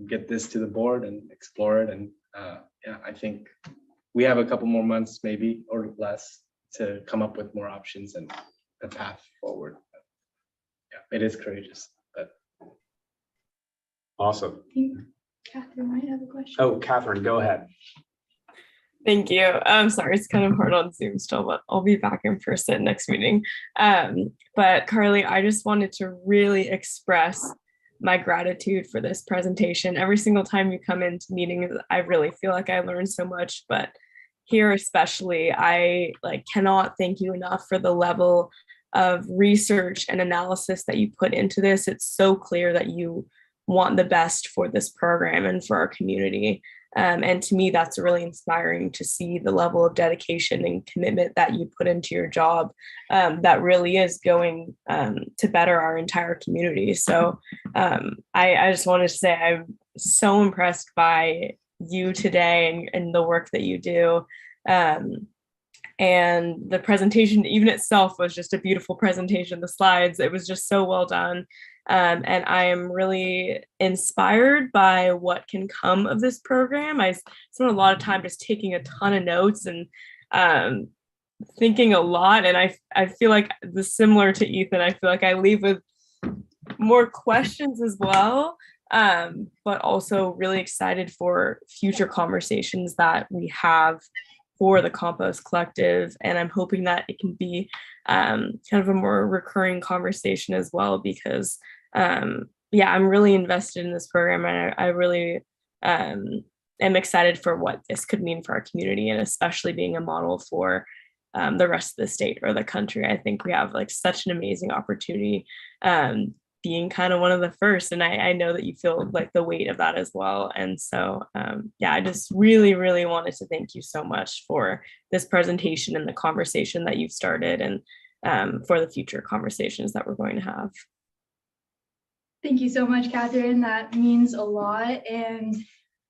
get this to the board and explore it. And yeah, I think we have a couple more months, maybe or less, to come up with more options and a path forward. But yeah, it is courageous. Awesome. I think Catherine might have a question. Oh, Catherine, go ahead. Thank you. I'm sorry, it's kind of hard on Zoom still, but I'll be back in person next meeting. But Carly, I just wanted to really express my gratitude for this presentation. Every single time you come into meetings, I really feel like I learned so much, but here especially, I cannot thank you enough for the level of research and analysis that you put into this. It's so clear that you want the best for this program and for our community. And to me, that's really inspiring to see the level of dedication and commitment that you put into your job that really is going to better our entire community. So I just wanted to say I'm so impressed by you today and the work that you do. And the presentation even itself was just a beautiful presentation. The slides, it was just so well done. And I am really inspired by what can come of this program. I spent a lot of time just taking a ton of notes and thinking a lot. And I feel like similar to Ethan, I feel like I leave with more questions as well. but also really excited for future conversations that we have for the Compost Collective. And I'm hoping that it can be kind of a more recurring conversation as well, because yeah, I'm really invested in this program, and I really am excited for what this could mean for our community, and especially being a model for the rest of the state or the country. I think we have like such an amazing opportunity, being kind of one of the first, and I know that you feel like the weight of that as well. And so yeah, I just really wanted to thank you so much for this presentation and the conversation that you've started, and for the future conversations that we're going to have. Thank you so much, Catherine. That means a lot. And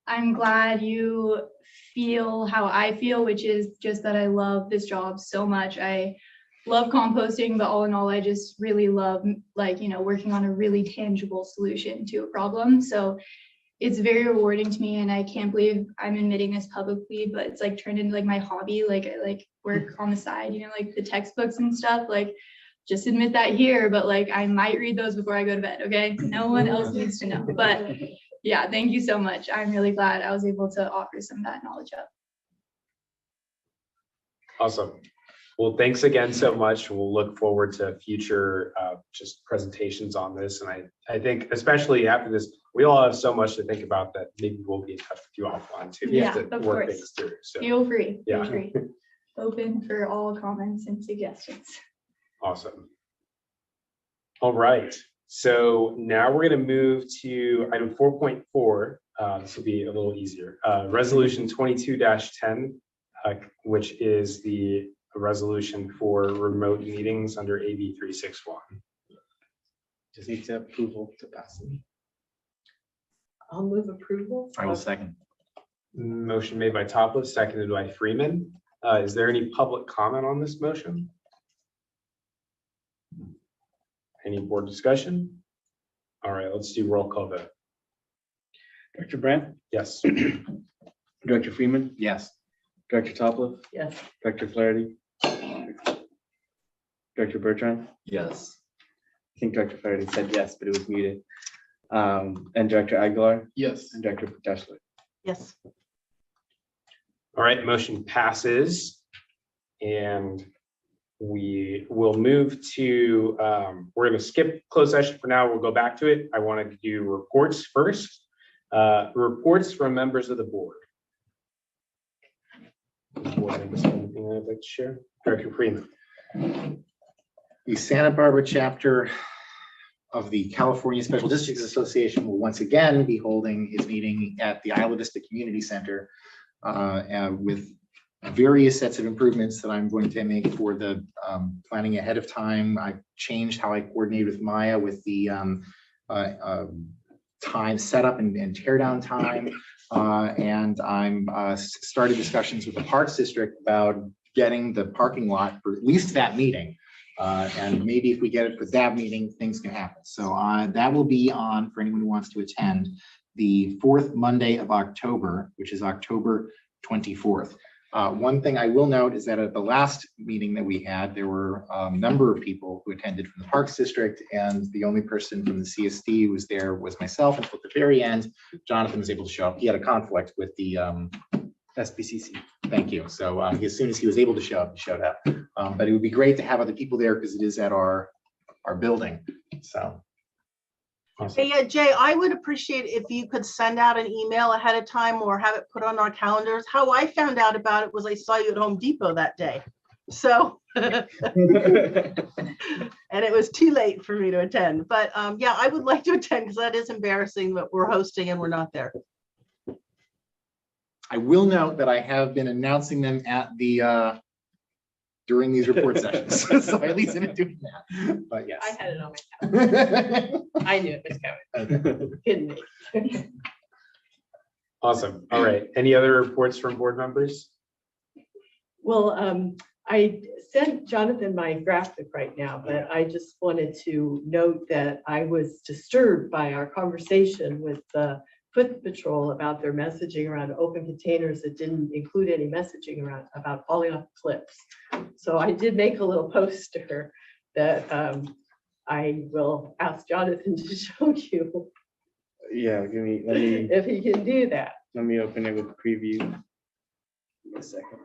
I'm glad you feel how I feel, which is just that I love this job so much. I love composting, but all in all, I just really love, like, you know, working on a really tangible solution to a problem. So it's very rewarding to me, and I can't believe I'm admitting this publicly, but it's like turned into like my hobby. Like I like work on the side, you know, like the textbooks and stuff. Like, just admit that here, but like I might read those before I go to bed. Okay, no one else needs to know. But yeah, thank you so much. I'm really glad I was able to offer some of that knowledge up. Awesome. Well, thanks again so much. We'll look forward to future just presentations on this. And I think especially after this, we all have so much to think about that maybe we'll be in touch with you offline too. Yeah, to of work course. things through. So Feel free. yeah. Feel free. Open for all comments and suggestions. Awesome. All right. So now we're going to move to item 4.4. This will be a little easier. Resolution 22-10, which is the resolution for remote meetings under AB 361. Just need to approval to pass it. I'll move approval. I will second. Motion made by Topliff, seconded by Freeman. Is there any public comment on this motion? Any board discussion? All right, let's do roll call vote. Dr. Brandt, Yes. Director Freeman, Yes. Director Topliff, Yes. Dr. Flaherty, Director Bertrand. Yes. I think Dr. Flaherty said yes, but it was muted. And Director Aguilar Yes. and Director Dashler. Yes. All right, motion passes. And we will move to, we're going to skip closed session for now. We'll go back to it. I wanted to do reports first. Reports from members of the board. Board members have anything I'd like to share? Director Freeman. The Santa Barbara chapter of the California Special Districts Association will once again be holding its meeting at the Isla Vista Community Center with various sets of improvements that I'm going to make for the planning ahead of time. I've changed how I coordinate with Maya with the time setup and tear down time. And I'm started discussions with the Parks District about getting the parking lot for at least that meeting. And maybe if we get it for that meeting, things can happen. So that will be on for anyone who wants to attend the 4th Monday of October, which is October 24th. One thing I will note is that at the last meeting that we had, there were a number of people who attended from the Parks District, and the only person from the CSD who was there was myself. Until the very end, Jonathan was able to show up. He had a conflict with the SPCC. Thank you. So as soon as he was able to show up, he showed up. But it would be great to have other people there because it is at our building. So. Hey, yeah, Jay, I would appreciate if you could send out an email ahead of time or have it put on our calendars. How I found out about it was I saw you at Home Depot that day. So, and it was too late for me to attend. But yeah, I would like to attend because that is embarrassing that we're hosting and we're not there. I will note that I have been announcing them at the during these report sessions. So at least I'm doing that. But yes. I had it on my calendar. I knew it was coming. Kidding me. Awesome. All right. Any other reports from board members? Well, I sent Jonathan my graphic right now, but I just wanted to note that I was disturbed by our conversation with the Foot Patrol about their messaging around open containers that didn't include any messaging around about falling off cliffs. So I did make a little poster that I will ask Jonathan to show you. Yeah, let me if he can do that. open it with preview. Give me a second.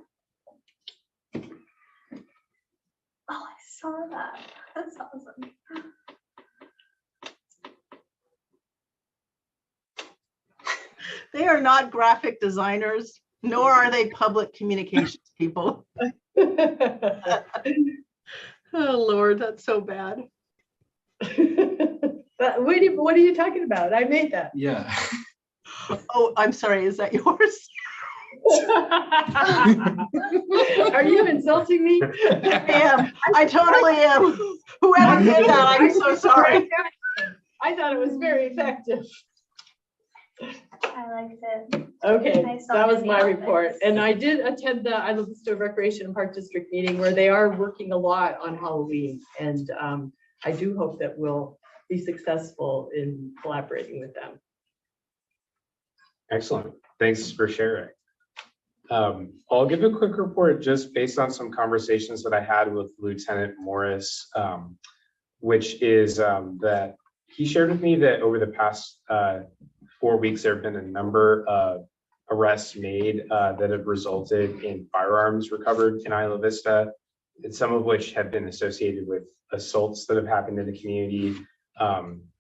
Oh, I saw that. That's awesome. They are not graphic designers, nor are they public communications people. Oh, Lord, that's so bad. But what are you talking about? I made that. Yeah. Oh, I'm sorry, is that yours? Are you insulting me? I am. I totally am. Whoever did that, I'm so sorry. I thought it was very effective. I liked it. Okay, I saw that was many my outfits. report. And I did attend the Isla Vista Recreation and Park District meeting where they are working a lot on Halloween. And I do hope that we'll be successful in collaborating with them. Excellent. Thanks for sharing. I'll give a quick report just based on some conversations that I had with Lieutenant Morris, which is that he shared with me that over the past 4 weeks, there have been a number of arrests made that have resulted in firearms recovered in Isla Vista, and some of which have been associated with assaults that have happened in the community.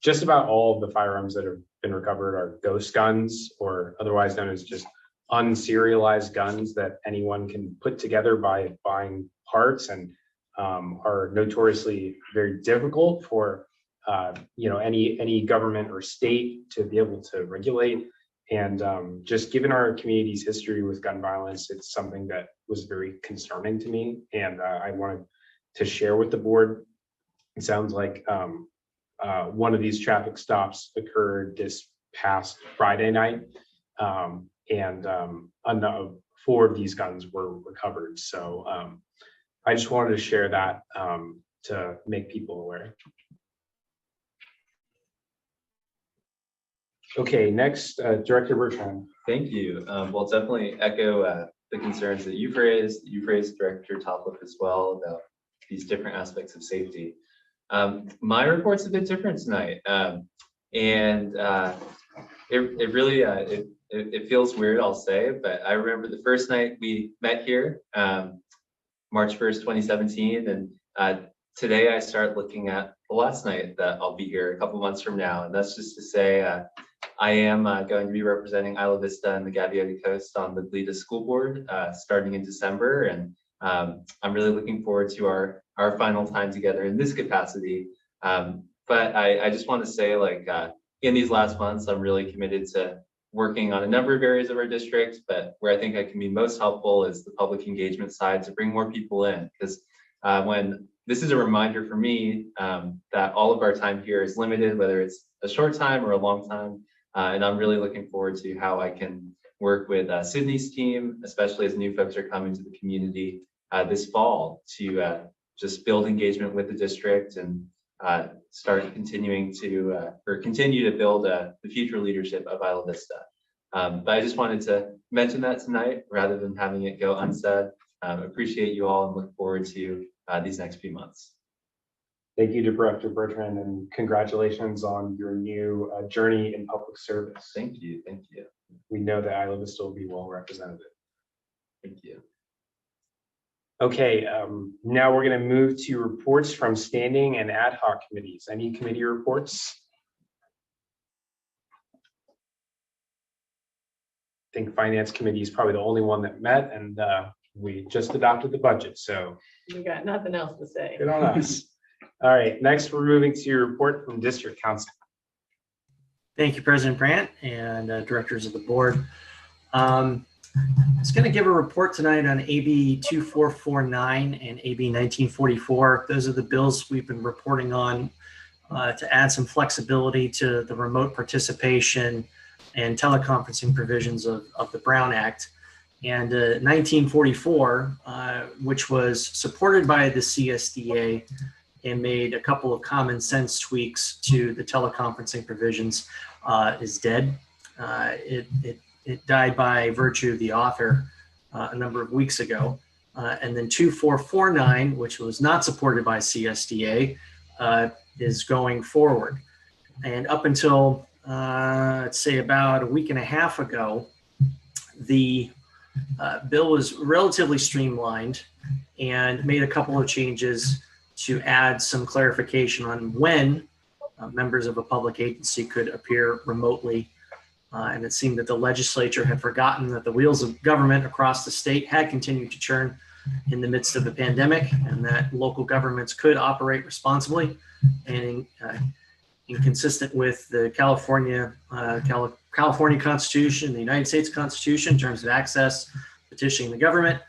Just about all of the firearms that have been recovered are ghost guns, or otherwise known as just unserialized guns that anyone can put together by buying parts, and are notoriously very difficult for any government or state to be able to regulate. And just given our community's history with gun violence, it's something that was very concerning to me, and I wanted to share with the board. It sounds like one of these traffic stops occurred this past Friday night, and 4 of these guns were recovered. So I just wanted to share that to make people aware. Okay, next, Director Bertrand. Thank you. Well, definitely echo the concerns that you've raised. You've raised Director Topliff as well about these different aspects of safety. My report's a bit different tonight, and it really it feels weird, I'll say, but I remember the first night we met here, March 1st, 2017, and today I start looking at the last night that I'll be here a couple months from now, and that's just to say I am going to be representing Isla Vista and the Gaviota Coast on the Vista School Board starting in December, and I'm really looking forward to our final time together in this capacity. But I just want to say, like, in these last months, I'm really committed to working on a number of areas of our district, but where I think I can be most helpful is the public engagement side, to bring more people in, because when this is a reminder for me that all of our time here is limited, whether it's a short time or a long time. And I'm really looking forward to how I can work with Sydney's team, especially as new folks are coming to the community this fall, to just build engagement with the district and continue to build the future leadership of Isla Vista. But I just wanted to mention that tonight rather than having it go unsaid. Appreciate you all and look forward to these next few months. Thank you to Director Bertrand, and congratulations on your new journey in public service. Thank you. Thank you. We know that Isla Vista will be well represented. Thank you. Okay, now we're going to move to reports from standing and ad hoc committees. Any committee reports? I think Finance Committee is probably the only one that met, and we just adopted the budget, so You got nothing else to say. good on us. All right, next we're moving to your report from District Council. Thank you, President Brandt and directors of the board. I was going to give a report tonight on AB 2449 and AB 1944. Those are the bills we've been reporting on to add some flexibility to the remote participation and teleconferencing provisions of the Brown Act. And 1944, which was supported by the CSDA and made a couple of common sense tweaks to the teleconferencing provisions, is dead. It died by virtue of the author a number of weeks ago. And then 2449, which was not supported by CSDA, is going forward. And up until I'd say about a week and a half ago, the bill was relatively streamlined and made a couple of changes to add some clarification on when members of a public agency could appear remotely. And it seemed that the legislature had forgotten that the wheels of government across the state had continued to churn in the midst of the pandemic, and that local governments could operate responsibly and consistent with the California Constitution, the United States Constitution in terms of access, petitioning the government.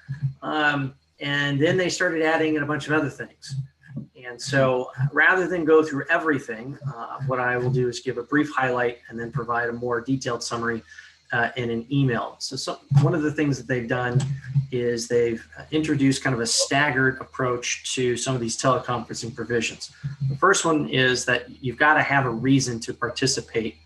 And then they started adding in a bunch of other things. And so rather than go through everything, what I will do is give a brief highlight and then provide a more detailed summary in an email. So one of the things that they've done is they've introduced kind of a staggered approach to some of these teleconferencing provisions. The first one is that you've got to have a reason to participate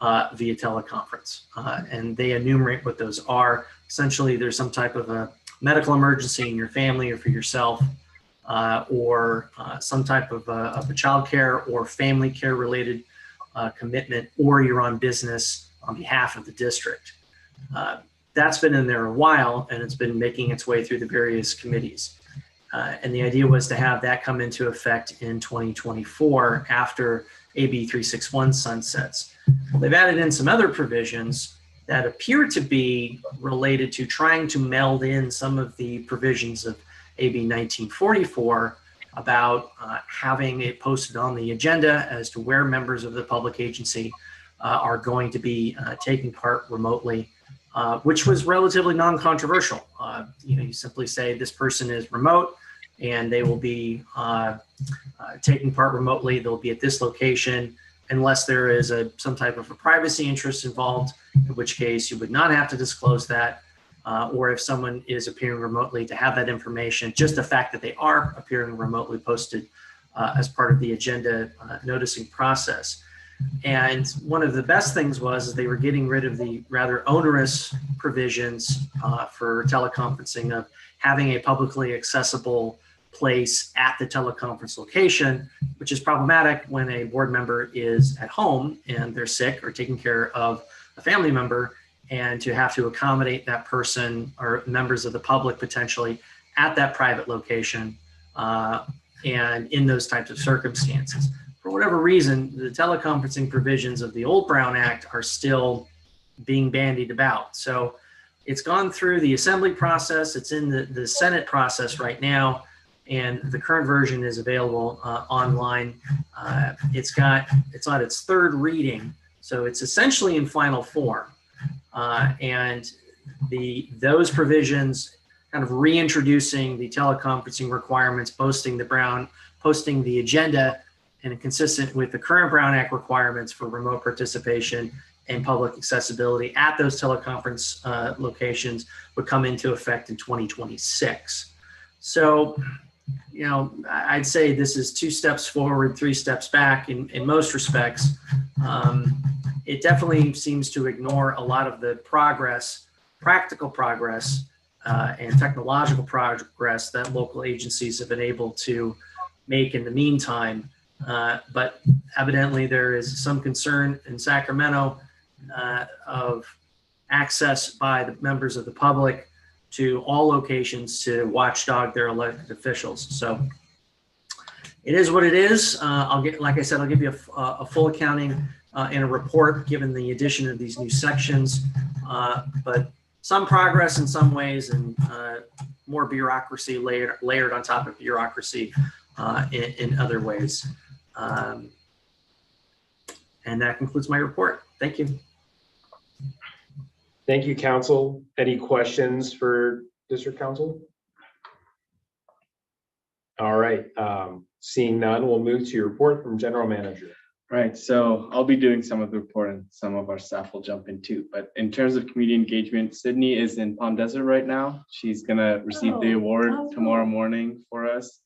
via teleconference. And they enumerate what those are. Essentially, there's some type of a medical emergency in your family or for yourself, or some type of a child care or family care related commitment, or you're on business on behalf of the district. That's been in there a while, and it's been making its way through the various committees. And the idea was to have that come into effect in 2024 after AB 361 sunsets. They've added in some other provisions that appear to be related to trying to meld in some of the provisions of AB 1944 about having it posted on the agenda as to where members of the public agency are going to be taking part remotely, which was relatively non-controversial. You simply say this person is remote and they will be taking part remotely. They'll be at this location unless there is some type of a privacy interest involved, in which case you would not have to disclose that. Or if someone is appearing remotely, to have that information, just the fact that they are appearing remotely posted as part of the agenda noticing process. And one of the best things was they were getting rid of the rather onerous provisions for teleconferencing of having a publicly accessible place at the teleconference location, which is problematic when a board member is at home and they're sick or taking care of a family member, and to have to accommodate that person or members of the public potentially at that private location and in those types of circumstances. For whatever reason, the teleconferencing provisions of the old Brown Act are still being bandied about. So it's gone through the assembly process, it's in the Senate process right now, and the current version is available online. It's on its third reading, so it's essentially in final form. And those provisions kind of reintroducing the teleconferencing requirements, posting the agenda, and consistent with the current Brown Act requirements for remote participation and public accessibility at those teleconference locations would come into effect in 2026. So, I'd say this is 2 steps forward, 3 steps back in most respects. It definitely seems to ignore a lot of the practical progress, and technological progress that local agencies have been able to make in the meantime. But evidently there is some concern in Sacramento of access by the members of the public to all locations to watchdog their elected officials. So it is what it is. I'll give you a full accounting in a report given the addition of these new sections, but some progress in some ways and more bureaucracy layered on top of bureaucracy in other ways. And that concludes my report. Thank you. Thank you, Council. Any questions for District Council? All right, seeing none, we'll move to your report from General Manager. Right, so I'll be doing some of the report and some of our staff will jump in too. But in terms of community engagement, Sydney is in Palm Desert right now. She's gonna receive the award tomorrow morning for us.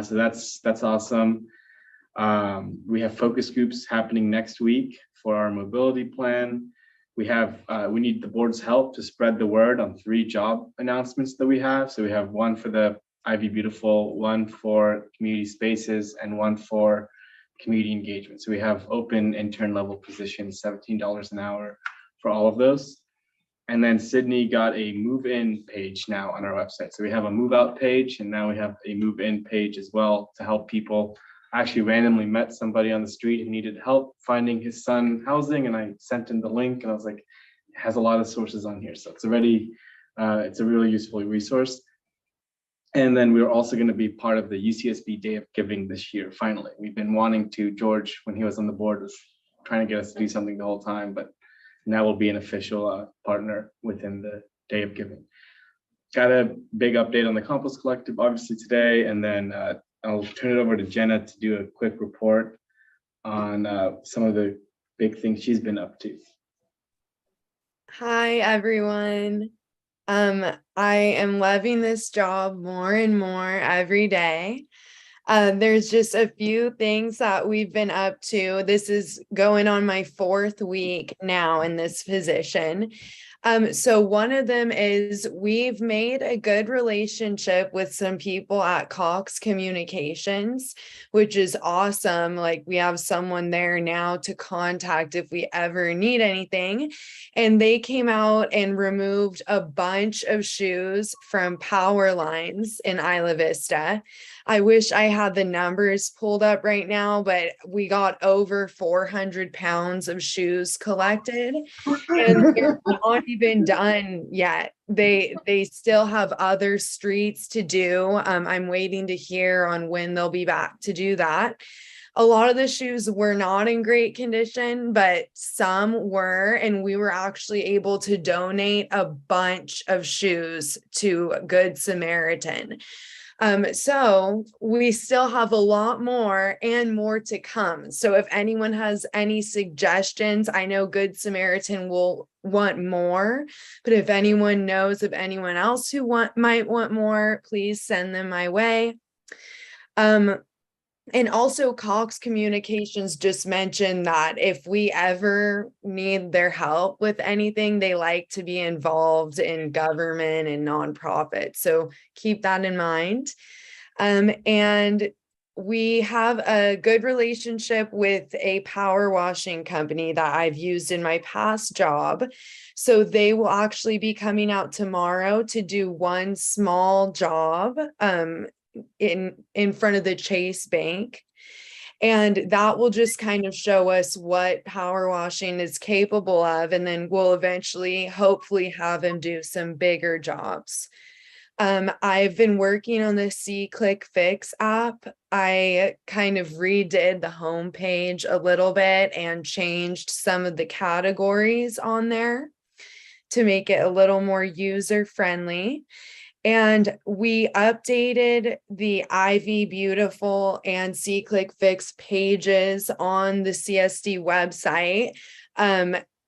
So that's awesome. We have focus groups happening next week for our mobility plan. We need the board's help to spread the word on 3 job announcements that we have. So we have one for the Ivy Beautiful, one for community spaces, and one for community engagement. So we have open intern level positions, $17 an hour for all of those. And then Sydney got a move-in page now on our website. So we have a move-out page, and now we have a move-in page as well to help people. I actually randomly met somebody on the street who needed help finding his son housing, and I sent him the link, and I was like, it has a lot of sources on here. So it's already, it's a really useful resource. And then we're also going to be part of the UCSB Day of Giving this year. Finally, we've been wanting to. George, when he was on the board, was trying to get us to do something the whole time, but now we'll be an official partner within the Day of Giving. Got a big update on the Compost Collective, obviously today, and then I'll turn it over to Jenna to do a quick report on some of the big things she's been up to. Hi, everyone. I am loving this job more and more every day. There's just a few things that we've been up to. This is going on my 4th week now in this position. So one of them is we've made a good relationship with some people at Cox Communications, which is awesome. Like, we have someone there now to contact if we ever need anything. And they came out and removed a bunch of shoes from power lines in Isla Vista. I wish I had the numbers pulled up right now, but we got over 400 pounds of shoes collected, and they're not even done yet. They still have other streets to do. I'm waiting to hear on when they'll be back to do that. A lot of the shoes were not in great condition, but some were, and we were actually able to donate a bunch of shoes to Good Samaritan. So we still have a lot more and more to come. So if anyone has any suggestions, I know Good Samaritan will want more, but if anyone knows of anyone else who might want more, please send them my way. And also Cox Communications just mentioned that if we ever need their help with anything, they like to be involved in government and nonprofits. So keep that in mind. And we have a good relationship with a power washing company that I've used in my past job. So they will actually be coming out tomorrow to do one small job in front of the Chase Bank. And that will just kind of show us what power washing is capable of. And then we'll eventually, hopefully, have him do some bigger jobs. I've been working on the See-Click-Fix app. I kind of redid the homepage a little bit and changed some of the categories on there to make it a little more user-friendly. And we updated the Ivy Beautiful and See-Click-Fix pages on the CSD website.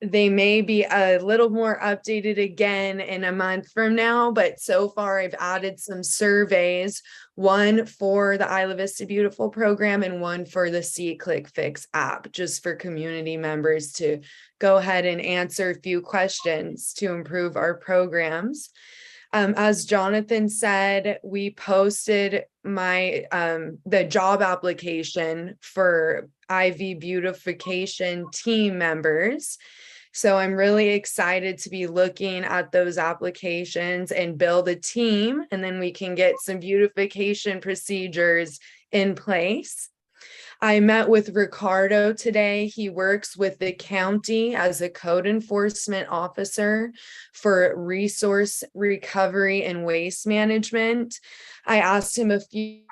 They may be a little more updated again in a month from now, but so far I've added some surveys, one for the Isla Vista Beautiful program and one for the See-Click-Fix app, just for community members to go ahead and answer a few questions to improve our programs. As Jonathan said, we posted the job application for Ivy Beautification team members. So I'm really excited to be looking at those applications and build a team, and then we can get some beautification procedures in place. I met with Ricardo today. He works with the county as a code enforcement officer for resource recovery and waste management. I asked him a few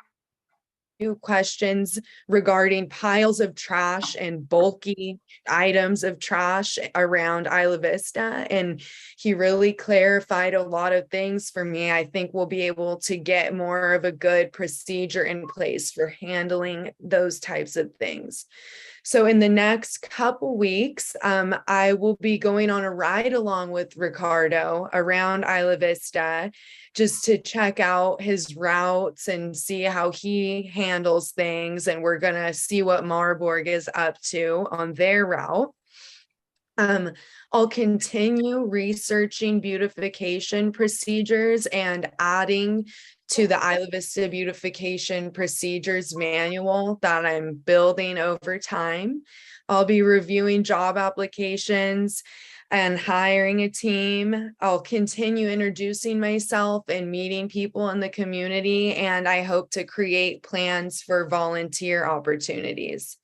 questions regarding piles of trash and bulky items of trash around Isla Vista, and he really clarified a lot of things for me. I think we'll be able to get more of a good procedure in place for handling those types of things. So in the next couple weeks, I will be going on a ride along with Ricardo around Isla Vista just to check out his routes and see how he handles things. And we're going to see what Marburg is up to on their route. I'll continue researching beautification procedures and adding to the Isla Vista Beautification Procedures Manual that I'm building over time. I'll be reviewing job applications and hiring a team. I'll continue introducing myself and meeting people in the community, and I hope to create plans for volunteer opportunities.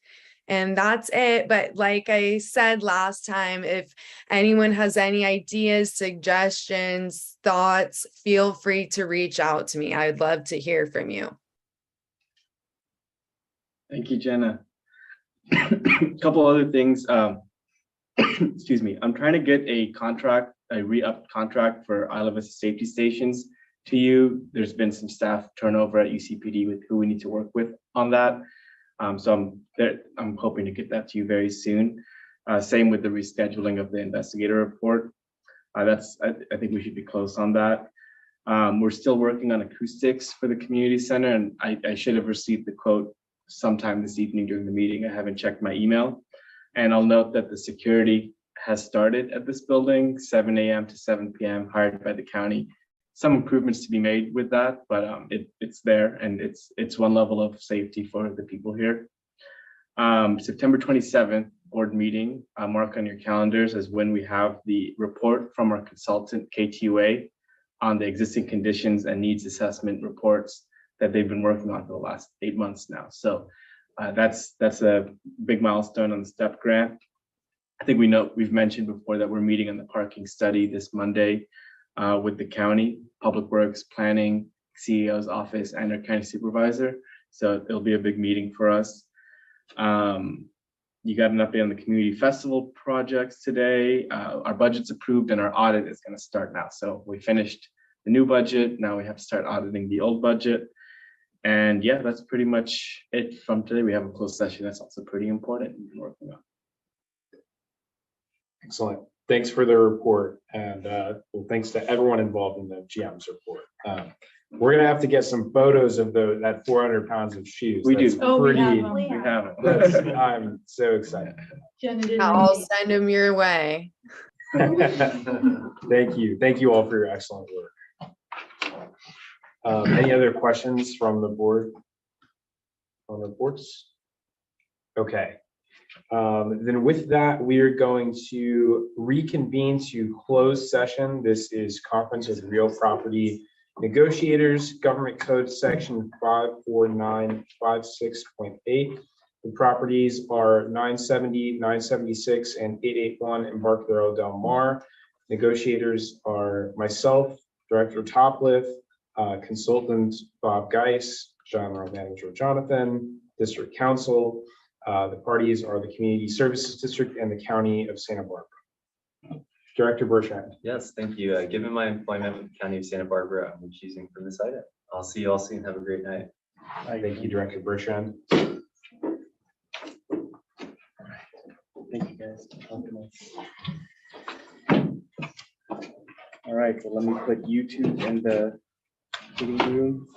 And that's it. But like I said last time, if anyone has any ideas, suggestions, thoughts, feel free to reach out to me. I'd love to hear from you. Thank you, Jenna. Couple other things. Excuse me. I'm trying to get a contract, a re-upped contract for Isla Vista safety stations to you. There's been some staff turnover at UCPD with who we need to work with on that. So I'm hoping to get that to you very soon. Same with the rescheduling of the investigator report. I think we should be close on that. We're still working on acoustics for the community center, and I should have received the quote sometime this evening during the meeting. I haven't checked my email. And I'll note that the security has started at this building, 7 a.m. to 7 p.m., hired by the county. Some improvements to be made with that, but it's there, and it's one level of safety for the people here. September 27th, board meeting, mark on your calendars as when we have the report from our consultant, KTUA, on the existing conditions and needs assessment reports that they've been working on for the last 8 months now. So that's a big milestone on the STEP grant. I think we've mentioned before that we're meeting on the parking study this Monday with the county, Public Works, Planning, CEO's office, and our county supervisor. So it'll be a big meeting for us. You got an update on the community festival projects today. Our budget's approved and our audit is going to start now. So we finished the new budget. Now we have to start auditing the old budget. And yeah, that's pretty much it from today. We have a closed session. That's also pretty important. We've been working on. Excellent. Thanks for the report, and well, thanks to everyone involved in the GM's report. We're gonna have to get some photos of that 400 pounds of shoes. We That's do. Oh, we pretty. have them. We have it. I'm so excited. Jenna did I'll amazing. send them your way. Thank you all for your excellent work. Any other questions from the board on reports? Okay. Then with that, we are going to reconvene to closed session. This is conference with real property negotiators, government code section 54956.8. The properties are 970, 976, and 881 Embarcadero Del Mar. Negotiators are myself, Director Topliff, consultant Bob Geis, General Manager Jonathan, District Council. The parties are the Community Services District and the County of Santa Barbara. Director Bertrand. Yes, thank you. Given my employment with the County of Santa Barbara, I'm choosing for this item. I'll see you all soon. Have a great night. Thank you, Director Bertrand. Thank you, guys. All right, so let me put YouTube in the meeting room.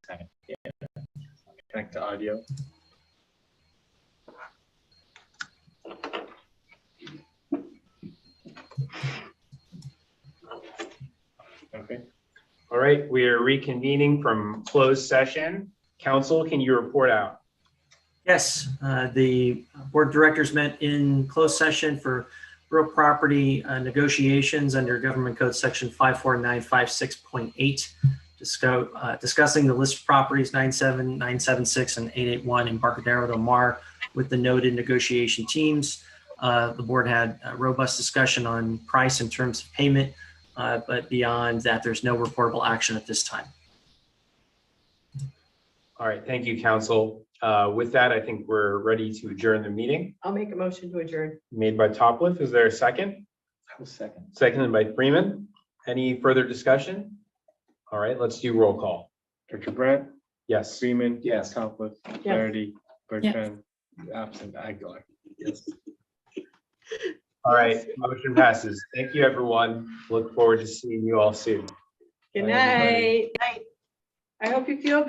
second. Connect to audio. Okay. All right, we are reconvening from closed session. Council, can you report out? Yes, the board of directors met in closed session for real property negotiations under Government Code Section 54956.8, discussing the list of properties 97, 976, and 881 Embarcadero Del Mar with the noted negotiation teams. The board had a robust discussion on price and terms of payment, but beyond that, there's no reportable action at this time. All right, thank you, Council. With that, I think we're ready to adjourn the meeting. I'll make a motion to adjourn. Made by Topliff. Is there a second? I will second. Seconded by Freeman. Any further discussion? All right, let's do roll call. Director Brandt, Yes. Freeman. Yes. Topliff, Flaherty, Bertrand, absent Aguilar. Yes. All right, motion passes. Thank you, everyone. Look forward to seeing you all soon. Good Bye, everybody. night. I hope you feel